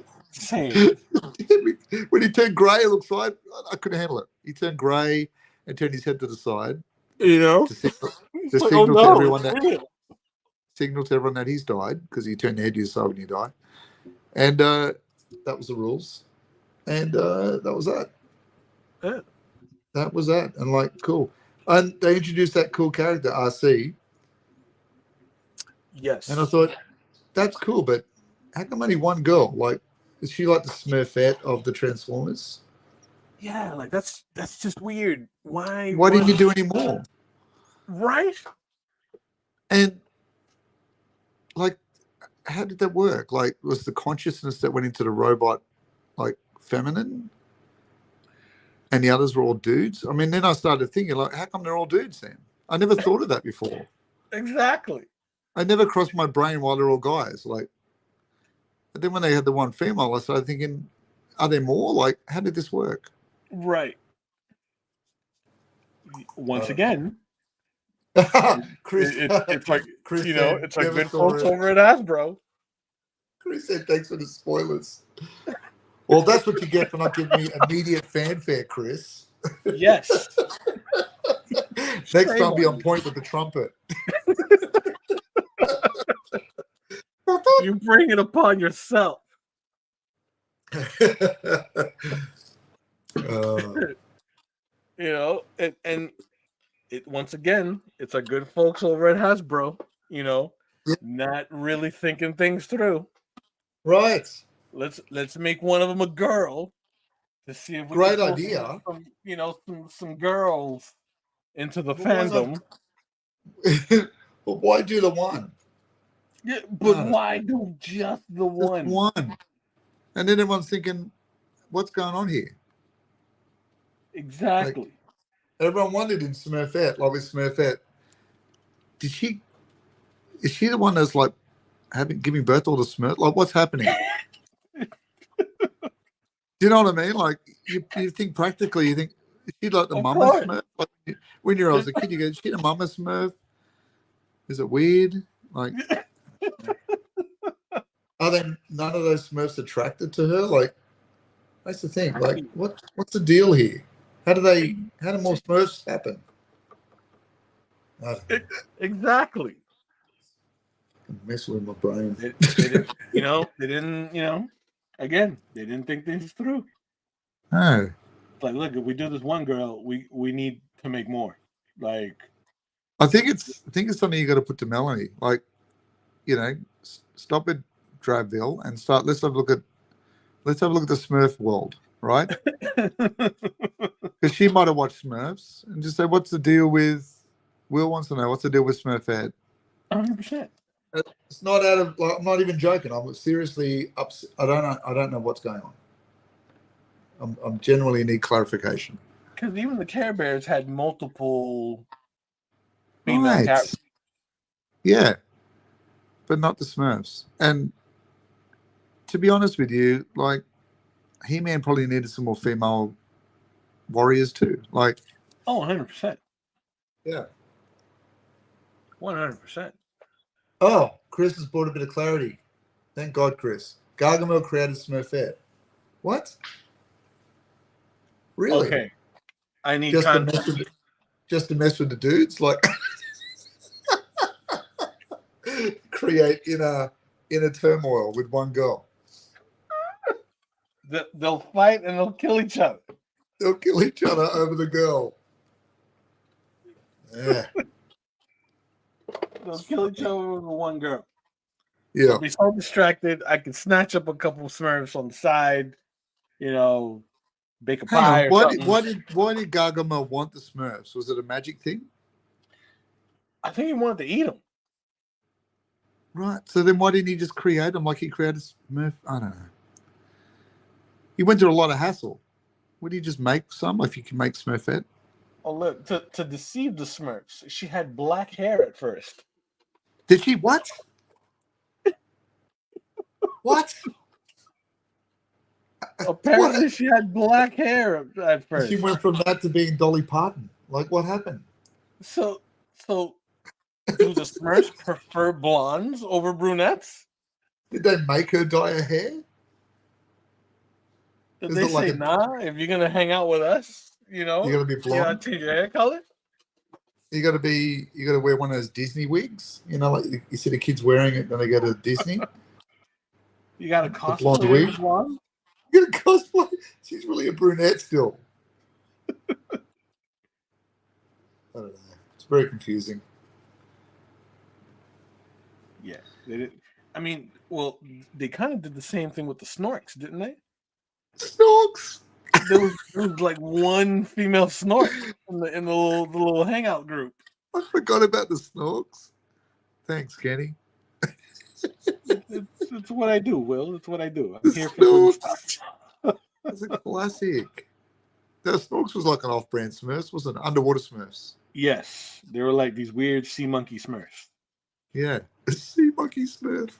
When he turned grey, it looks like I couldn't handle it. He turned grey and turned his head to the side You know, to signal, it's like, oh no, to everyone it's that real. signal to everyone that he's died because you turn your head to your side when you die, and that was the rules, and that was that. Yeah. That was that, and like cool. And they introduced that cool character RC, Yes. and I thought that's cool, but how come only one girl? Like, is she like the Smurfette of the Transformers? Yeah, like that's just weird. Why Didn't you do any more? Right? And like, how did that work? Like, was the consciousness that went into the robot like feminine, and the others were all dudes? I mean, then I started thinking, like, how come they're all dudes then? I never thought of that before. Exactly. I never crossed my brain while they're all guys. Like, but then when they had the one female, I started thinking, are there more? Like, how did this work? Right. Once again, Chris, it's like Chris it's like never good saw folks it. over at Hasbro. Chris said, thanks for the spoilers. Well, that's what you get for not giving me immediate fanfare, Chris. Yes. Next time, be on point with the trumpet. You bring it upon yourself. And once again, it's our good folks over at Hasbro, not really thinking things through. Right. Let's make one of them a girl to see if we Great can idea. Some girls into the fandom. But why do the one? Yeah, but why do just the one? Just one. And then everyone's thinking, what's going on here? Exactly. Like, everyone wondered in Smurfette, like with Smurfette, is she the one that's like giving birth to all the Smurf? Like, what's happening? Do you know what I mean? Like, you think practically, you think, is she like the mama Smurf? Like, when you're as a kid, you go, is she the mama Smurf? Is it weird? Like, are there none of those Smurfs attracted to her? Like, that's the thing. Like, what's the deal here? How do more Smurfs happen? Exactly. Mess with my brain. They didn't, again, they didn't think things through. No. Like, look, if we do this one girl, we need to make more. Like, I think it's something you got to put to Melanie. Like, stop at Drabville and start. Let's have a look at the Smurf world, right? Because she might have watched Smurfs and just say, "What's the deal with?" Will wants to know what's the deal with Smurfette. 100%. It's not out of. Like, I'm not even joking. I'm seriously upset. I don't know what's going on. I'm genuinely need clarification. Because even the Care Bears had multiple female characters. Yeah, but not the Smurfs. And to be honest with you, like, He-Man probably needed some more female warriors too. Like, 100%. Yeah. 100%. Oh, Chris has brought a bit of clarity. Thank God, Chris. Gargamel created Smurfette. What? Really? Okay. I need just to mess with the dudes, like create inner turmoil with one girl. They'll fight and they'll kill each other. They'll kill each other over the girl. Yeah. They'll kill each other over one girl. Yeah. I'll be so distracted. I can snatch up a couple of Smurfs on the side, bake a pie or something. Why did Gargamel want the Smurfs? Was it a magic thing? I think he wanted to eat them. Right. So then why didn't he just create them like he created Smurf? I don't know. He went through a lot of hassle. Would he just make some if you can make Smurfette? Oh, look, to deceive the Smurfs, she had black hair at first. Did she? What? What? Apparently, she had black hair at first. She went from that to being Dolly Parton. Like, what happened? So do the Smurfs prefer blondes over brunettes? Did they make her dye her hair? Did Is they it like say, nah, if you're going to hang out with us, you gotta be you blonde? change your hair color? You gotta wear one of those Disney wigs, like you see the kids wearing it when they go to Disney. You got to The blonde cosplay wig. as a blonde? You gotta cosplay. She's really a brunette still. I don't know. It's very confusing. Yeah. They did. I mean, well, they kind of did the same thing with the Snorks, didn't they? Snorks. There was like one female Snork in the little hangout group. I forgot about the Snorks. Thanks, Kenny. It's what I do, Will. It's what I do. The I'm here for the Snorks. stuff. That's a classic. The Snorks was like an off-brand Smurfs, wasn't it? Underwater Smurfs. Yes, they were like these weird sea monkey Smurfs. Yeah, a sea monkey Smurf.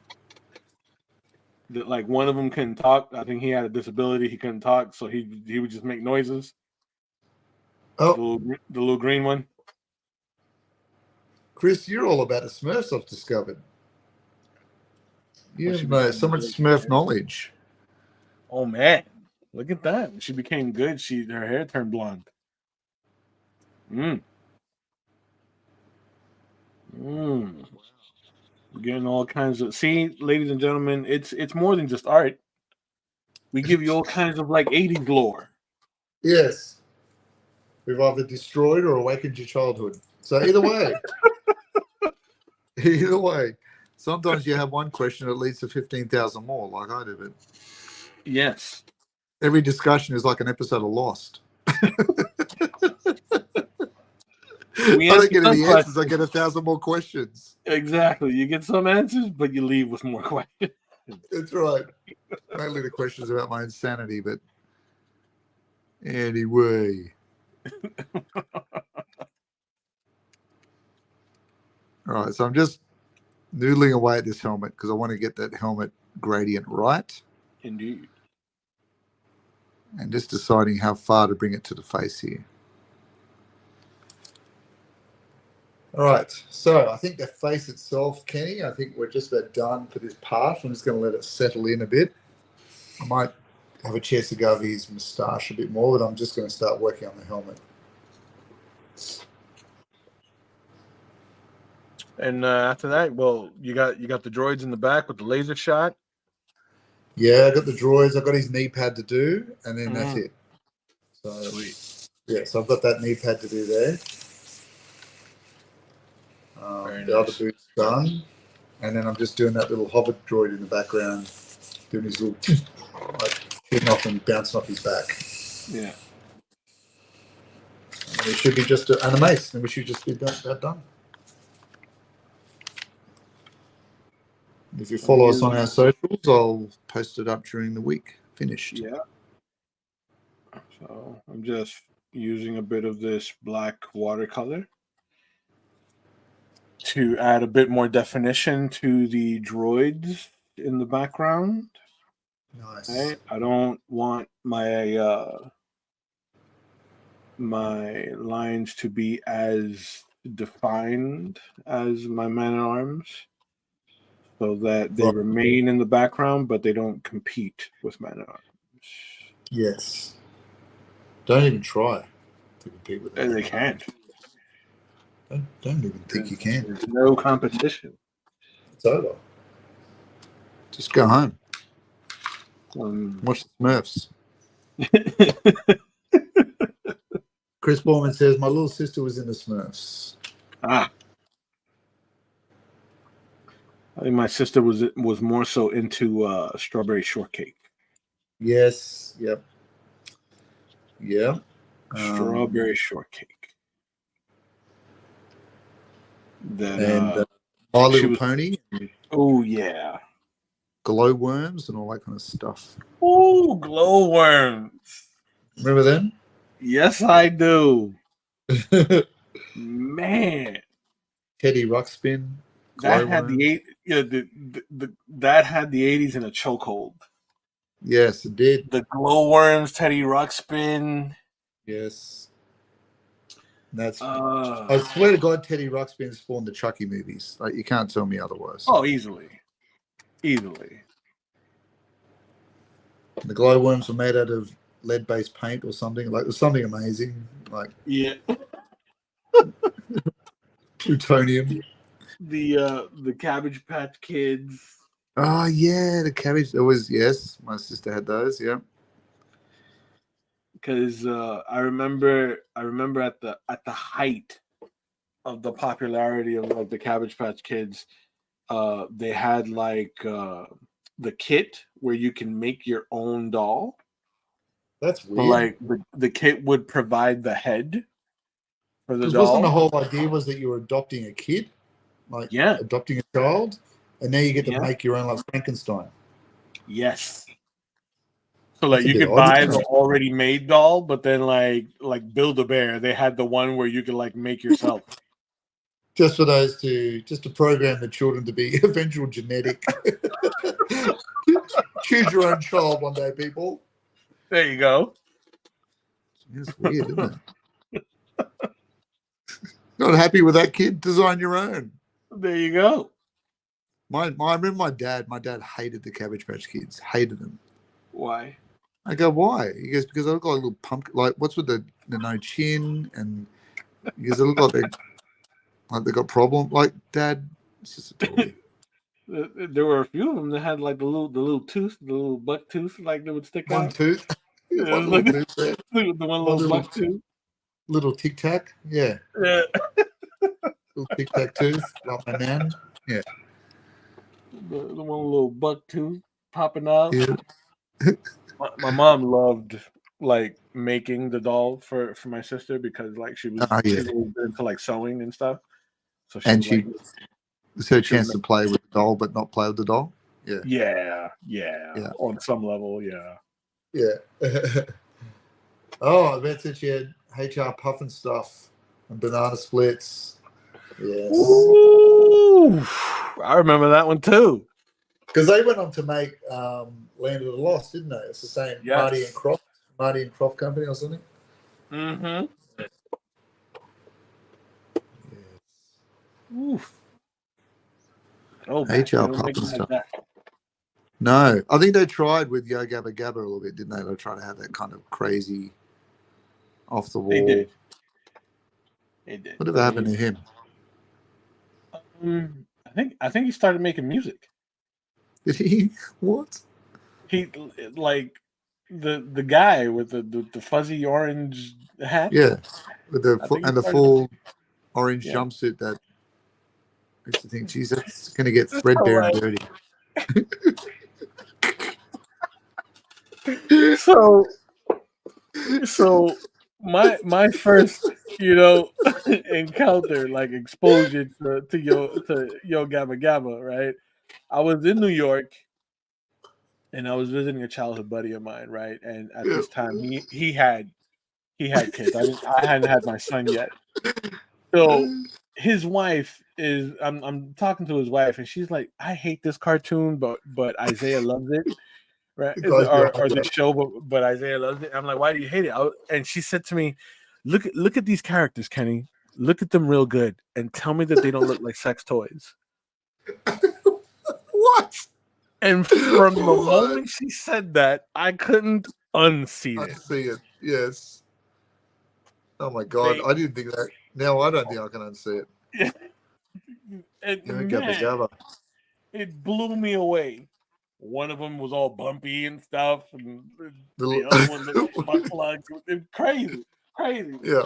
That like one of them couldn't talk. I think he had a disability. He couldn't talk, so he would just make noises. Oh, The little green one. Chris, you're all about the Smurfs I've discovered. You Well, she have so became much good. Smurf knowledge. Oh man, look at that! She became good. Her hair turned blonde. Getting all kinds of ladies and gentlemen. It's more than just art. We give you all kinds of like 80s lore. Yes. We've either destroyed or awakened your childhood. So either way, sometimes you have one question that leads to 15,000 more, like I do. But yes, every discussion is like an episode of Lost. I don't get any answers. I get 1,000 more questions. Exactly. You get some answers, but you leave with more questions. That's right. Mainly the questions about my insanity, but anyway. All right, so I'm just noodling away at this helmet because I want to get that helmet gradient right. Indeed. And just deciding how far to bring it to the face here. All right, so I think the face itself, Kenny, I think we're just about done for this part. I'm just going to let it settle in a bit. I might have a chance to go over his moustache a bit more, but I'm just going to start working on the helmet. And after that, well, you got the droids in the back with the laser shot. Yeah, I got the droids. I've got his knee pad to do, and then that's it. So, sweet. Yeah, so I've got that knee pad to do there. The other boot's done, and then I'm just doing that little hover droid in the background, doing his little like hitting off and bouncing off his back. Yeah. And it should be just an animace, and we should just be that done. If you follow us on our socials, I'll post it up during the week. Finished. Yeah. So I'm just using a bit of this black watercolor to add a bit more definition to the droids in the background. Nice. Right? I don't want my my lines to be as defined as my man-at-arms, so that they remain in the background, but they don't compete with man-at-arms. Yes. Don't even try to compete with them. They can't. Don't even think you can. There's no competition. It's over. Just go home. Watch the Smurfs. Chris Borman says, my little sister was in the Smurfs. I think my sister was more so into strawberry shortcake. Yes. Yep. Yeah. Strawberry shortcake. And My Little Pony. Oh yeah. Glowworms and all that kind of stuff. Oh, glowworms. Remember them? Yes, I do. Man. Teddy Ruxpin. That had that had the 80s in a chokehold. Yes, it did. The glowworms, Teddy Ruxpin. Yes. That's. I swear to God, Teddy Ruxpin spawned the Chucky movies. Like, you can't tell me otherwise. Oh, easily. Easily. The glowworms were made out of lead-based paint or something. Like, it was something amazing, like Yeah. plutonium. The Cabbage Patch Kids. Oh yeah, the cabbage. It was, yes. My sister had those. Yeah. Because I remember at the height of the popularity of like the Cabbage Patch Kids, they had like the kit where you can make your own doll. That's So weird. like the kit would provide the head for the Because wasn't the doll. whole idea was that you were adopting a kid, like Yeah, adopting a child, and now you get to yeah, make your own, like Frankenstein. yes. So like That's a you bit could odd, buy isn't the it? already made doll, but then like Build a Bear, they had the one where you could like make yourself. Just for those just to program the children to be eventual genetic. Choose your own child one day, people. There you go. It's weird, isn't it? Not happy with that kid? Design your own. There you go. I remember my dad. My dad hated the Cabbage Patch Kids. Hated them. Why? I go, why? He goes, because they look like little pumpkin. Like, what's with the no chin? And he goes, they look like they got problem. Like, Dad, it's just a toy. There were a few of them that had like the little tooth, the little buck tooth, like that would stick One out. tooth. Yeah, it One was little like tooth there. the one One little buck tooth. little tic tac. Yeah. Yeah. Little tic tac tooth, like my nan. Yeah. The one little buck tooth popping out. Yeah. My mom loved like making the doll for my sister because like she was Oh, yeah. she's always been into like sewing and stuff. So she And was like it's her she would chance to make, play with the doll, but not play with the doll. Yeah. yeah, Yeah. on some level, yeah. Yeah. Oh, I bet that you had HR puffin stuff and banana splits. Yes. Ooh, I remember that one too. Because they went on to make Land of the Lost, didn't they? It's the same Marty and Yes. Croft company or something. Mm-hmm. Yes. Oof. Oh, back HR they don't make puffin them like stuff. that. No, I think they tried with Yo Gabba Gabba a little bit, didn't they? They tried to have that kind of crazy, off the They wall. did. They did. Whatever happened to him? I think he started making music. Did he? What? He like the guy with the fuzzy orange hat. Yeah, with I think he the started. full orange Yeah. jumpsuit. That I used to think, geez, that's going to get So threadbare and like, dirty. so so my first encounter, like exposure to Yo Gabba Gabba, right? I was in New York and I was visiting a childhood buddy of mine, right? And at Yeah. this time he had kids. I hadn't had my son yet. So his wife is I'm talking to his wife and she's like, I hate this cartoon, but Isaiah loves it. Right. The guys behind Or you. the show, but Isaiah loves it. I'm like, why do you hate it? And she said to me, look at these characters, Kenny. Look at them real good and tell me that they don't look like sex toys. What? And from the What? moment she said that, I couldn't unsee I it. see it. Yes. Oh my God, They I didn't think that. Now I don't think I can unsee it. and You know, Gabba man, Gabba. it blew me away. One of them was all bumpy and stuff, and the other one looked like The- butt plug. It was crazy, crazy. yeah,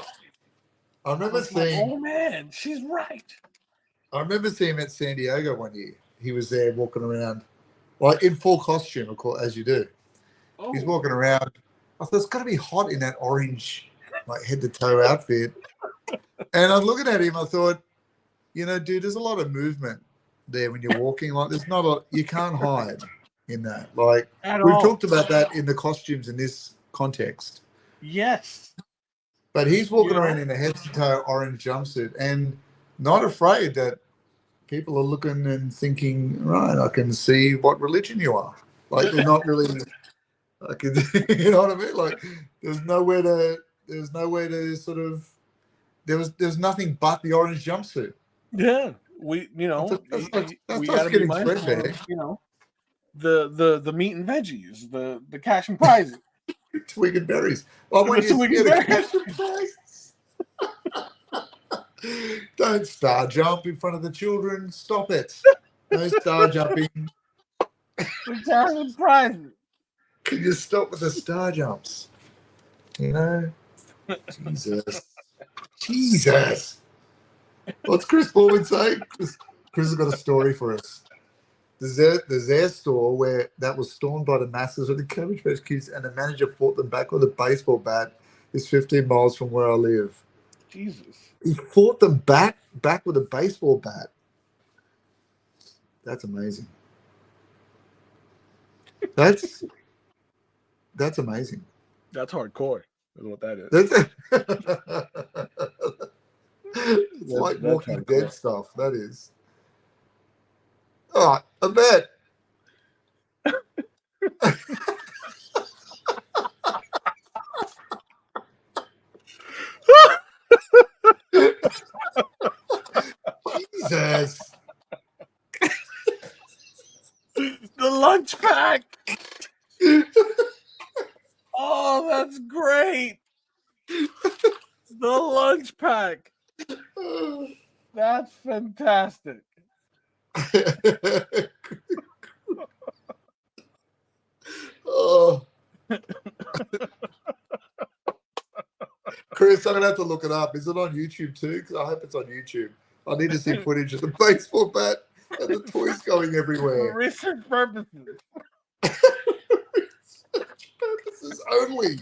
I I remember was like, seeing. oh man, she's right. I remember seeing him at San Diego one year. He was there walking around, like in full costume, of course, as you do. He's Oh, walking around. I thought it's got to be hot in that orange, like head to toe outfit. And I'm looking at him. I thought, dude, there's a lot of movement there when you're walking. Like, you can't hide in that. Like, at we've all. talked about that in the costumes in this context. Yes. But he's walking around in a head to toe orange jumpsuit and not afraid that people are looking and thinking, right, I can see what religion you are. Like, they're not really, I can, you know what I mean? Like, there's nowhere to sort of, there's nothing but the orange jumpsuit. Yeah. We, That we starts got to be getting mindful threadbare. of, the meat and veggies, the cash and prizes. Twig and berries. I want you to get a cash and prizes. Don't star jump in front of the children. Stop it. No star jumping. The cash and prizes. Can you stop with the star jumps? You know? Jesus. What's Chris Baldwin say? Chris has got a story for us. There's their store where that was stormed by the masses of the Cabbage Patch Kids, and the manager fought them back with a baseball bat. It's 15 miles from where I live. Jesus. He fought them back with a baseball bat. That's amazing. That's amazing. That's hardcore. Is what that is. It's like Walking Dead stuff. That is. All right, a bet. Jesus. The lunch pack. Oh, that's great. The lunch pack. That's fantastic. Oh. Chris, I'm gonna have to look it up. Is it on YouTube too? Because I hope it's on YouTube. I need to see footage of the baseball bat and the toys going everywhere. For research purposes. Research purposes only.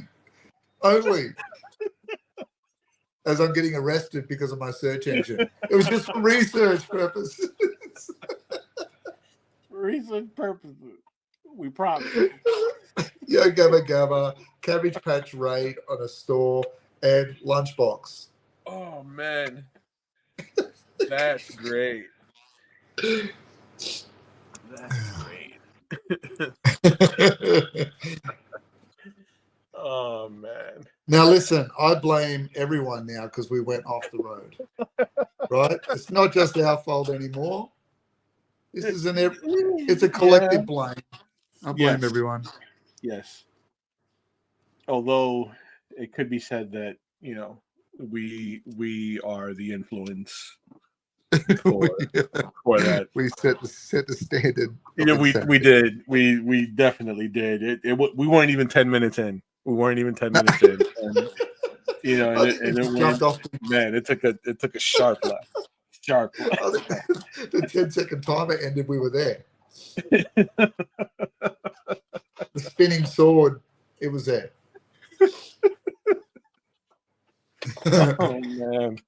Only. As I'm getting arrested because of my search engine. It was just for research purposes. Research purposes. We promise. Yo Gabba Gabba, Cabbage Patch raid on a store, and lunchbox. Oh man. That's great. That's great. Oh man. Now listen, I blame everyone now because we went off the road. Right? It's not just our fault anymore. This is it's a collective blame. I blame everyone. Yes. Although it could be said that, you know, we are the influence for that. We set the standard. You know, we did. We definitely did. We weren't even 10 minutes in. We weren't even 10 minutes in. And, you know, and it jumped off. Man, it took a sharp left. Sharp left. The 10-second timer ended. We were there. The spinning sword. It was there. Oh man,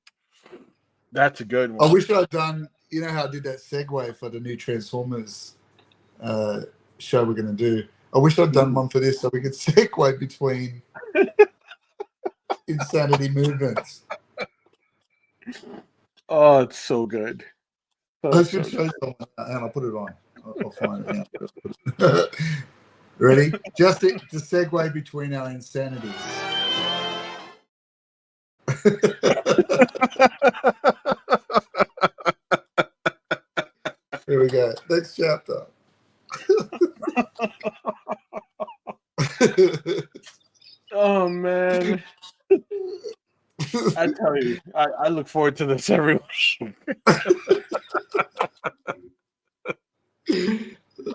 that's a good one. I wish I'd done. You know how I did that segue for the new Transformers show we're going to do. I wish I'd done one for this so we could segue between insanity movements. Oh, it's so good. I should show someone, and I'll put it on. I'll find it now. Ready? Just to segue between our insanities. Here we go. Next chapter. Oh man. I tell you, I look forward to this every week.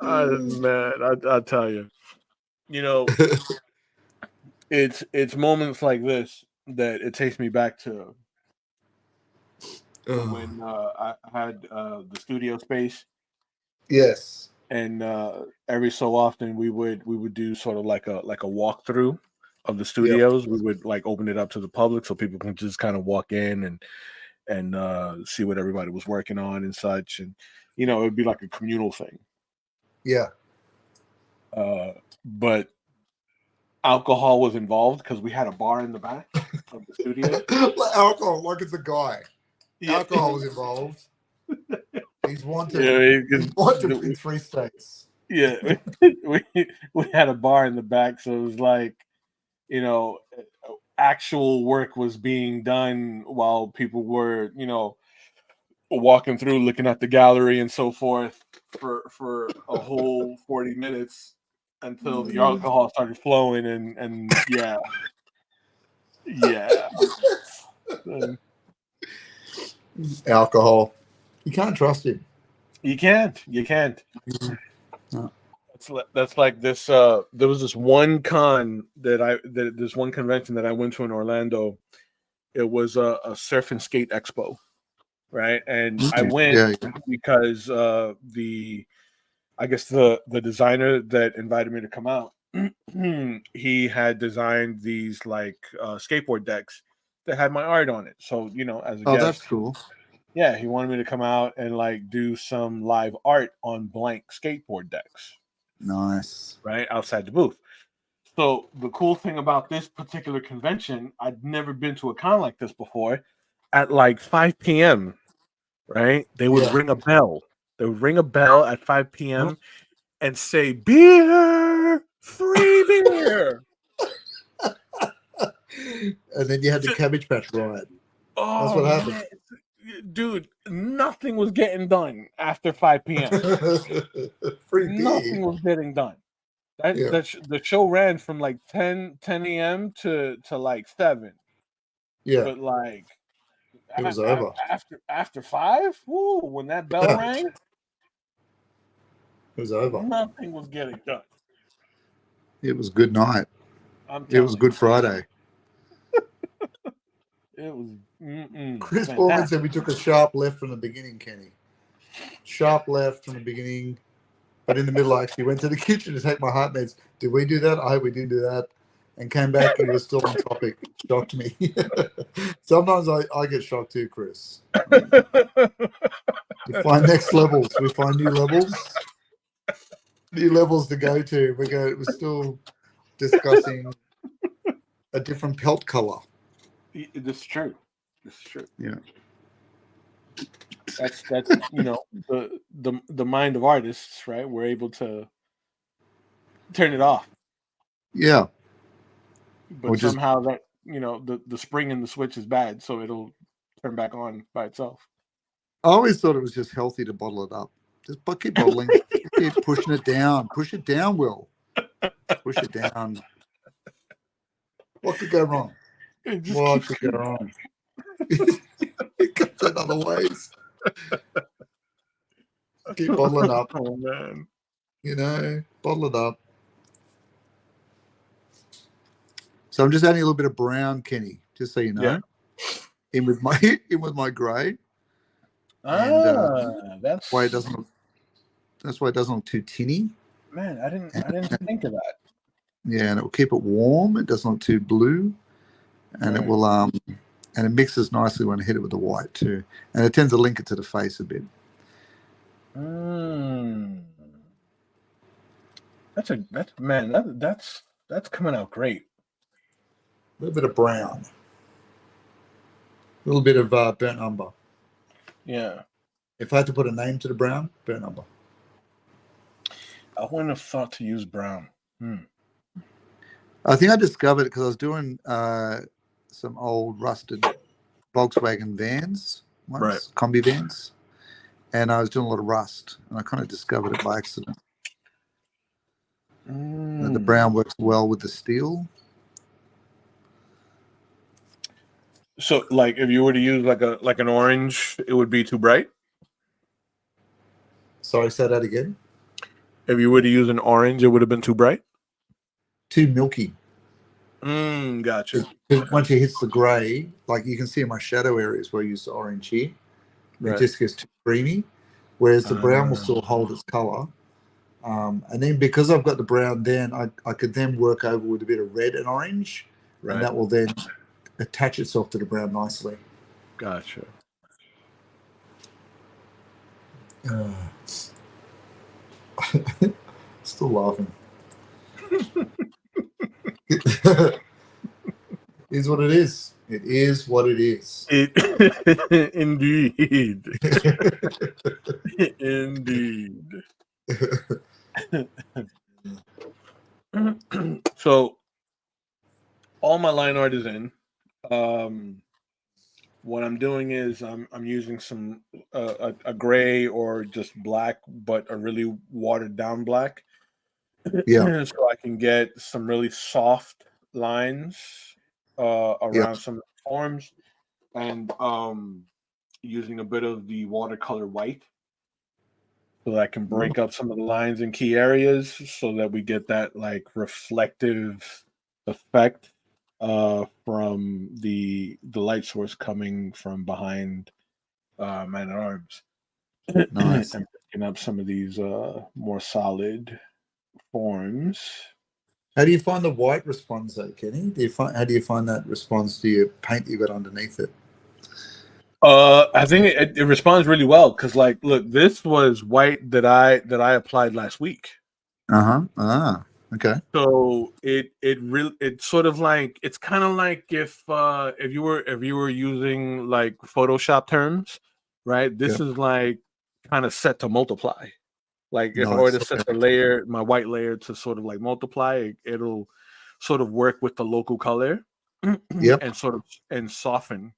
Man, I tell you, you know, it's moments like this that it takes me back to when I had the studio space. Yes. And every so often we would do sort of like a walkthrough of the studios. Yep. We would like open it up to the public so people can just kind of walk in and see what everybody was working on and such. And you know, it would be like a communal thing. Yeah. But alcohol was involved because we had a bar in the back of the studio. Alcohol, like it's a guy. Yeah. Alcohol was involved. He's wanted. Yeah, he's wanted in 3 states. Yeah, we had a bar in the back, so it was like, you know, actual work was being done while people were, you know, walking through, looking at the gallery and so forth for a whole 40 minutes until the alcohol started flowing, and yeah. And Alcohol. You can't trust him. you can't. No. That's like this. There was this one this one convention that I went to in Orlando. It was a surf and skate expo, right? And I went Yeah. because I guess the designer that invited me to come out, he had designed these like skateboard decks that had my art on it. So as a Oh, that's guest, cool. yeah, he wanted me to come out and like do some live art on blank skateboard decks, Nice. right outside the booth. So the cool thing about this particular convention, I'd never been to a con like this before. At like 5 p.m., right? They would Yeah. ring a bell. They would ring a bell at 5 Oh. p.m. and say, "Beer, free beer." And then you had the Cabbage Patch riot. That's Oh what happened. man, dude, nothing was getting done after 5 p.m. Free Nothing beer. was getting done. Yeah. The show ran from like 10 a.m. to like 7. Yeah. But like It was over. after 5, woo, when that bell Yeah. rang, It was over. nothing was getting done. It was good night. I'm It was telling Good Friday. you, it was Chris Foreman fantastic. said we took a sharp left from the beginning, Kenny. Sharp left from the beginning. But in the middle, I actually went to the kitchen to take my heart meds. Did we do that? I hope we did do that. And came back, he was still on topic. Shocked me. Sometimes I get shocked too, Chris. We find next levels. We find new levels. New levels to go to. We're still discussing a different pelt color. This is true. This is true. Yeah. That's the mind of artists, right? We're able to turn it off, Yeah. but Or just somehow that the spring in the switch is bad, so it'll turn back on by itself. I always thought it was just healthy to bottle it up. Just keep bottling. Keep pushing it down. Push it down, Will. Push it down. What could go wrong? It just What keeps could go wrong? It comes in other ways. Keep bottling up. Oh man. Bottle it up. So I'm just adding a little bit of brown, Kenny, just so you know. Yeah. In with my grey. That's That's why it doesn't look too tinny. man. I didn't think of that. Yeah, and it will keep it warm. It doesn't look too blue. And Right. it will and it mixes nicely when I hit it with the white too. And it tends to link it to the face a bit. That's coming out great. A little bit of brown. A little bit of burnt umber. Yeah. If I had to put a name to the brown, burnt umber. I wouldn't have thought to use brown. I think I discovered it because I was doing some old rusted Volkswagen vans once, Right. combi vans, and I was doing a lot of rust, and I kind of discovered it by accident. That the brown works well with the steel. So, like, if you were to use like an orange, it would be too bright. Sorry, say that again. If you were to use an orange, it would have been too bright. Too milky. Gotcha. Once it hits the grey, like you can see in my shadow areas where I use the orange here, Right. it just gets too creamy. Whereas the brown will still hold its colour. And then because I've got the brown, then I could then work over with a bit of red and orange, Right. and that will then attach itself to the brown nicely. Gotcha. Still laughing. It is what it is. It is what it is. Indeed. Indeed. So all my line art is in. what I'm doing is I'm using some a gray or just black, but a really watered down black, Yeah. so I can get some really soft lines Yep. around some of the forms, and using a bit of the watercolor white so that I can Right. break up some of the lines in key areas so that we get that like reflective effect from the light source coming from behind man at arms and Nice. picking up some of these more solid forms. How do you find the white responds though, Kenny? How do you find that responds to your paint you got underneath it? I think it responds really well because, like, look, this was white that I applied last week. Uh-huh. Ah, okay. So it really it's sort of like it's kind of like if you were using like Photoshop terms, right? This Yep. is like kind of set to multiply. Like if I were Nice. to set Okay. the layer, my white layer to sort of like multiply, it'll sort of work with the local color Yep. and sort of and soften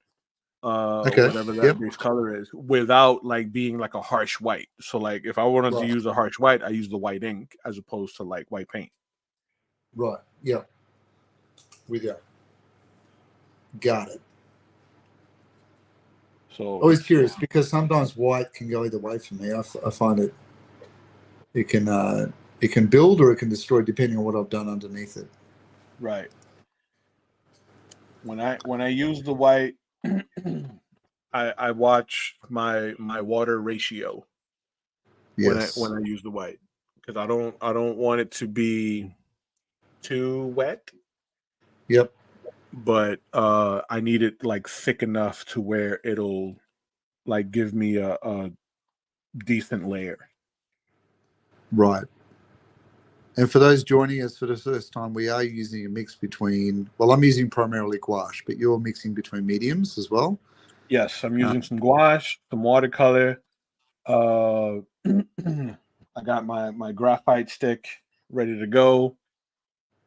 Okay. whatever Yep. that base color is without like being like a harsh white. So like if I wanted to Right. use a harsh white, I use the white ink as opposed to like white paint. Right. Yep. With you. Got it. So Always it's curious because sometimes white can go either way for me. I find it can build or it can destroy depending on what I've done underneath it. right. When I use the white, I watch my water ratio when Yes. I use the white because I don't want it to be too wet, Yep. but I need it like thick enough to where it'll like give me a decent layer. Right. And for those joining us for the first time, we are using a mix between, well, I'm using primarily gouache, but you're mixing between mediums as well. Yes, I'm Uh, using some gouache, some watercolor. Uh, I got my graphite stick ready to go.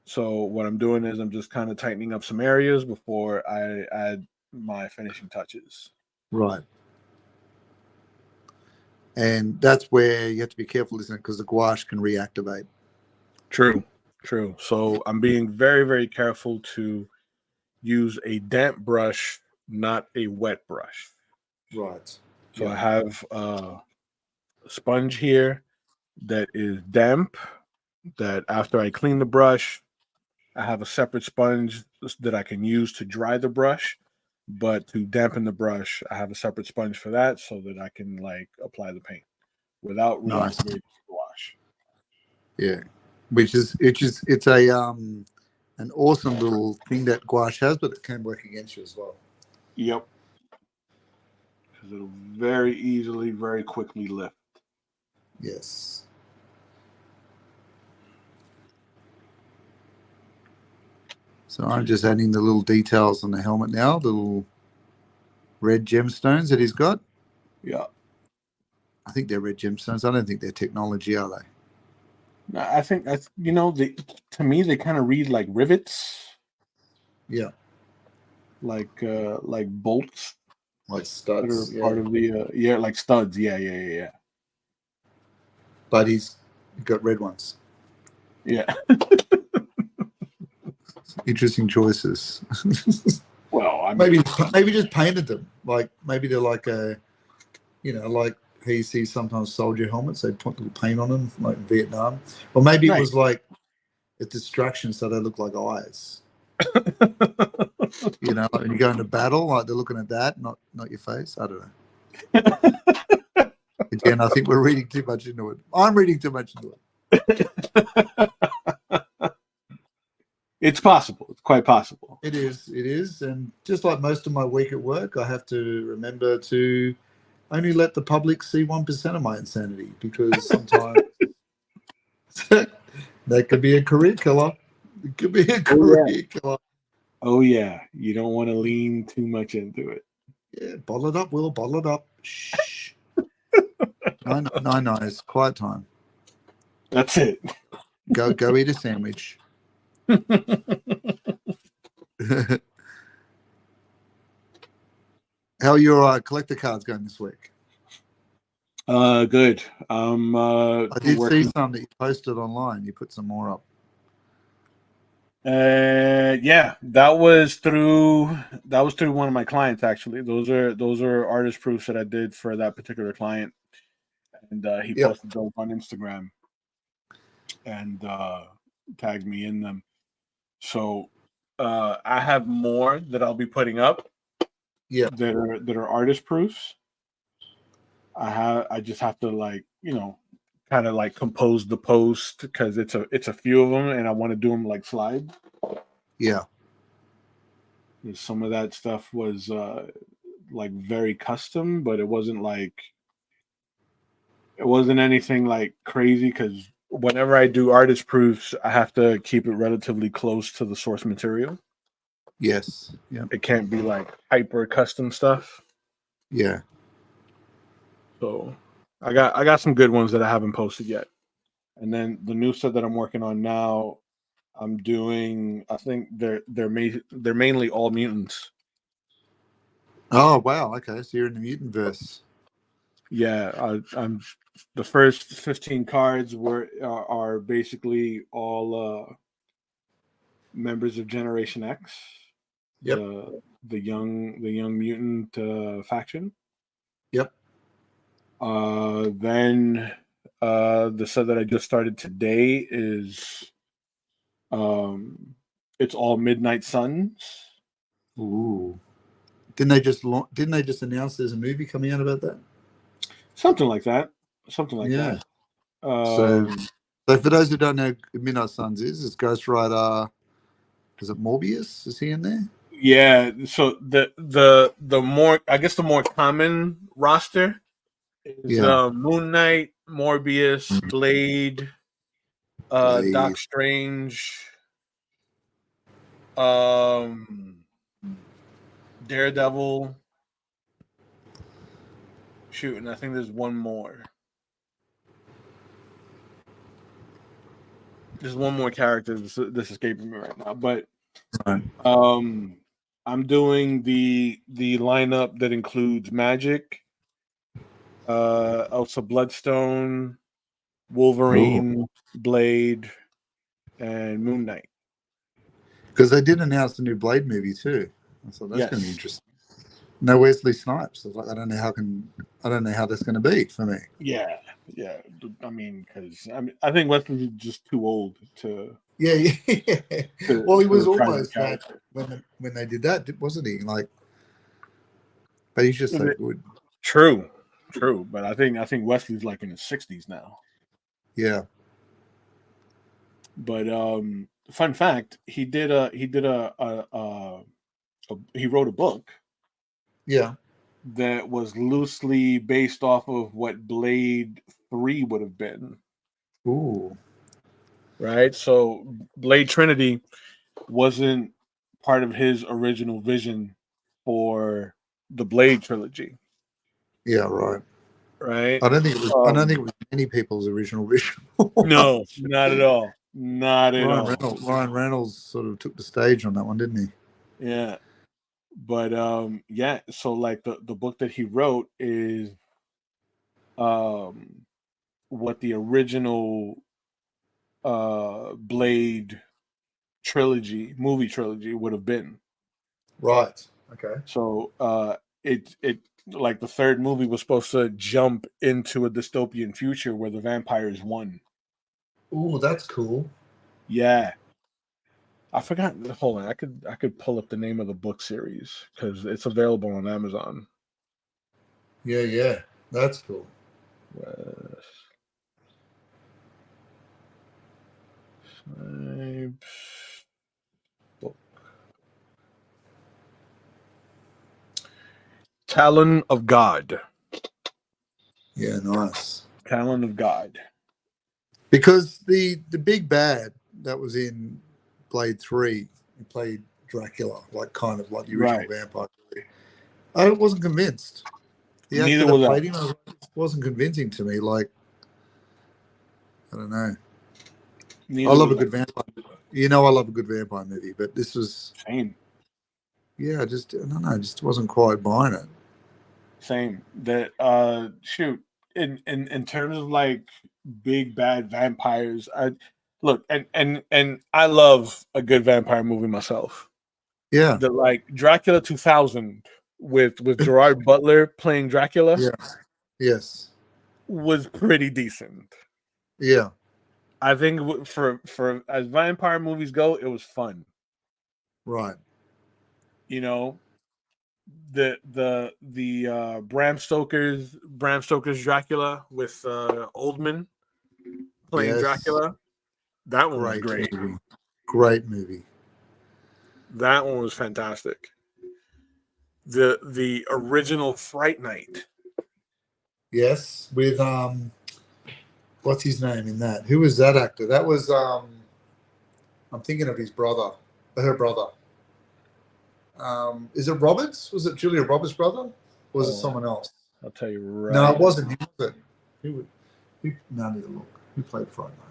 So what I'm doing is I'm just kind of tightening up some areas before I add my finishing touches. right. And that's where you have to be careful, isn't it? Because the gouache can reactivate. True, true. So I'm being very, very careful to use a damp brush, not a wet brush. Right. So Yeah. I have a sponge here that is damp. That after I clean the brush, I have a separate sponge that I can use to dry the brush. But to dampen the brush, I have a separate sponge for that so that I can like apply the paint without Nice. reactivating the wash. Yeah. It's a an awesome little thing that gouache has, but it can work against you as well. Yep, because it'll very easily, very quickly lift. Yes. So I'm just adding the little details on the helmet now, the little red gemstones that he's got. Yeah, I think they're red gemstones. I don't think they're technology, are they? no, I think that's they to me they kind of read like rivets, Yeah. like bolts Like that are studs. part Yeah. of the yeah, like studs. Yeah, But he's got red ones. yeah. Interesting choices. Well, I maybe mean, maybe just painted them. Like maybe they're like like how you see sometimes soldier helmets, they put little paint on them, like in Vietnam. Or maybe it nice. was like a distraction so they look like eyes. Like when you go into battle, like they're looking at that, not your face. I don't know. Again, I think we're reading too much into it. I'm reading too much into it. It's possible. It's quite possible. It is. And just like most of my week at work, I have to remember to only let the public see 1% of my insanity because sometimes that could be a career killer. It could be a Oh yeah. career killer. Oh yeah. You don't want to lean too much into it. Yeah, bottle it up, Will. Bottle it up. Shh. No, it's quiet time. That's it. Go eat a sandwich. How are your collector cards going this week? Good. I did see Working. some that you posted online. You put some more up. Yeah, that was through one of my clients actually. Those are artist proofs that I did for that particular client, and he Yep. posted those on Instagram and tagged me in them. So I have more that I'll be putting up Yeah. that are artist proofs. I just have to kind of like compose the post because it's a few of them and I want to do them like slides. Yeah. Some of that stuff was like very custom, but it wasn't anything like crazy because whenever I do artist proofs, I have to keep it relatively close to the source material. Yes. Yeah. It can't be like hyper custom stuff. Yeah. So I got some good ones that I haven't posted yet. And then the new stuff that I'm working on now, I'm doing. I think they're mainly all mutants. Oh wow. Okay. So you're in the mutant verse. Yeah, I'm the first 15 cards are basically all members of Generation X, Yep. the young mutant faction. Yep. Then the set that I just started today is um it's all Midnight Suns. Ooh. Didn't they just announce there's a movie coming out about that? Something like that. Something like Yeah. that. So, Um so for those who don't know who Midnight Suns is, it's Ghost Rider. Is it Morbius? Is he in there? yeah, so the more, I guess, the more common roster is Yeah. Moon Knight, Morbius, Blade, Doc Blade. Strange, um Daredevil. Shoot, and I think there's one more. There's one more character that's escaping me right now, but Right. um, I'm doing the lineup that includes Magic, Elsa Bloodstone, Oh, Wolverine, Blade, and Moon Knight. because they did announce the new Blade movie too. I thought that's going to be Yes. interesting. No Wesley Snipes. I was like, I don't know how that's going to be for me. Yeah, yeah. I mean, because I think Wesley's just too old to Yeah, yeah. to, Well, he to was reprise the almost that character. when they did that, wasn't he? Like, but he's just so good. True, true. But I think Wesley's like in his 60s now. Yeah. But fun fact, he wrote a book Yeah. that was loosely based off of what Blade 3 would have been, Ooh. right? So Blade Trinity wasn't part of his original vision for the Blade trilogy, Yeah. Right. right? I don't think it was. I don't think Um, it was many people's original vision. no, not at all. Not at all. Ryan Reynolds sort of took the stage on that one, didn't he? Yeah. But yeah, so like the book that he wrote is um what the original Blade movie trilogy would have been. Right. Okay. So it like the third movie was supposed to jump into a dystopian future where the vampires won. Ooh, that's cool. Yeah. I forgot. Hold on, I could pull up the name of the book series because it's available on Amazon. Yeah. Yeah. That's cool. West Snipes book. Talon of God. Yeah. Nice. Talon of God. Because the big bad that was in Blade 3, he played Dracula, like kind of like the original Right. vampire. I wasn't convinced. The actor Neither that was I. played him wasn't convincing to me. Like, I don't know. I Neither love a was I. good vampire. You know, I love a good vampire movie, but this was, Same. yeah, I don't know, I just wasn't quite buying it. Same. That shoot. In terms of like big bad vampires, I look and I love a good vampire movie myself. Yeah, The like Dracula 2000 with Gerard Butler playing Dracula yeah, yes, was pretty decent. yeah, I think for as vampire movies go, it was fun. right, You know, the Bram Stoker's Dracula with Oldman playing yes, Dracula. That one was great great. movie, great movie. That one was fantastic. The original Fright Night. Yes, with what's his name in that? Who was that actor? That was I'm thinking of his brother, her brother. Is it Roberts? Was it Julia Roberts' brother? Or was it Oh, someone else? I'll tell you No, right it wasn't. now. Who was it? Who no, I need to look. Who played Friday Night?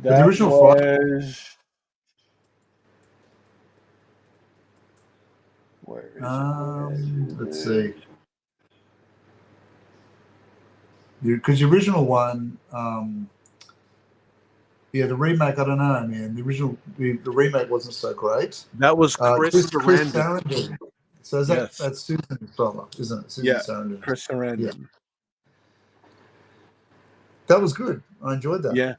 But the That original Friday. was where is it? Let's see. Because the original one, yeah, the remake. I don't know, man. The remake wasn't so great. That was Chris Chris Sarandon. Sarandon. So is Yes. that's Susan's brother, isn't it? Susan Yeah. Sarandon. Chris Yeah, Sarandon. that was good. I enjoyed that. Yeah.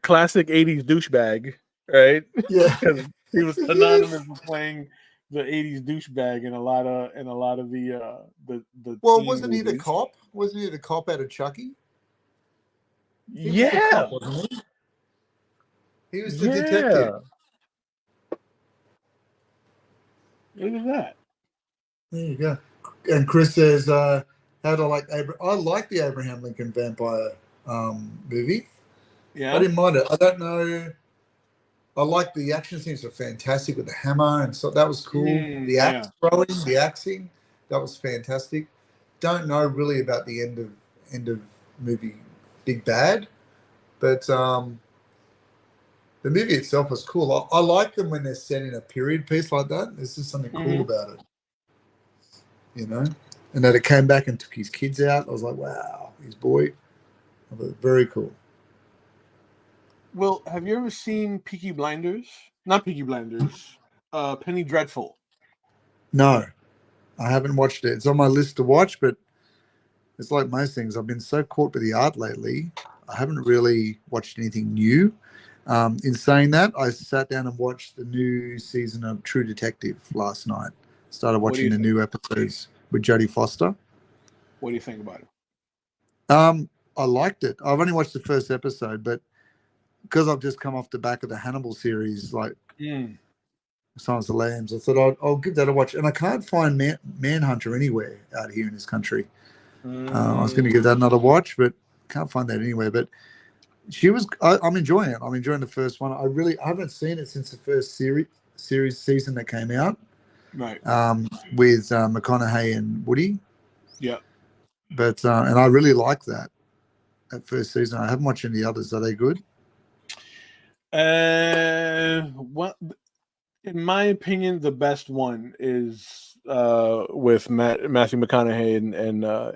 Classic 80s douchebag, right? Yeah. Because he was synonymous with playing the 80s douchebag in a lot of the Well, teen wasn't he the movies. cop? Wasn't he the cop out of Chucky? He was the Yeah. cop, wasn't he? He was the detective. Yeah. Look at that. There you go. And Chris says, "How do I like I like the Abraham Lincoln vampire movie. I Yeah. didn't mind it. I don't know. I like the action scenes were fantastic with the hammer, and so that was cool. The axe Yeah. throwing, the axing, that was fantastic. Don't know really about the end of movie Big Bad, but the movie itself was cool. I like them when they're set in a period piece like that. There's just something cool Hmm. about it, you know. And that it came back and took his kids out. I was like, wow, his boy. I thought, very cool. Well, have you ever seen Peaky Blinders? Not Peaky Blinders. Penny Dreadful. No, I haven't watched it. It's on my list to watch, but it's like most things. I've been so caught by the art lately. I haven't really watched anything new. In saying that, I sat down and watched the new season of True Detective last night. Started What do watching you the think? new episodes with Jodie Foster. What do you think about it? I liked it. I've only watched the first episode, but because I've just come off the back of the Hannibal series, like Mm. Silence of the Lambs, I thought I'll give that a watch. And I can't find Manhunter anywhere out here in this country. I was going to give that another watch, but can't find that anywhere. But I'm enjoying it. I'm enjoying the first one. I haven't seen it since the first series season that came out. Right. With McConaughey and Woody. Yeah. But and I really like that first season. I haven't watched any others. Are they good? What, in my opinion, the best one is with Matthew McConaughey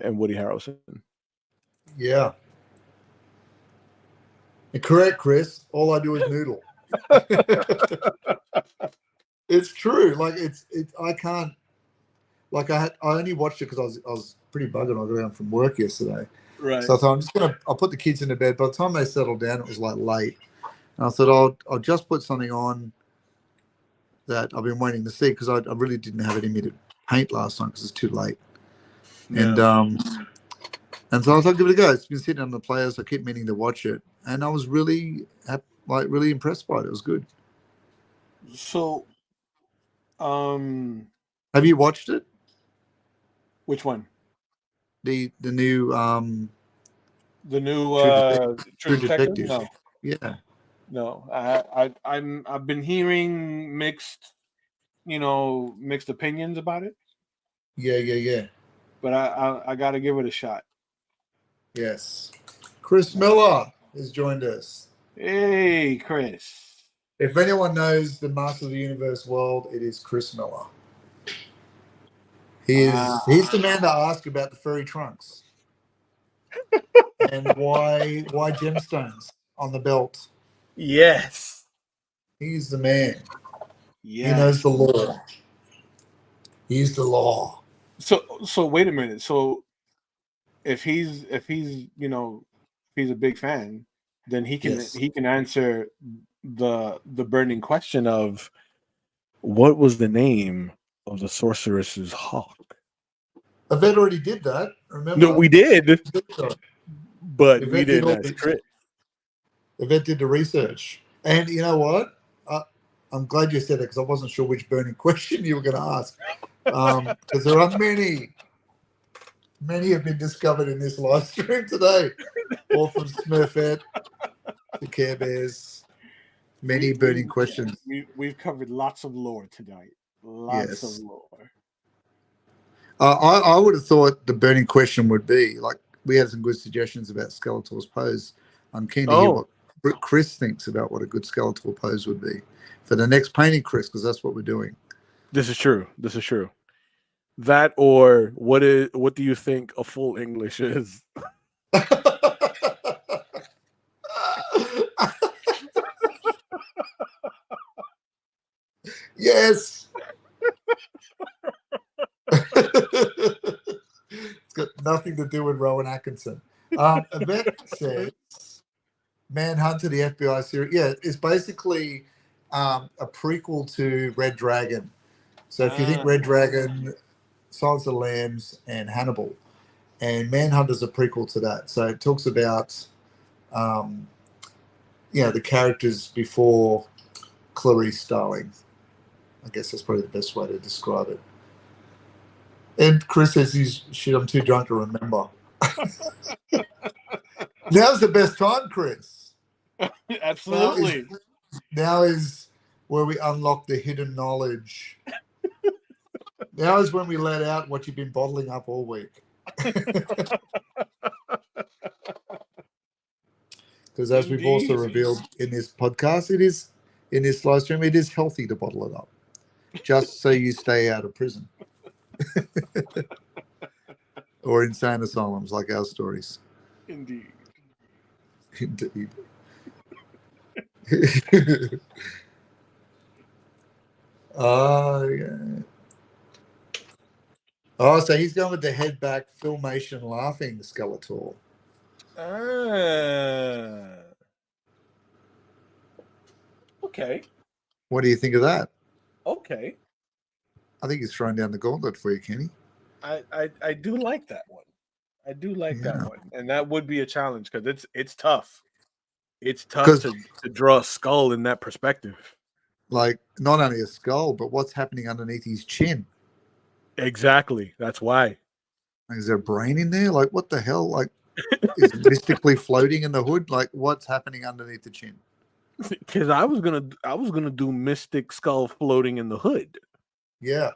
and Woody Harrelson. Yeah. Correct, Chris. All I do is noodle. It's true. Like it's I can't. Like I only watched it because I was pretty buggered. I got around from work yesterday, Right. so I thought I'll put the kids into bed. By the time they settled down, it was like late, and I thought I'll just put something on that I've been waiting to see because I really didn't have it in me to paint last night because it's too late, Yeah. and so I thought I'll give it a go. It's been sitting on the players. I keep meaning to watch it, and I was really really impressed by it. It was good. So, Have you watched it? which one? The new The new True True Detective? Detective. No, Yeah. no. I've been hearing mixed opinions about it, Yeah. but I got to give it a shot. Yes. Chris Miller has joined us. Hey, Chris. If anyone knows the Master of the Universe world, it is Chris Miller. He's the man to ask about the furry trunks and why gemstones on the belt. Yes. He's the man. He knows Yes. the law. He's the law. So wait a minute. So if he's if he's a big fan, then Yes. he can answer the burning question of what was the name of the sorceress's hawk? Yvette already did that. No, Remember? we did, So but we Yvette did didn't all ask the Chris. Yvette did the research. And you know what? I'm glad you said it because I wasn't sure which burning question you were going to ask. Because there are many have been discovered in this live stream today, all from Smurfette to Care Bears. Many burning questions. We've covered lots of lore tonight. Lots of Yes. lore. I would have thought the burning question would be like we had some good suggestions about Skeletor's pose. I'm keen to hear what Chris thinks about what a good Skeletor pose would be for the next painting, Chris, because that's what we're doing. This is true. This is true. That or what do you think a full English is? Yes. It's got nothing to do with Rowan Atkinson. Yvette says Manhunter, the FBI series. Yeah, it's basically a prequel to Red Dragon. So if you think Red Dragon, Silence of the Lambs, and Hannibal, and Manhunter's a prequel to that. So it talks about, the characters before Clarice Starling. I guess that's probably the best way to describe it. And Chris says I'm too drunk to remember. Now's the best time, Chris. Absolutely. Now is where we unlock the hidden knowledge. Now is when we let out what you've been bottling up all week. Because as we've also revealed in this podcast, in this live stream, it is healthy to bottle it up. Just so you stay out of prison. Or insane asylums like our stories. Indeed. Yeah. Oh, so he's going with the head back filmation laughing Skeletor. Okay. What do you think of that? Okay. I think he's throwing down the gauntlet for you, Kenny. I do like that one. I do like that one, and that would be a challenge because it's tough. It's tough to draw a skull in that perspective. Like not only a skull, but what's happening underneath his chin. Exactly. That's why. Is there a brain in there? Like what the hell? Like is it mystically floating in the hood? Like what's happening underneath the chin? Because I was gonna do mystic skull floating in the hood. Yeah.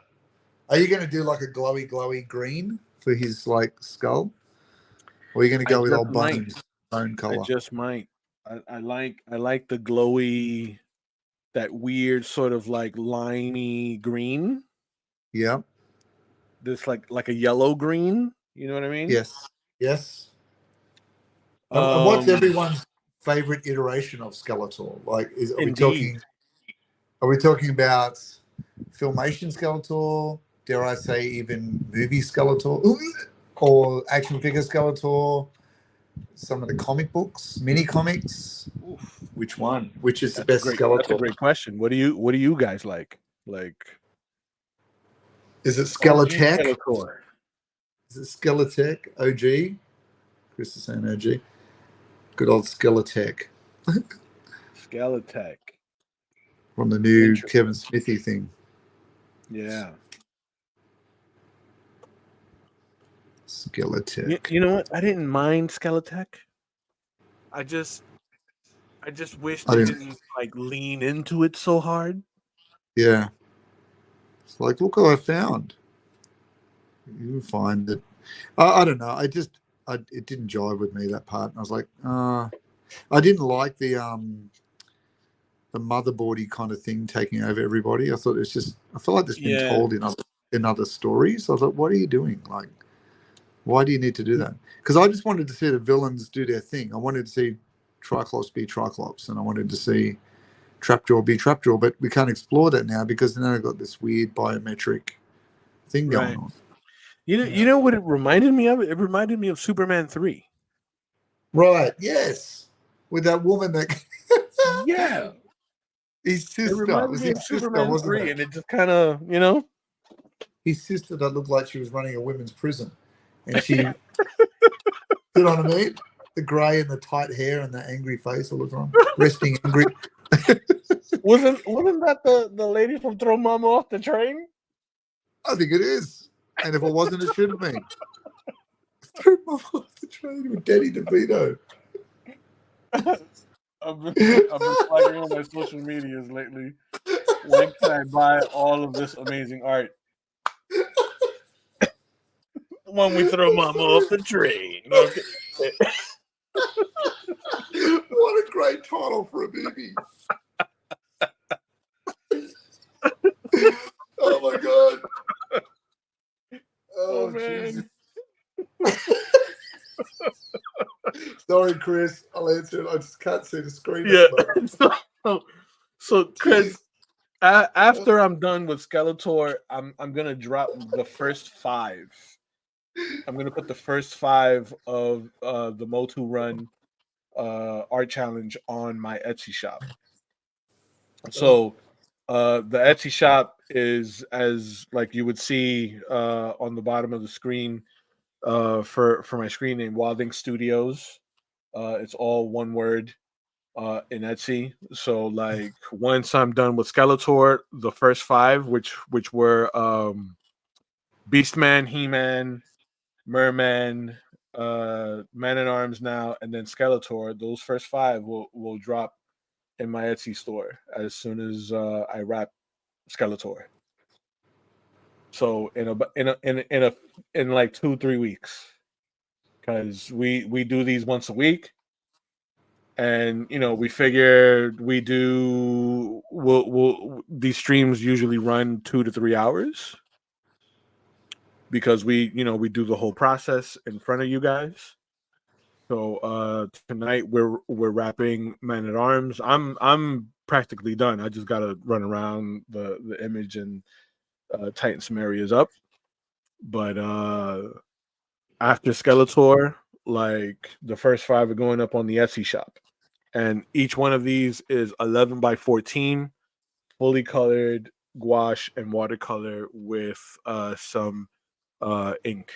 Are you gonna do like a glowy green for his like skull? Or are you gonna go with old bones, bone color? I just might. I like the glowy, that weird sort of like limey green. Yeah. This like a yellow green. You know what I mean? Yes. And what's everyone's favorite iteration of Skeletor? Like, are we talking about filmation Skeletor? Dare I say, even movie Skeletor, or action figure Skeletor? Some of the comic books, mini comics. Oof. Which one? Which is the best Skeletor? That's a great question. What do you guys like? Like, is it Skeletech? Is it Skeletech? OG? Chris is saying OG. Good old Skeletech. Skeletech. From the new Kevin Smithy thing. Yeah. Skeletech. You know what? I didn't mind Skeletech. I just wish they didn't like lean into it so hard. Yeah. It's like, look what I found. You find it. I don't know. It didn't jive with me, that part. I was like, I didn't like the motherboardy kind of thing taking over everybody. I thought I feel like it's been told in other in other stories. I was like, what are you doing? Like, why do you need to do that? Because I just wanted to see the villains do their thing. I wanted to see Triclops be Triclops, and I wanted to see Trapjaw be Trapjaw, but we can't explore that now because now I've got this weird biometric thing going on. You know what it reminded me of? It reminded me of Superman 3. Right, yes. With that woman that Yeah. his sister. It reminded me of Superman 3, and it just kind of, you know. His sister that looked like she was running a women's prison. And she, you know what I mean? The grey and the tight hair and the angry face all the time. Resting angry. Wasn't that the lady from Throw Mama Off the Train? I think it is. And if it wasn't, it should have been. Throw Mama Off the Train with Danny DeVito. I've been flagging on my social medias lately. When can I buy all of this amazing art? When we throw Mama off the train. Okay. What a great title for a movie. Oh my god. Oh man. Sorry, Chris. I'll answer it. I just can't see the screen. Yeah. So Chris, after I'm done with Skeletor, I'm gonna drop the first 5. I'm gonna put the first 5 of the Motu Run art challenge on my Etsy shop. So the Etsy shop is, as like you would see on the bottom of the screen for my screen name, Wild Ink Studios. It's all one word in Etsy. So like once I'm done with Skeletor, the first 5, which were Beastman, He-Man, Merman, Man-at-Arms now, and then Skeletor, those first 5 will drop in my Etsy store as soon as I wrap Skeletor. So in like 2-3 weeks, because we do these once a week, and you know we figured these streams usually run 2 to 3 hours because we do the whole process in front of you guys. So tonight we're wrapping Man at Arms. I'm practically done. I just gotta run around the image and tighten some areas up. But after Skeletor, like the first 5 are going up on the Etsy shop, and each one of these is 11 by 14, fully colored gouache and watercolor with some ink.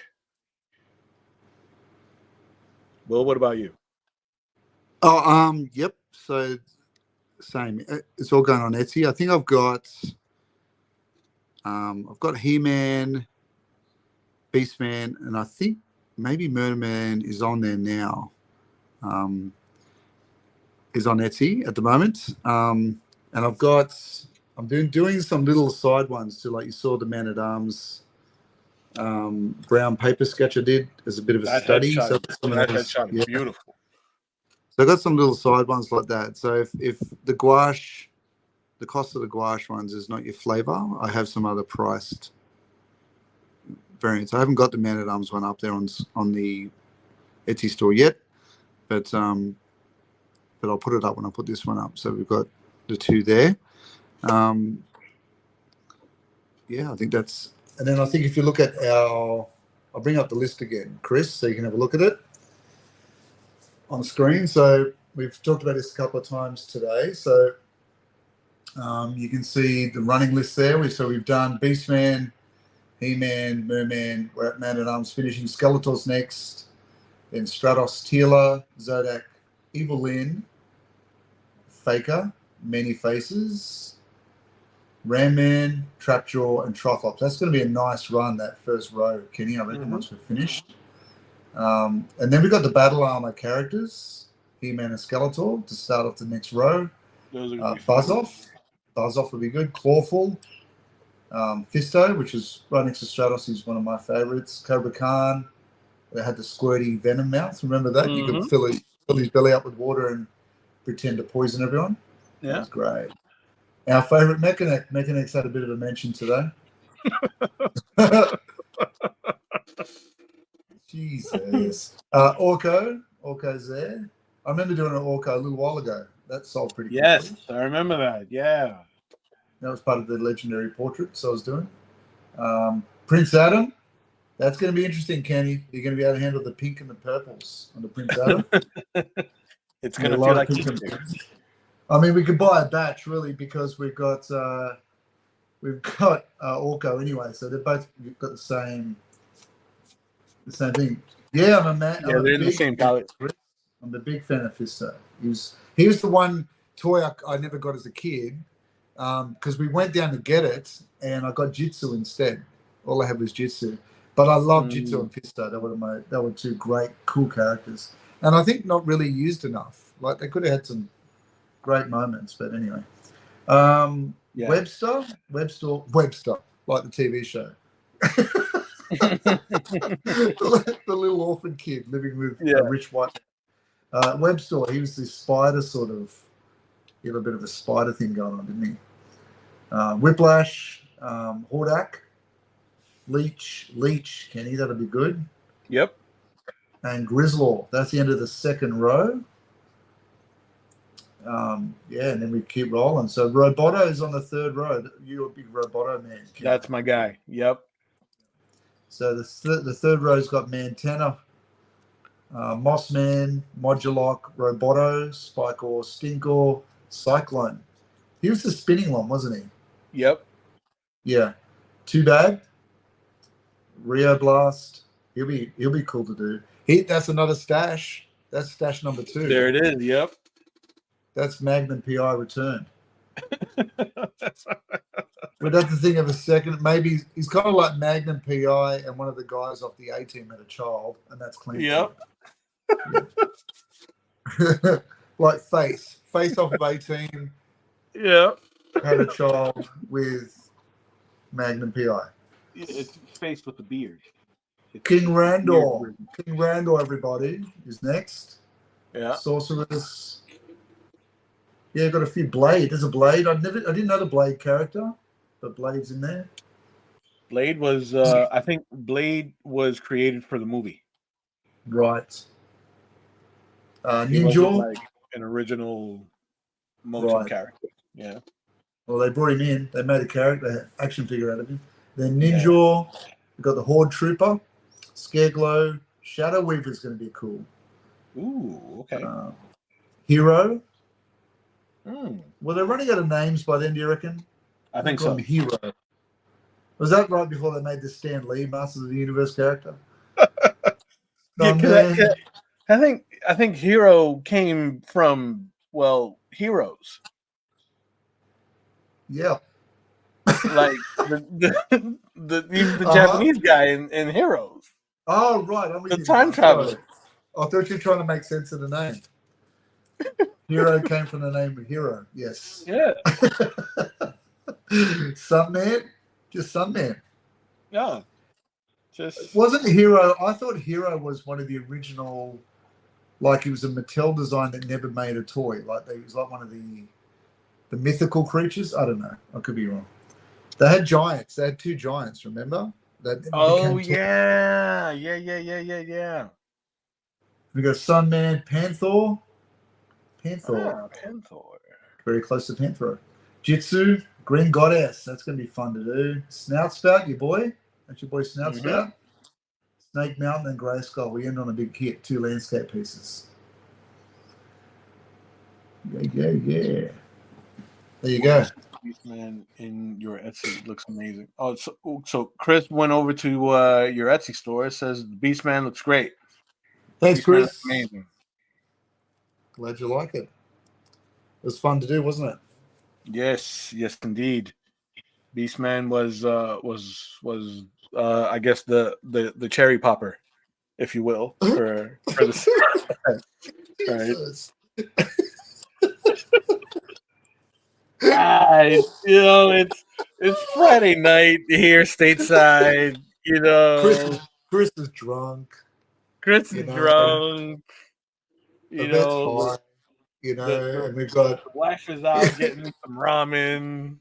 Well, what about you? Oh, yep. So same. It's all going on Etsy. I think I've got He-Man, Beastman, and I think maybe Merman is on there now. Is on Etsy at the moment. And I'm doing some little side ones too, like you saw the Man at Arms brown paper sketch I did as a bit of a study. So that headshot is beautiful. So I got some little side ones like that. So if the gouache, the cost of the gouache ones is not your flavor, I have some other priced variants. I haven't got the Man at Arms one up there on the Etsy store yet, but I'll put it up when I put this one up. So we've got the 2 there. Yeah, I think that's. And then I think if you look at I'll bring up the list again, Chris, so you can have a look at it on screen. So we've talked about this a couple of times today. So you can see the running list there. So we've done Beastman, He-Man, Merman. We're at Man at Arms finishing. Skeletor's next. Then Stratos, Teela, Zodak, Evil Lyn, Faker, Many Faces, Ram Man, Trapjaw, and Triclops. That's going to be a nice run, that first row, Kenny, I reckon, once we're finished. And then we've got the Battle Armor characters, He-Man and Skeletor, to start off the next row. Buzz-Off would be good. Clawful. Fisto, which is right next to Stratos, he's one of my favorites. Cobra Khan. They had the squirty venom mouth. Remember that? You could fill his belly up with water and pretend to poison everyone. Yeah. That was great. Our favourite Mechanic. Mechanic's had a bit of a mention today. Jesus. Orko's there. I remember doing an Orko a little while ago. That sold pretty Yes, quickly. I remember that. Yeah. That was part of the legendary portraits I was doing. Prince Adam. That's going to be interesting, Kenny. You're going to be able to handle the pink and the purples on the Prince Adam. It's A gonna lot feel of like pink Easter. and purple. I mean, we could buy a batch really because we've got Orko anyway, so they've both got the same thing. Yeah, I'm Yeah, a they're in the big same fan. palette. I'm a big fan of Fisto. He was the one toy I never got as a kid because we went down to get it and I got Jitsu instead. All I had was Jitsu, but I love Jitsu and Fisto. They were two great, cool characters, and I think not really used enough. Like they could have had some great moments, but anyway. Yeah. Webster, like the TV show. The little orphan kid living with a rich white man. Webster, he was this spider sort of, he had a bit of a spider thing going on, didn't he? Whiplash, Hordak, Leech, Kenny, that'll be good. Yep. And Grizzlaw, that's the end of the second row. Yeah, and then we keep rolling. So Roboto is on the third row. You're a big Roboto man. Kenny. That's my guy. Yep. So the third row's got Mantana, Mossman, Modulock, Roboto, Spikeor, Stinkor, Cyclone. He was the spinning one, wasn't he? Yep. Yeah. Too bad. Rio Blast. He'll be cool to do. That's another stash. That's stash number 2. There it is. Yep. That's Magnum PI returned. We'd have to think of a second. Maybe he's kind of like Magnum PI and one of the guys off the A-Team had a child, and that's Clancy. Yep. Yeah. Like Face off of A-Team. Yeah. Had a child with Magnum PI. It's Face with the beard. King Randall, everybody, is next. Yeah. Sorceress. Yeah, got a few Blade. There's a Blade. I didn't know the Blade character, but Blade's in there. Blade was I think Blade was created for the movie. Right. He wasn't Ninja, like an original Motu character. Yeah. Well, they brought him in. They made a character, action figure out of him. Then Ninja. We've got the Horde Trooper, Scareglow, Shadow Weaver's going to be cool. Ooh, okay. Hero. Well, they're running out of names by then, do you reckon? I think so. Hero. Was that right before they made the Stan Lee Masters of the Universe character? I think Hero came from Heroes. Yeah. Like the Japanese guy in Heroes. Oh, right. I'm the time traveler. I thought you were trying to make sense of the name. Hero came from the name of Hero. Yes. Yeah. Sunman? Just Sunman. Yeah. Just wasn't Hero. I thought Hero was one of the original, like he was a Mattel design that never made a toy. Like he was like one of the mythical creatures. I don't know. I could be wrong. They had giants. They had 2 giants, remember? yeah. We got Sunman, Panther. Panther. Very close to Panther. Jitsu, Green Goddess. That's going to be fun to do. Snout Spout, your boy. That's your boy Snout Spout. Snake Mountain and Grey Skull. We end on a big hit. 2 landscape pieces. Yeah. There you go. Man, in your Etsy looks amazing. Oh, so Chris went over to your Etsy store. It says Beastman looks great. Thanks, Chris. Amazing. Glad you like it. It was fun to do, wasn't it? Yes, indeed. Beastman was I guess the cherry popper, if you will, for this. Right. Guys, it's Friday night here stateside. Chris is drunk. Chris is drunk. High, and we've got the wife is out getting some ramen.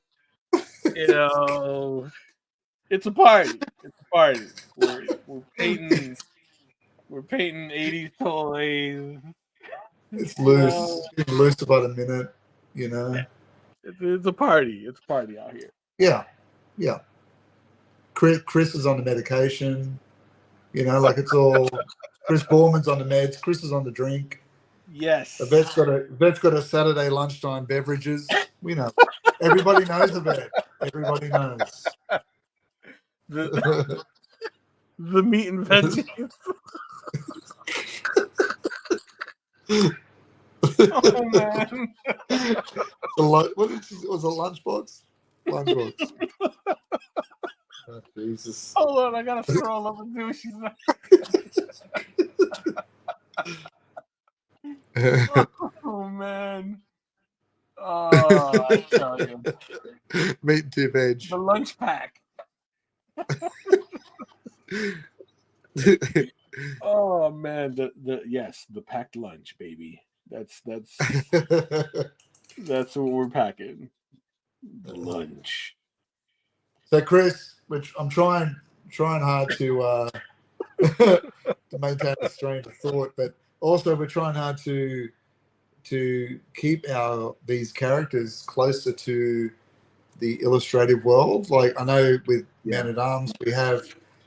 It's a party. It's a party. We're painting 80s toys. It's You know, loose. It's loose about a minute. You know. it's a party. It's a party out here. Yeah, yeah. Chris is on the medication. You know, like it's all. Chris Borman's on the meds. Chris is on the drink. Yes. The vet's got a Saturday lunchtime beverages. We know. Everybody knows the vet. Everybody knows. The meat and veggies. Oh man. What was it? Lunchbox? Lunchbox. Oh, Jesus. Hold on, I gotta scroll up and see what she's like. Oh man. Oh, I tell you. Meat and two veg. The lunch pack. Oh man, the packed lunch, baby. That's what we're packing. The lunch. So Chris, which I'm trying hard to to maintain a strain of thought, but also we're trying hard to keep these characters closer to the illustrative world. Like I know with Man at Arms, we have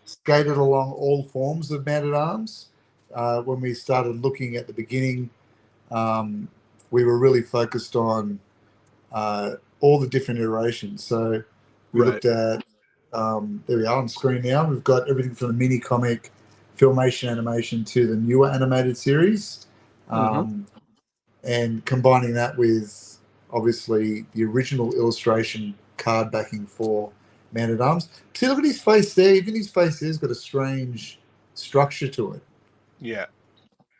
skated along all forms of Man at Arms. When we started looking at the beginning, we were really focused on all the different iterations. So we looked at there we are on screen now. We've got everything from the mini comic, filmation animation to the newer animated series. And combining that with obviously the original illustration card backing for Man at Arms. See, look at his face there. Even his face there's got a strange structure to it. Yeah.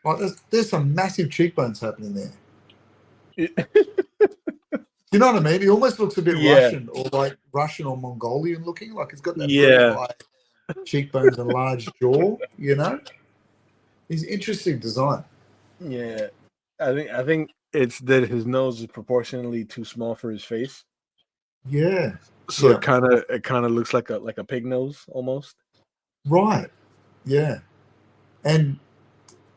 Like there's some massive cheekbones happening there. You know what I mean? He almost looks a bit Russian or Mongolian looking. Like he's got that very high cheekbones and large jaw. You know, he's interesting design. Yeah, I think it's that his nose is proportionally too small for his face. Yeah. So it kind of looks like a pig nose almost. Right. Yeah. And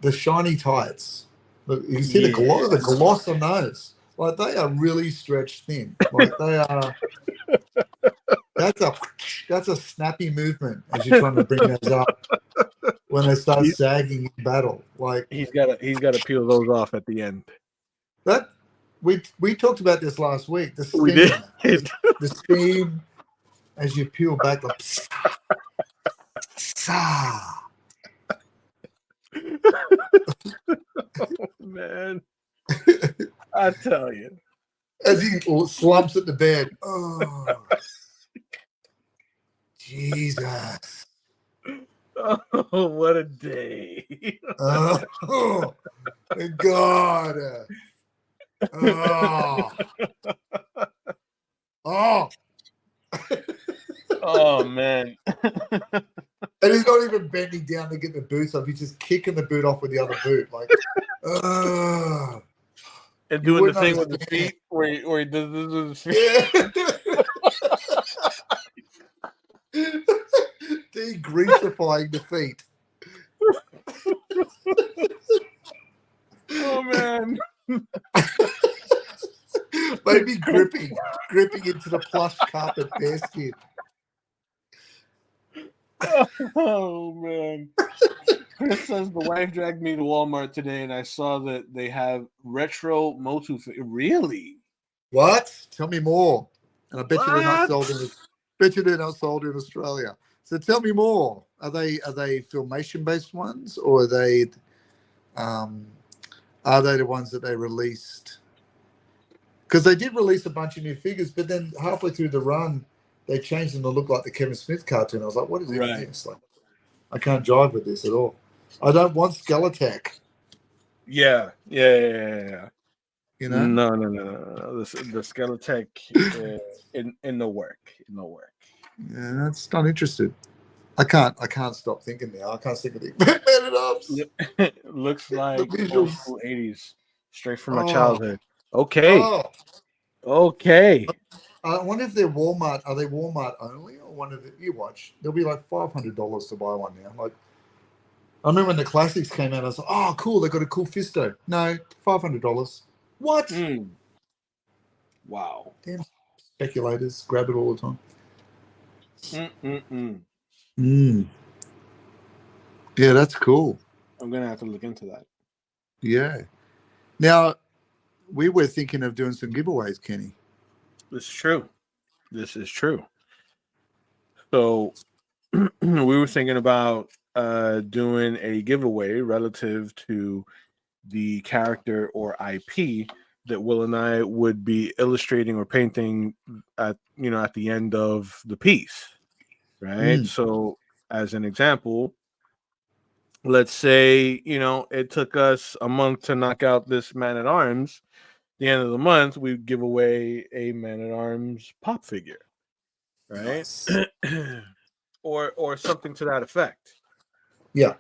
the shiny tights. Look, you see the gloss on those. Like they are really stretched thin. Like they are. That's a snappy movement as you're trying to bring those up when they start sagging in battle. Like he's got to peel those off at the end. That we talked about this last week. The steam, we did. The steam as you peel back. Like, oh, man. I tell you. As he slumps at the bed. Oh, Jesus. Oh, what a day. Oh, God. Oh. Oh. Oh, man. And he's not even bending down to get the boots off. He's just kicking the boot off with the other boot. Like, and doing the thing with the feet where he does this with his feet. Yeah. Degreasifying the feet. Oh, man. Maybe gripping into the plush carpet bearskin. Oh, man. Chris says the wife dragged me to Walmart today and I saw that they have retro Motu. Really? What? Tell me more. And I bet you they're not sold in Australia. So tell me more. Are they filmation based ones, or are they the ones that they released? Because they did release a bunch of new figures, but then halfway through the run, they changed them to look like the Kevin Smith cartoon. I was like, what is this? Like, I can't jive with this at all. I don't want Skeletech. Yeah. You know? No. The Skeletech in the work. Yeah, that's not interested. I can't stop thinking now. I can't think of the Man at Arms. Looks like old school 80s, straight from my childhood. Okay. Okay. I wonder if they're Walmart. Are they Walmart only, or one of the you watch. There'll be like $500 to buy one now. Like I remember when the classics came out, I was like, oh, cool, they got a cool Fisto. No, $500. What? Wow. Damn speculators grab it all the time. Yeah, that's cool. I'm gonna have to look into that. Yeah. Now, we were thinking of doing some giveaways, Kenny. This is true. This is true. So we were thinking about doing a giveaway relative to the character or IP that Will and I would be illustrating or painting at the end of the piece, right? So as an example, let's say it took us a month to knock out this Man at Arms. The end of the month, we give away a Man at Arms pop figure, right? Nice. or something to that effect. Yeah.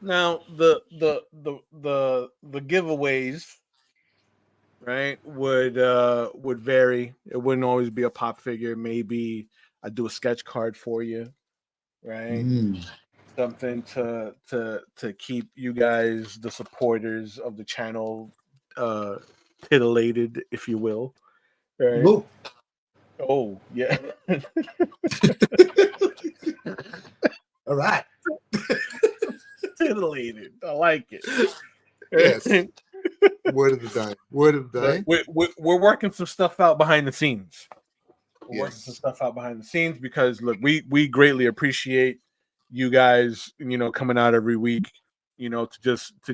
Now the giveaways, right, would vary. It wouldn't always be a pop figure. Maybe I do a sketch card for you, right? Something to keep you guys, the supporters of the channel, titillated, if you will, right? Look. Oh yeah. All right. Titillated. I like it. Yes. Word of the day. Word of the day. We're working some stuff out behind the scenes. We're working Yes. some stuff out behind the scenes because look, we greatly appreciate you guys, coming out every week, to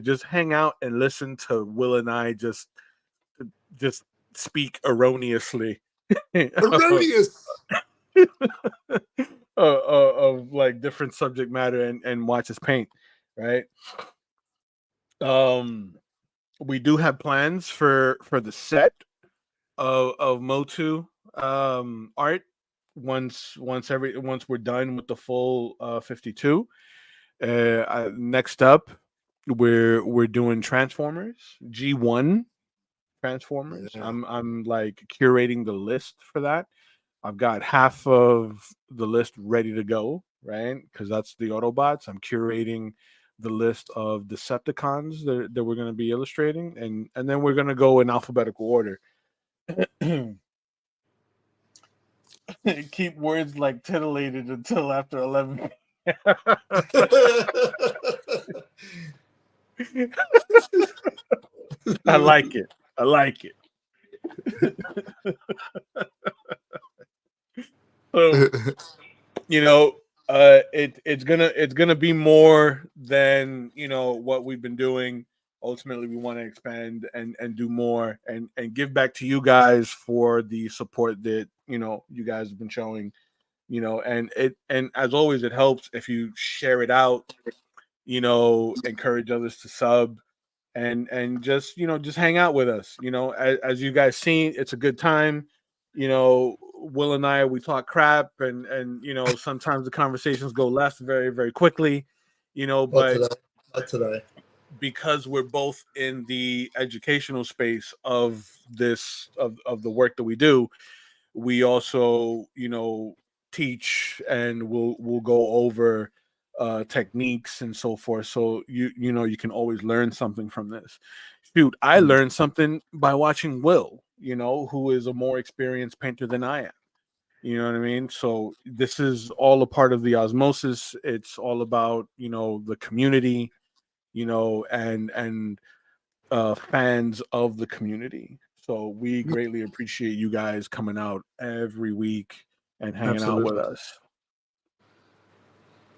just hang out and listen to Will and I just speak erroneously. Erroneous. Of like different subject matter and watch us paint, right? We do have plans for the set of Motu art once we're done with the full 52. Next up, we're doing Transformers G1 Transformers. Yeah. I'm like curating the list for that. I've got half of the list ready to go, right? Because that's the Autobots. I'm curating the list of Decepticons that we're going to be illustrating, and then we're going to go in alphabetical order. Keep words like titillated until after 11. I like it. I like it. So, it's gonna be more than what we've been doing. Ultimately, we want to expand and do more and give back to you guys for the support that you guys have been showing. And as always, it helps if you share it out. Encourage others to sub and just hang out with us. As you guys seen, it's a good time. Will and I, we talk crap and sometimes the conversations go left very, very quickly, but Not today. because we're both in the educational space of this of the work that we do, we also teach and we'll go over techniques and so forth, so you can always learn something from this. Shoot, I learned something by watching Will, who is a more experienced painter than I am. You know what I mean? So this is all a part of the osmosis. It's all about the community, and fans of the community. So we greatly appreciate you guys coming out every week and hanging out with us.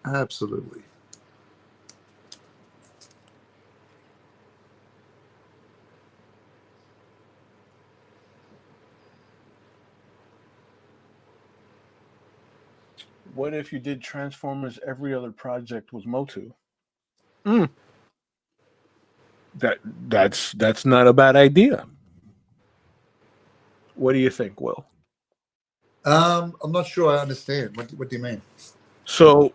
Absolutely. What if you did Transformers? Every other project was Motu. That's not a bad idea. What do you think, Will? I'm not sure I understand. What do you mean? So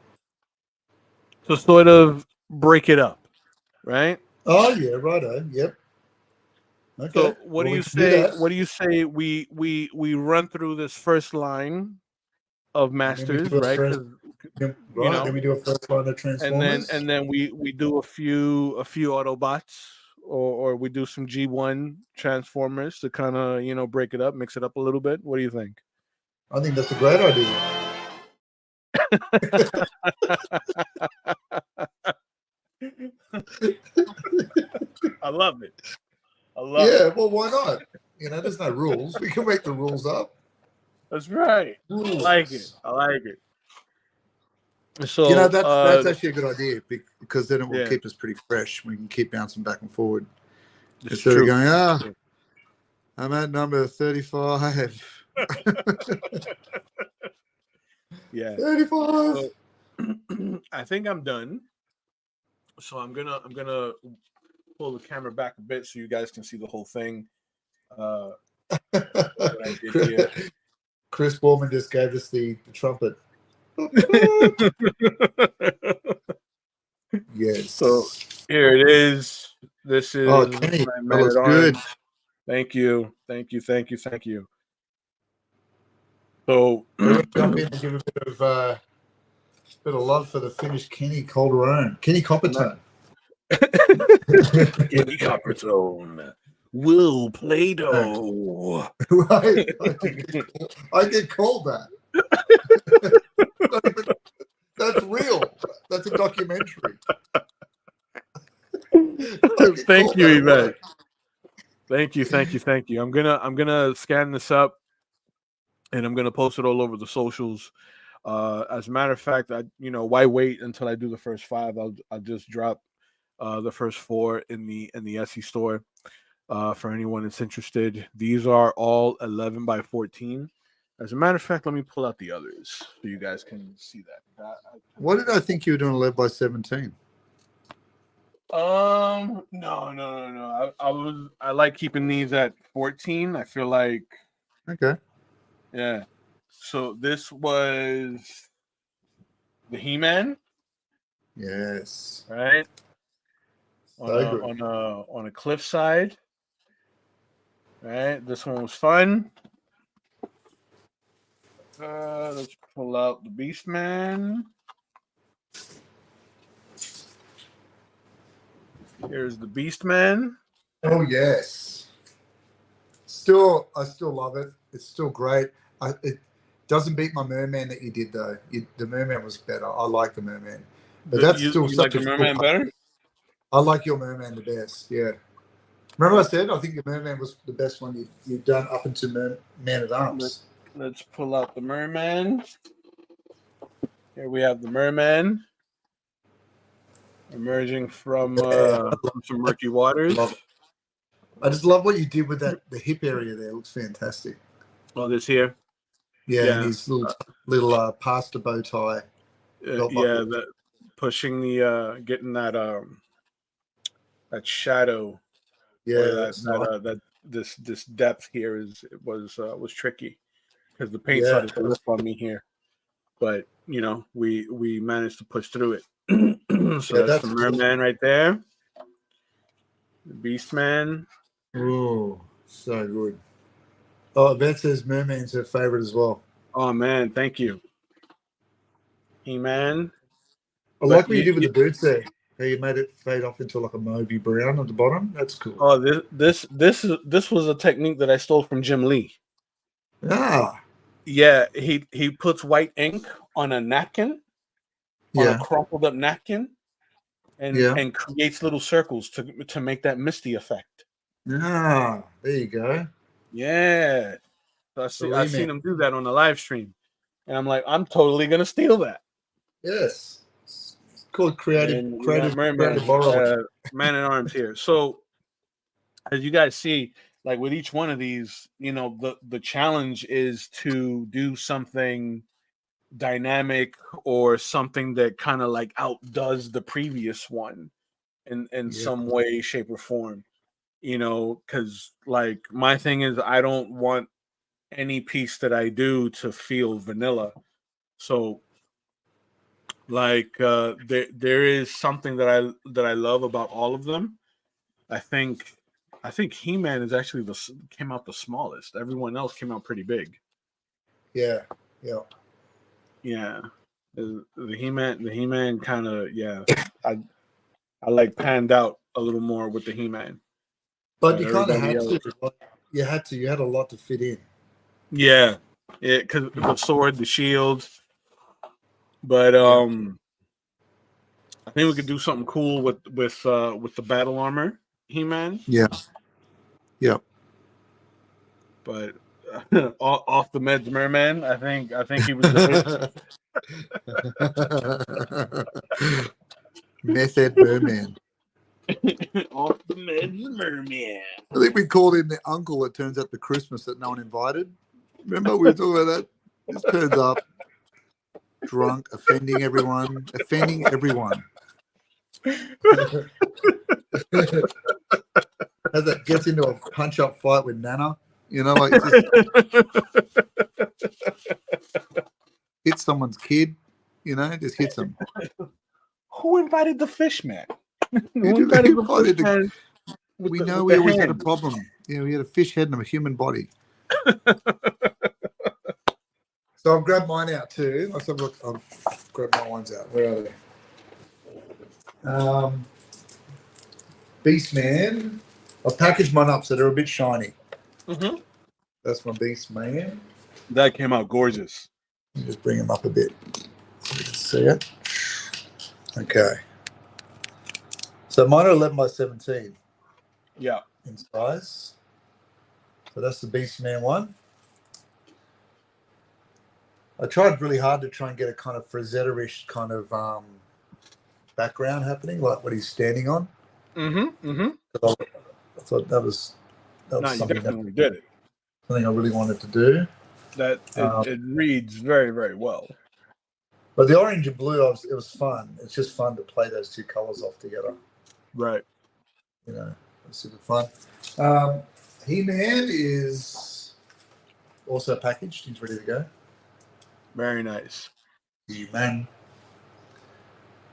sort of break it up, right? Oh yeah, righto. Yep. Okay. So what Well, do we you can do say? that. What do you say? We run through this first line, Masters, right? 'Cause, Right. Then we do a first line of Transformers. and then we do a few Autobots, or we do some G1 Transformers to kind of break it up, mix it up a little bit. What do you think? I think that's a great idea. I love it. Yeah, well, why not? There's no rules. We can make the rules up. That's right. Rules. I like it. So that's actually a good idea because then it will yeah. keep us pretty fresh. We can keep bouncing back and forward It's instead true. of going, I'm at number 35. Yeah. 35. So, I think I'm done. So I'm gonna pull the camera back a bit so you guys can see the whole thing. What I did here. Chris Borman just gave us the trumpet. Yes. So here it is. This is Kenny, my that Man looks at good. Arms. Thank you. So jump in and give a bit of love for the Finnish Kenny Calderon. Kenny Coppertone. Kenny Coppertone. Will Play-Doh. Right. I get called that. That's real. That's a documentary. Thank you, Yvette. Thank you. I'm gonna scan this up and I'm gonna post it all over the socials. As a matter of fact, why wait until I do the first 5? I'll just drop the first 4 in the Etsy store for anyone that's interested. These are all 11 by 14. As a matter of fact, let me pull out the others so you guys can see that. What did I think you were doing 11 by 17? No. I like keeping these at 14. I feel like Okay. yeah. So this was the He-Man. Yes. Right. On a cliffside. Right. This one was fun. Let's pull out the Beastman. Here's the Beastman. Oh yes. I still love it. It's still great. It doesn't beat my Merman that you did though. The Merman was better. I like the Merman, but that's still you such like the a Merman better. I like your Merman the best. Yeah. Remember I said I think your Merman was the best one you've done up until Man at Arms. Let's pull out the Merman. Here we have the Merman emerging from some murky waters. I just love what you did with the hip area there. It looks fantastic. Oh, this here. Yeah. And his little pasta bow tie. That pushing the getting that shadow. Yeah, this depth here was tricky because the paint started to rip on me here, but we managed to push through it. So that's the Merman right there. The Beastman. Oh, so good. Oh, Yvette says Merman's her favorite as well. Oh man, thank you. He-Man. I like what you did with the boots there. How you made it fade off into like a mauvey brown at the bottom. That's cool. Oh, this was a technique that I stole from Jim Lee. Ah. Yeah, he puts white ink on a napkin, on a crumpled up napkin, and creates little circles to make that misty effect. Ah, there you go. Yeah. So I've seen him do that on the live stream. And I'm like, I'm totally gonna steal that. Yes. It's called creative Man at Arms here. So as you guys see, like with each one of these, the challenge is to do something dynamic or something that kind of like outdoes the previous one in some way, shape, or form. Because like my thing is I don't want any piece that I do to feel vanilla. So like there is something that I love about all of them. I think He-Man is actually came out the smallest. Everyone else came out pretty big. Yeah. Yeah, the He-Man kind of I I like panned out a little more with the He-Man, But but you kind of everybody had else, to. Like, you had to. You had a lot to fit in. yeah, because the sword, the shield, but Yeah. I think we could do something cool with the battle armor He-Man, Yeah. Yeah. but off the meds Merman, I think he was the hit. Method Merman. Off the meds Merman. I think we called him the uncle. It turns out the Christmas that no one invited. Remember we were talking about that. Just turns up drunk, offending everyone. As it gets into a punch-up fight with Nana, like just hits someone's kid, just hits them. Who invited the fish man? Who He invited the invited fish man? We With know the we always had a hand? problem. Yeah, we had a fish head and a human body. So I've grabbed mine out too. Let's have a look. I've grabbed my ones out. Where are they? Beastman. I've packaged mine up so they're a bit shiny. Mm-hmm. That's my Beastman. That came out gorgeous. Let me just bring them up a bit so you can see it. Okay. So mine are 11 by 17 Yeah. in size. So that's the Beastman one. I tried really hard to try and get a kind of Frazetta-ish kind of background happening, like what he's standing on. Mm-hmm. Mm-hmm. I thought that was No, you something definitely did it. something I really wanted to do. That it reads very, very well. But the orange and blue, it was fun. It's just fun to play those two colors off together. Right. It was super fun. He-Man is also packaged. He's ready to go. Very nice. He-Man.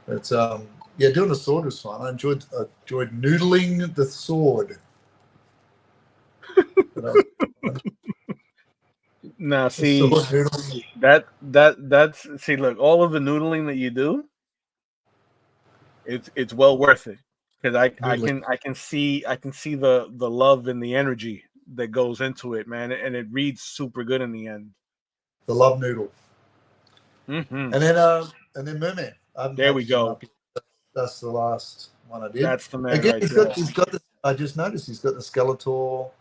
But doing the sword was fun. I enjoyed noodling the sword. Now, see that's see. Look, all of the noodling that you do, it's well worth it because I can see the love and the energy that goes into it, man, and it reads super good in the end. The love noodle. Mm-hmm. And then Merman. I haven't There we packaged him go. up yet. That's the last one I did. That's the man Again, right he's there. got the, I just noticed he's got the Skeletor,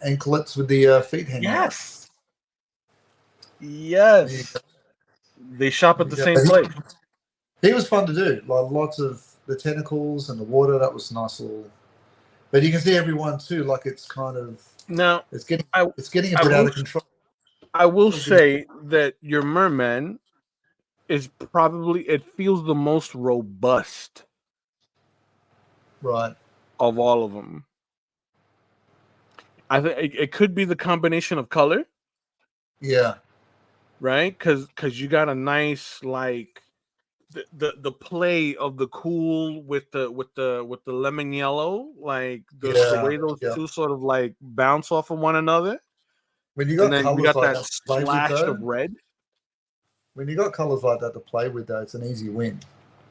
anklets with the feet hanging out. Yes. They shop at the same place. He was fun to do. Like lots of the tentacles and the water. That was nice little. But you can see everyone too. Like it's kind of now. It's getting a bit out of control. I will say that your merman is probably it feels the most robust, right, of all of them. I think it could be the combination of color. Yeah. Right, because you got a nice like the play of the cool with the lemon yellow, like the way those two sort of like bounce off of one another. When you got colors you got like that splash of red. When you got colors like that to play with, though, it's an easy win.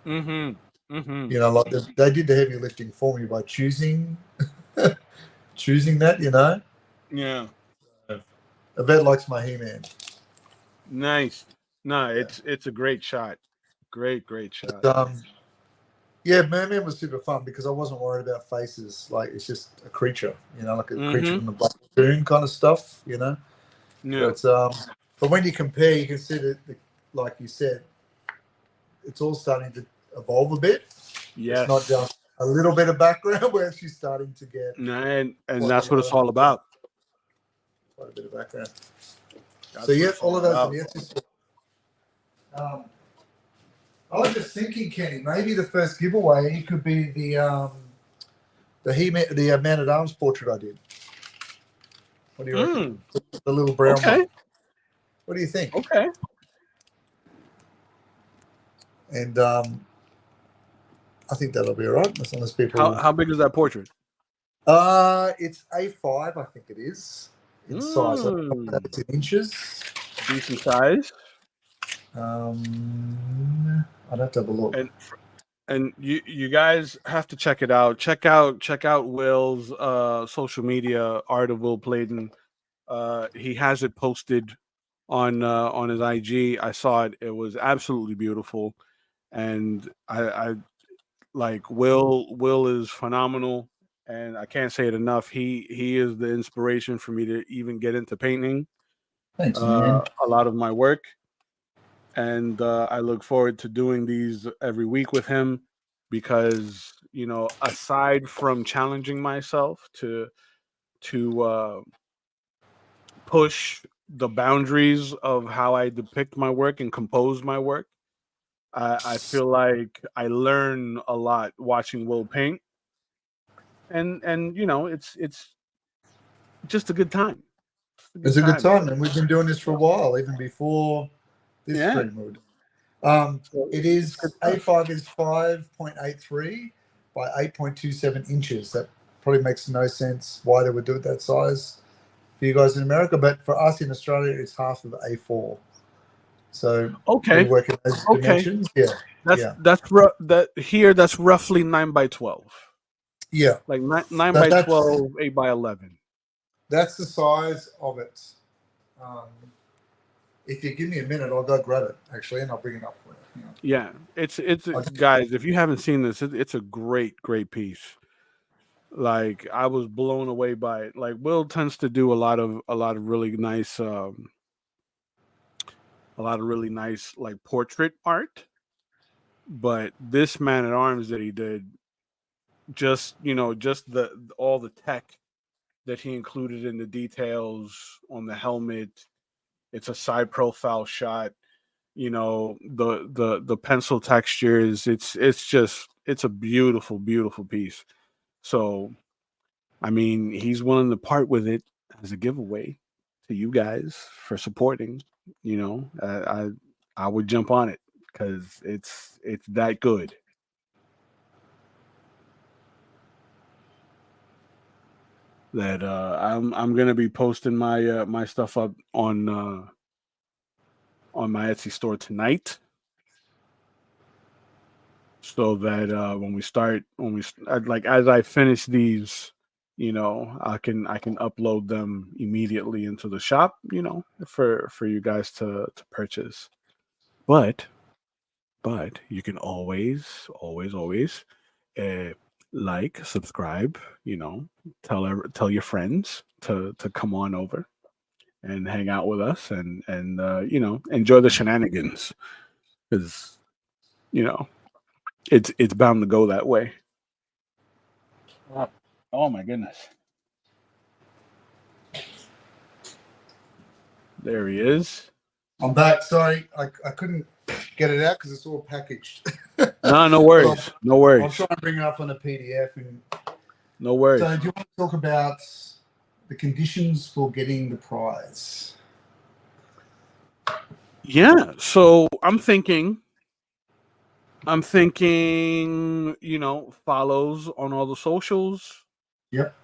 Mm-hmm. Mm-hmm. Like they did the heavy lifting for me by choosing that. Yeah. Yvette likes my He-Man. Nice. No, it's a great shot. Great shot. But, Merman was super fun because I wasn't worried about faces. Like it's just a creature, like a creature from the Black Lagoon kind of stuff, Yeah. But when you compare, you can see that, like you said, it's all starting to evolve a bit. Yes. It's not just a little bit of background where she's starting to get. And that's what it's all about. Quite a bit of background. So all of those. I was just thinking, Kenny, maybe the first giveaway could be the Man at Arms portrait I did. What do you reckon? The little brown one. What do you think? Okay. And I think that'll be all right as long as people. How big is that portrait? It's A5, I think it is. in size. I don't know if that's in inches. Decent size. I'd have to have a look. And you guys have to check it out. Check out Will's social media, Art of Will Pladen. He has it posted on his IG. I saw it. It was absolutely beautiful, and I like Will. Will is phenomenal, and I can't say it enough. He is the inspiration for me to even get into painting. Thanks, man. A lot of my work, and I look forward to doing these every week with him because aside from challenging myself to push the boundaries of how I depict my work and compose my work, I feel like I learn a lot watching Will paint, and it's just a good time. It's a good time, and we've been doing this for a while, even before this Yeah. stream mode. So It it's is good stuff. A5 is 5.83 by 8.27 inches. That probably makes no sense why they would do it that size for you guys in America, but for us in Australia, it's half of A4. So Okay. we work in those dimensions. Yeah. That's roughly 9 by 12. Yeah. Like nine by 12, 8 by 11. That's the size of it. If you give me a minute, I'll go grab it actually, and I'll bring it up for you. Yeah, it's guys. If you haven't seen this, it's a great piece. Like I was blown away by it. Like Will tends to do a lot of really nice, like portrait art, but this Man at Arms that he did, just the all the tech that he included in the details on the helmet. It's a side profile shot. The pencil textures. It's a beautiful piece. So I mean, he's willing to part with it as a giveaway to you guys for supporting. I would jump on it because it's that good. That I'm gonna be posting my my stuff up on my Etsy store tonight, so that like as I finish these, I can upload them immediately into the shop, for you guys to purchase. But you can always uh, like, subscribe, tell your friends to come on over and hang out with us and enjoy the shenanigans, because it's bound to go that way. Oh my goodness. There he is. I'm back. Sorry, I couldn't get it out because it's all packaged. No worries. No worries. I'll try and bring it up on a PDF. No worries. So, do you want to talk about the conditions for getting the prize? Yeah. So I'm thinking, follows on all the socials. Yep.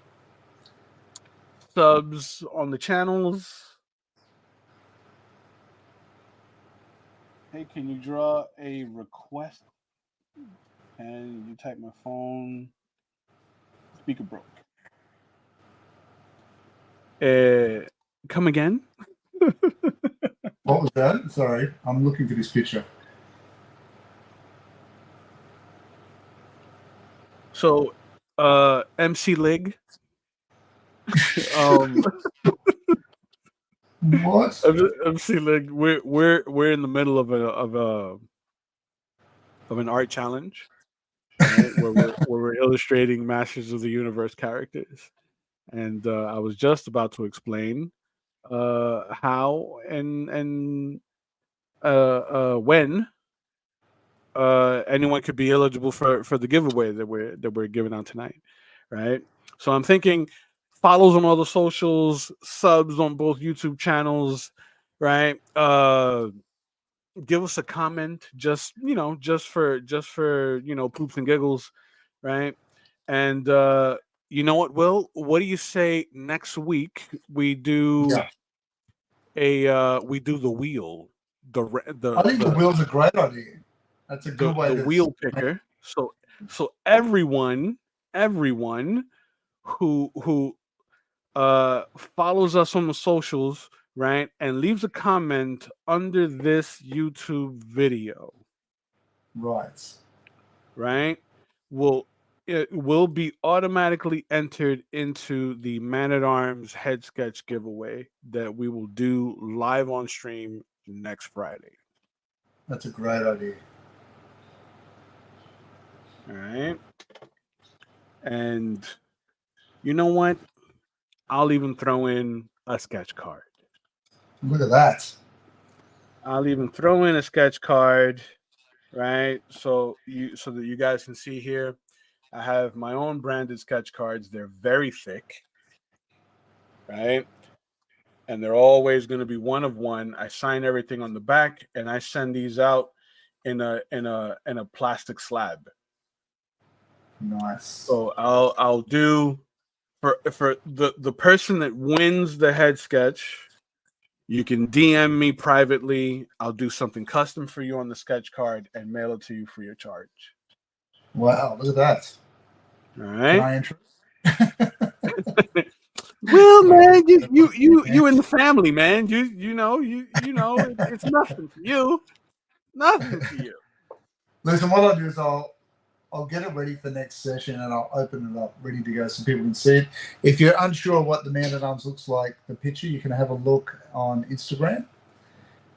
Subs on the channels. Hey, can you draw a request? And you type my phone. Speaker broke. Come again? What was that? Sorry, I'm looking for this picture. So, MC Lig. What? MC Lig. We're in the middle of an art challenge, right? where we're illustrating Masters of the Universe characters, and I was just about to explain how and when anyone could be eligible for the giveaway that we're giving out tonight, right? So I'm thinking follows on all the socials, subs on both YouTube channels, right? Give us a comment, just for poops and giggles, right? And you know what, Will? What do you say next week we do Yeah. we do the wheel, the I think the wheel's a great idea. That's a good way the to. wheel picker. So everyone who follows us on the socials, right, and leaves a comment under this YouTube video, Right. right, will it will be automatically entered into the Man at Arms head sketch giveaway that we will do live on stream next Friday. That's a great idea. All right. And you know what? I'll even throw in a sketch card. Look at that. I'll even throw in a sketch card, right? So that you guys can see here. I have my own branded sketch cards. They're very thick, right? And they're always going to be one of one. I sign everything on the back, and I send these out in a plastic slab. Nice. So I'll do for the person that wins the head sketch. You can DM me privately. I'll do something custom for you on the sketch card and mail it to you free of charge. Wow, look at that. All Can right. I interest? Well, man, you in the family, man. You know it's nothing for you. Nothing for you. Listen, what I'll do is I'll get it ready for next session and I'll open it up ready to go so people can see it. If you're unsure what the Man at Arms looks like, the picture, you can have a look on Instagram.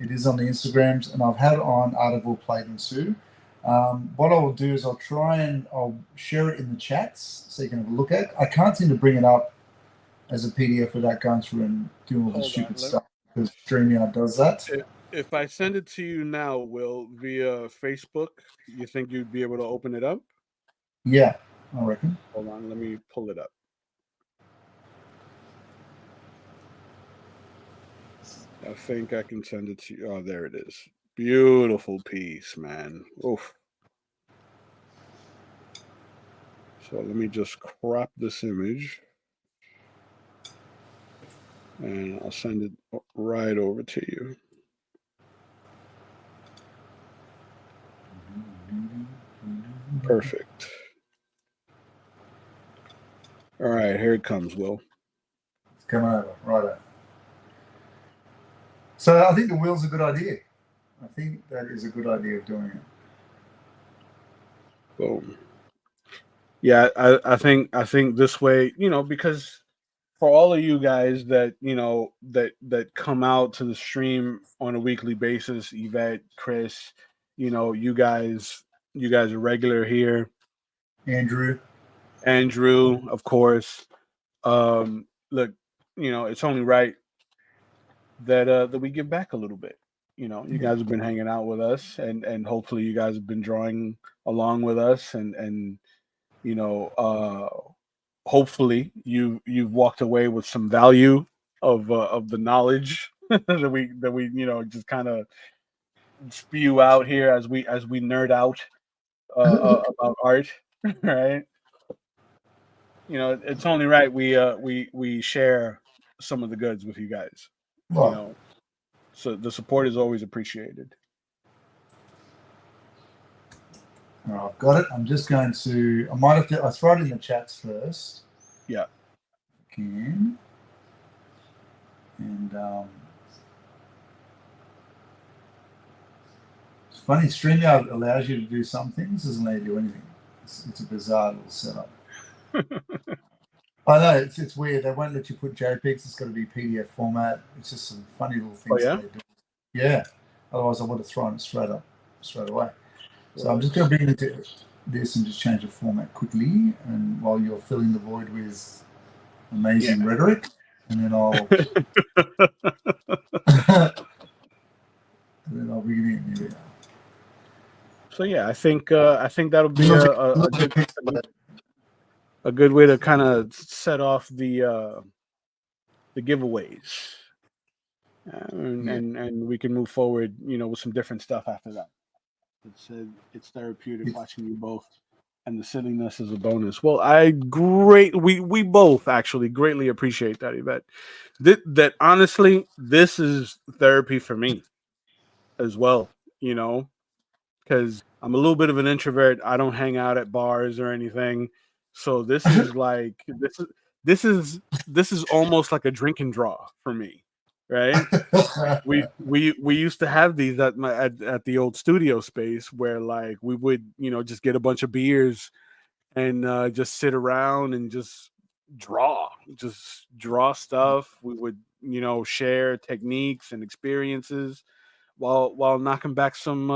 It is on the Instagrams, and I've had it on Article Plate and Sue. What I'll do is I'll share it in the chats so you can have a look at it. I can't seem to bring it up as a PDF without going through and doing all the stupid stuff because StreamYard does that. If I send it to you now, Will, via Facebook, you think you'd be able to open it up? Yeah, I reckon. Hold on, let me pull it up. I think I can send it to you. Oh, there it is. Beautiful piece, man. Oof. So let me just crop this image. And I'll send it right over to you. Perfect. All right, here it comes, Will. It's coming over, righto. So I think the wheel's a good idea. I think that is a good idea of doing it. Boom. Yeah, I think this way, because for all of you guys that that come out to the stream on a weekly basis, Yvette, Chris, you guys are regular here. Andrew, of course. Look, it's only right that we give back a little bit. You guys have been hanging out with us, and hopefully you guys have been drawing along with us, and hopefully you've walked away with some value of the knowledge that we just kind of spew out here as we nerd out about art, right? It's only right we share some of the goods with you guys. right. So the support is always appreciated. All right, I've got it. I'm just going to. I might have to. I'll throw it in the chats first. Yeah. Can. And it's funny. StreamYard allows you to do some things, doesn't let you do anything. It's a bizarre little setup. I know it's weird. They won't let you put JPEGs. It's got to be PDF format. It's just some funny little things yeah? that they do. Yeah. Otherwise, I would have thrown it straight away. So I'm just going to bring it into this and just change the format quickly. And while you're filling the void with amazing rhetoric, and then I'll bring it in. Here we go. So yeah, I think that'll be a good way to kind of set off the giveaways, and we can move forward, with some different stuff after that. It's therapeutic watching you both and the silliness is a bonus. Well, we both actually greatly appreciate that, Yvette. That honestly, this is therapy for me as well. You know, because I'm a little bit of an introvert. I don't hang out at bars or anything. So this is almost like a drink and draw for me, right? We used to have these at the old studio space where like we would just get a bunch of beers and just sit around and just draw stuff. We would share techniques and experiences while knocking back some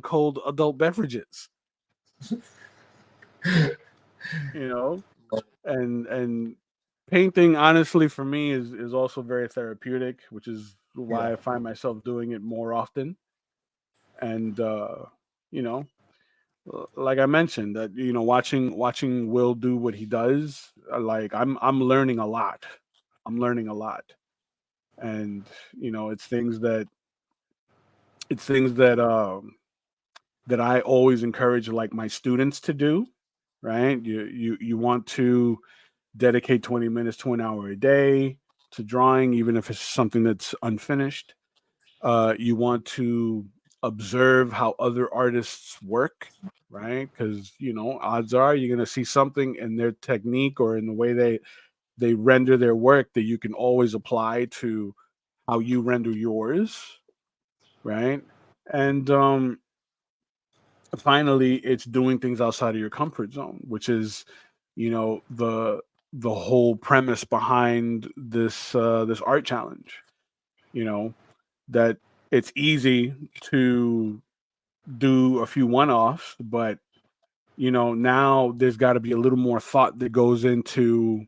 cold adult beverages, you know. And painting, honestly, for me is also very therapeutic, which is why Yeah. I find myself doing it more often. And you know, like I mentioned, that watching Will do what he does, like I'm learning a lot. I'm learning a lot, and it's things that I always encourage like my students to do. Right? You want to dedicate 20 minutes to an hour a day to drawing, even if it's something that's unfinished. You want to observe how other artists work, right? Because odds are you're gonna see something in their technique or in the way they render their work that you can always apply to how you render yours, right? And finally, it's doing things outside of your comfort zone, which is the whole premise behind this art challenge. You know that it's easy to do a few one-offs, but now there's got to be a little more thought that goes into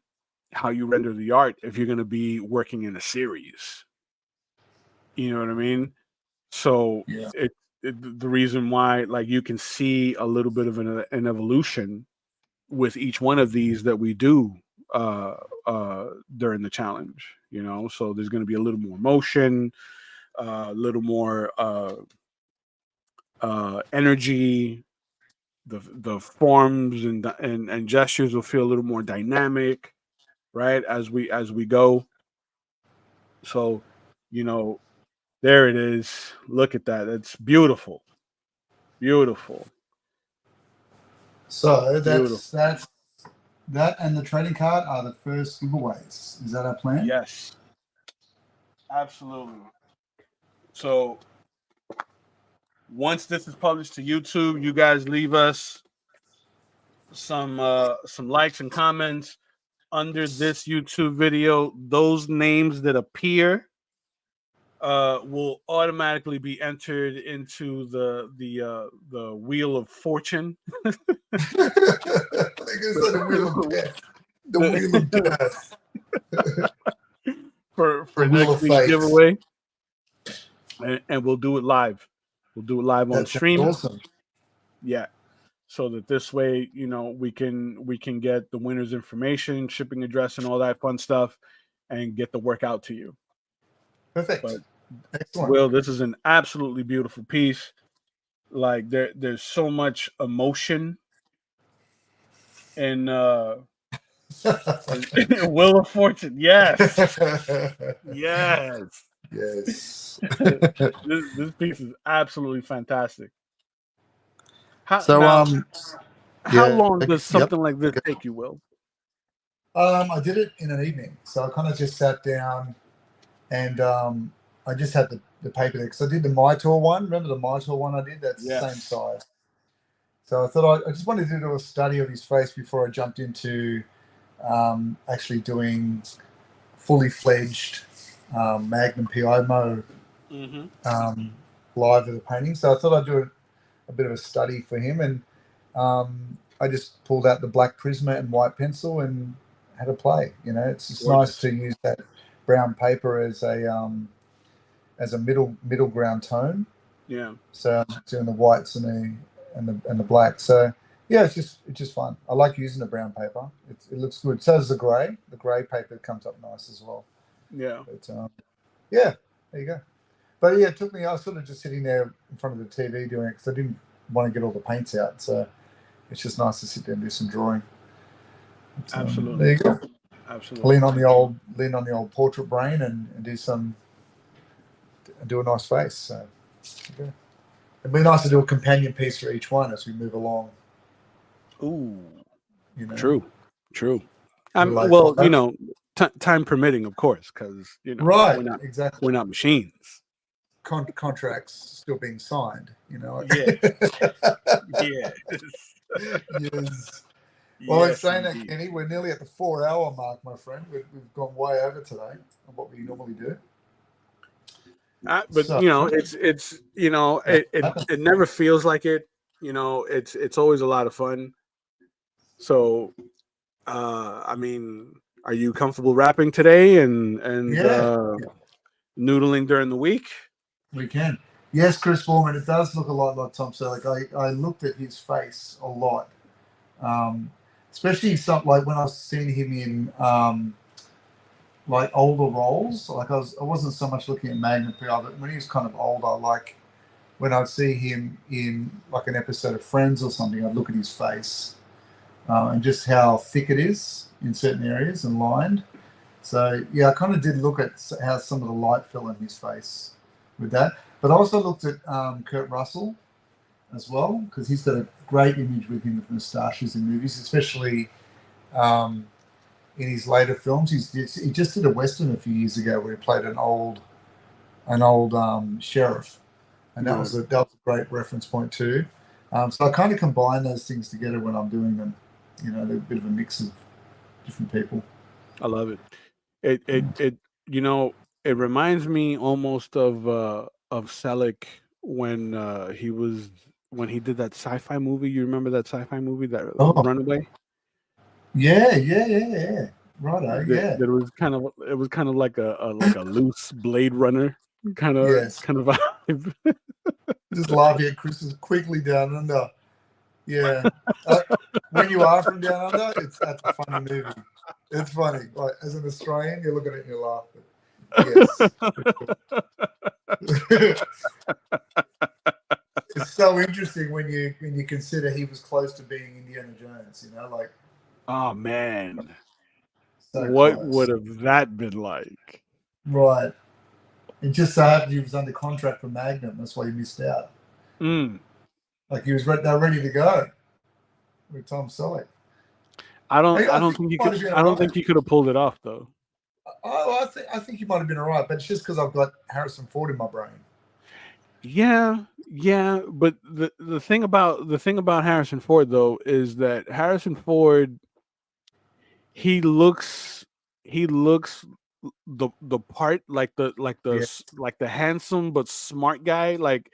how you render the art if you're going to be working in a series. You know what I mean? So Yeah. the reason why, like, you can see a little bit of an evolution with each one of these that we do uh during the challenge. So there's going to be a little more motion, a little more energy. The forms and gestures will feel a little more dynamic, right, as we go. So you know there it is. Look at that. It's beautiful. Beautiful. So Beautiful. that and the trading card are the first giveaways. Is that our plan? Yes, absolutely. So once this is published to YouTube, you guys leave us some likes and comments under this YouTube video. Those names that appear will automatically be entered into the wheel of fortune. I think it's like the wheel of death. The wheel of death. for The wheel next of week's fate. giveaway, and we'll do it live. We'll do it live on That sounds stream. awesome. Yeah, so that this way, we can get the winner's information, shipping address, and all that fun stuff, and get the work out to you. But Perfect. Excellent. Will, this is an absolutely beautiful piece. Like there's so much emotion in Will of Fortune. Yes, yes. Yes. This piece is absolutely fantastic. How So now? How yeah, long does yep. something like this take you, Will? I did it in an evening. So I kind of just sat down and I just had the paper there because I did the Motu one. Remember the Motu one I did? That's the same Yes. size. So I thought I just wanted to do a study of his face before I jumped into actually doing fully fledged Magnum PI mode live of the painting. So I thought I'd do a bit of a study for him, and I just pulled out the black Prisma and white pencil and had a play. It's just nice Gorgeous. to use that brown paper as a middle ground tone. Yeah. So I'm doing the whites and the black. So yeah, it's just fun. I like using the brown paper. It looks good. So does the grey. The grey paper comes up nice as well. Yeah. But yeah, there you go. But yeah, it took me. I was sort of just sitting there in front of the TV doing it because I didn't want to get all the paints out. So it's just nice to sit there and do some drawing. But, Absolutely. there you go. Absolutely. Lean on the old portrait brain and do a nice face. So yeah. It'd be nice to do a companion piece for each one as we move along. Ooh, You know, true. like Well, five. time permitting, of course, because Right, exactly. we're not machines. Contracts still being signed. Yeah. Yes. Yes. Well, in Yes, saying that, indeed. Kenny, we're nearly at the 4 hour mark, my friend. We've gone way over today on what we normally do. But So, it's that it never feels like it. It's always a lot of fun. So, I mean, are you comfortable rapping today and yeah, noodling during the week? we can. Yes, Chris Foreman, it does look a lot like Tom Selleck. I looked at his face a lot, um, especially some like when I was seeing him in like older roles. Like I wasn't so much looking at Magnum PI, but when he was kind of older, like when I'd see him in like an episode of Friends or something, I'd look at his face and just how thick it is in certain areas and lined. So yeah, I kind of did look at how some of the light fell in his face with that. But I also looked at Kurt Russell as well because he's got a great image with him with moustaches in movies, especially um, in his later films. He just did a western a few years ago where he played an old sheriff, and that Right. was a great reference point too. So I kind of combine those things together when I'm doing them. They're a bit of a mix of different people. I love it. It you know it reminds me almost of Selleck when when he did that sci-fi movie. You remember that sci-fi movie, that Oh, Runaway? yeah. Righto, yeah. That was kind of like a loose Blade Runner Yes. kind of vibe. Just laughing at Chris is quickly down under. Yeah. When you are from down under, that's a funny movie. It's funny. Like as an Australian, you look at it and you laugh. Yes. It's so interesting when you consider he was close to being Indiana Jones. Like Oh man, so what close. would have that been like? Right. It just so happened he was under contract for Magnum. That's why he missed out. Mm. Like he was they're ready to go with Tom Selleck. I I don't think think he you might could. have been I all don't right. think you could have pulled it off though. I think he might have been all right, but it's just because I've got Harrison Ford in my brain. Yeah, but the thing about Harrison Ford though is that Harrison Ford, he looks he looks the part, Yeah. like the handsome but smart guy, like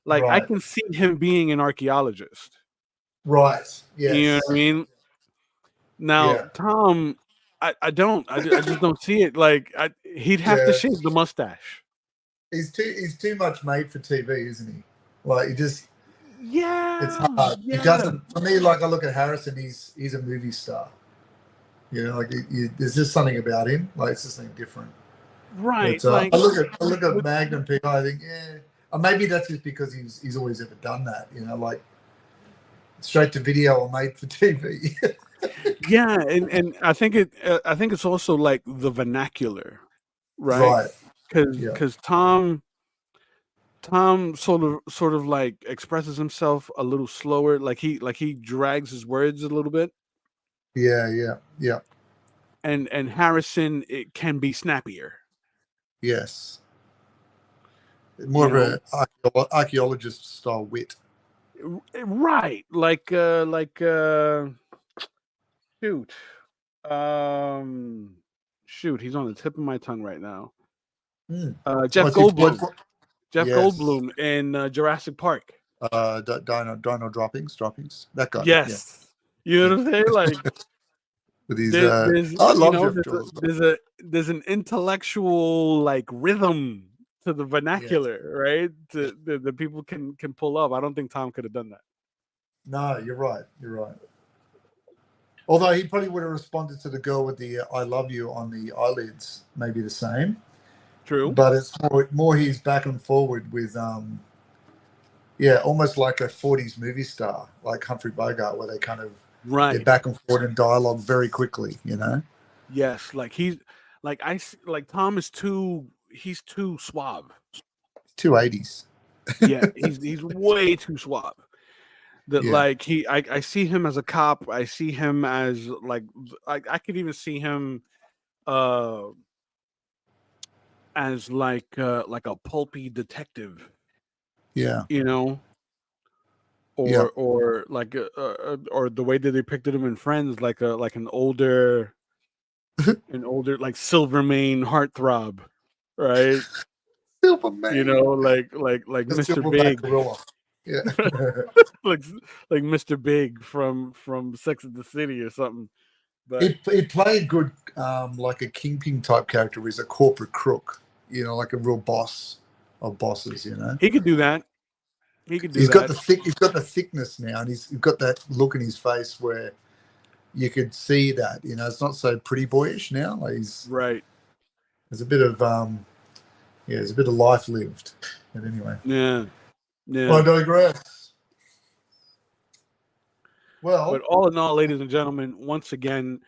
I Right. can see him being an archaeologist. Right. You know Yes. what I mean? Now, Yeah. Tom, I don't. I just don't see it. Like he'd have to Yeah. shave the mustache. He's too much made for TV, isn't he? Like it's Yeah, hard. He yeah, doesn't. For me, like I look at Harrison, he's a movie star. Like there's just something about him. Like it's just something different. right. But Like, I look at with, Magnum PI. I think maybe that's just because he's always ever done that. Like straight to video or made for TV. yeah, and I think it's also like the vernacular, right? Right. Yeah. Because Tom sort of like expresses himself a little slower, like he drags his words a little bit, Yeah. Yeah. Yeah. and Harrison, it can be snappier, Yes. More you of know. a archaeologist style wit. Right, shoot, um, shoot, he's on the tip of my tongue right now. Mm. Jeff What's he played Goldblum, for? Jeff Yes. Goldblum in Jurassic Park. Dino droppings. That guy. Yeah. Yes, you know Yeah. what I'm saying. Like With his there's I love Jeff Jaws. there's an intellectual like rhythm to the Yes. vernacular, right? Yeah. The people can pull up. I don't think Tom could have done that. No, you're right. You're right. Although he probably would have responded to the girl with the "I love you" on the eyelids, maybe the same. True. But it's more he's back and forward with Yeah, almost like a 40s movie star, like Humphrey Bogart, where they kind of they're Right. back and forth in dialogue very quickly, you know? Yes. Like he's like Tom is he's too suave. 280s. Yeah, he's way too suave. That Yeah. like I see him as a cop. I see him as I could even see him uh as like a pulpy detective, Yeah. you know, Yeah. or like or the way that they depicted him in Friends, like an older like Silvermane heartthrob, right? You know, Silverman. like The Mr. silverback Big, gorilla. Yeah. like like Mr. Big from Sex and the City or something. But It played good, like a kingpin type character. He's a corporate crook, you know, like a real boss of bosses. You know, he could do that. He could do that. he's got the thickness now, and he's got that look in his face where you could see that. You know, it's not so pretty boyish now. Like Right. there's a bit of yeah, there's a bit of life lived. But anyway, Yeah. I Yeah. digress. But Well, all in all, ladies and gentlemen, once again,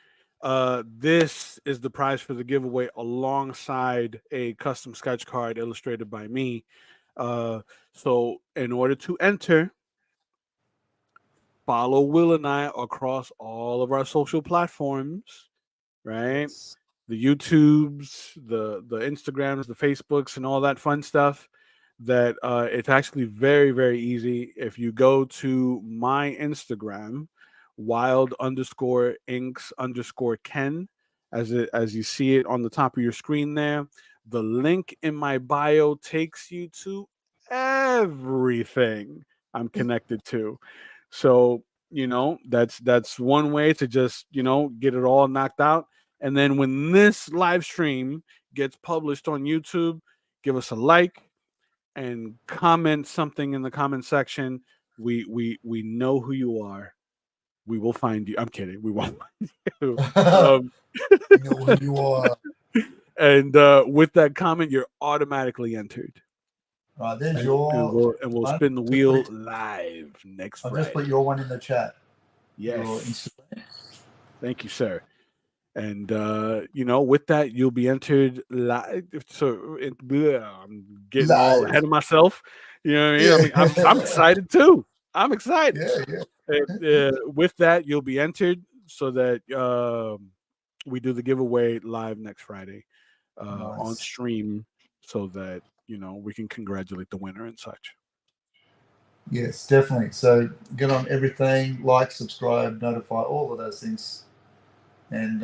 this is the prize for the giveaway alongside a custom sketch card illustrated by me. So in order to enter, follow Will and I across all of our social platforms, right? yes. The YouTubes, the Instagrams, the Facebooks, and all that fun stuff. That it's actually very, very easy. If you go to my Instagram, wild underscore inks underscore Ken, as you see it on the top of your screen there, the link in my bio takes you to everything I'm connected to. So, that's one way to just, get it all knocked out. And then when this live stream gets published on YouTube, give us a like and comment something in the comment section. We know who you are. We will find you. I'm kidding. We won't find you. Um, You know who you are. and with that comment, you're automatically entered. Right, there's And, and your we'll and we'll one. spin the wheel live next I've just put Friday. your one in the chat. Your Yes. Instagram. Thank you, sir. And with that, you'll be entered live. So I'm getting all ahead Live. of myself. You know what I mean? Yeah. I'm excited too. I'm excited. Yeah, yeah. And, with that, you'll be entered so that we do the giveaway live next Friday on Nice. stream, so that we can congratulate the winner and such. Yes, definitely. So get on everything, like, subscribe, notify, all of those things, and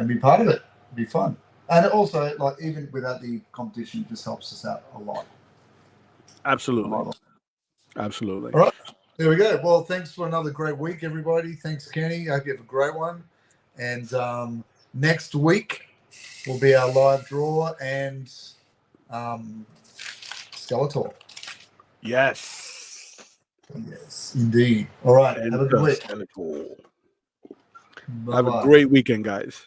be part of it. It'd be fun. And also, like, even without the competition, it just helps us out a lot. Absolutely. Absolutely. All right. There we go. Well, thanks for another great week, everybody. Thanks, Kenny. I hope you have a great one. And next week will be our live draw and Skeletor. Yes. Yes, indeed. All right. And Have a good week. Skeletor. Bye-bye. Have a great weekend, guys.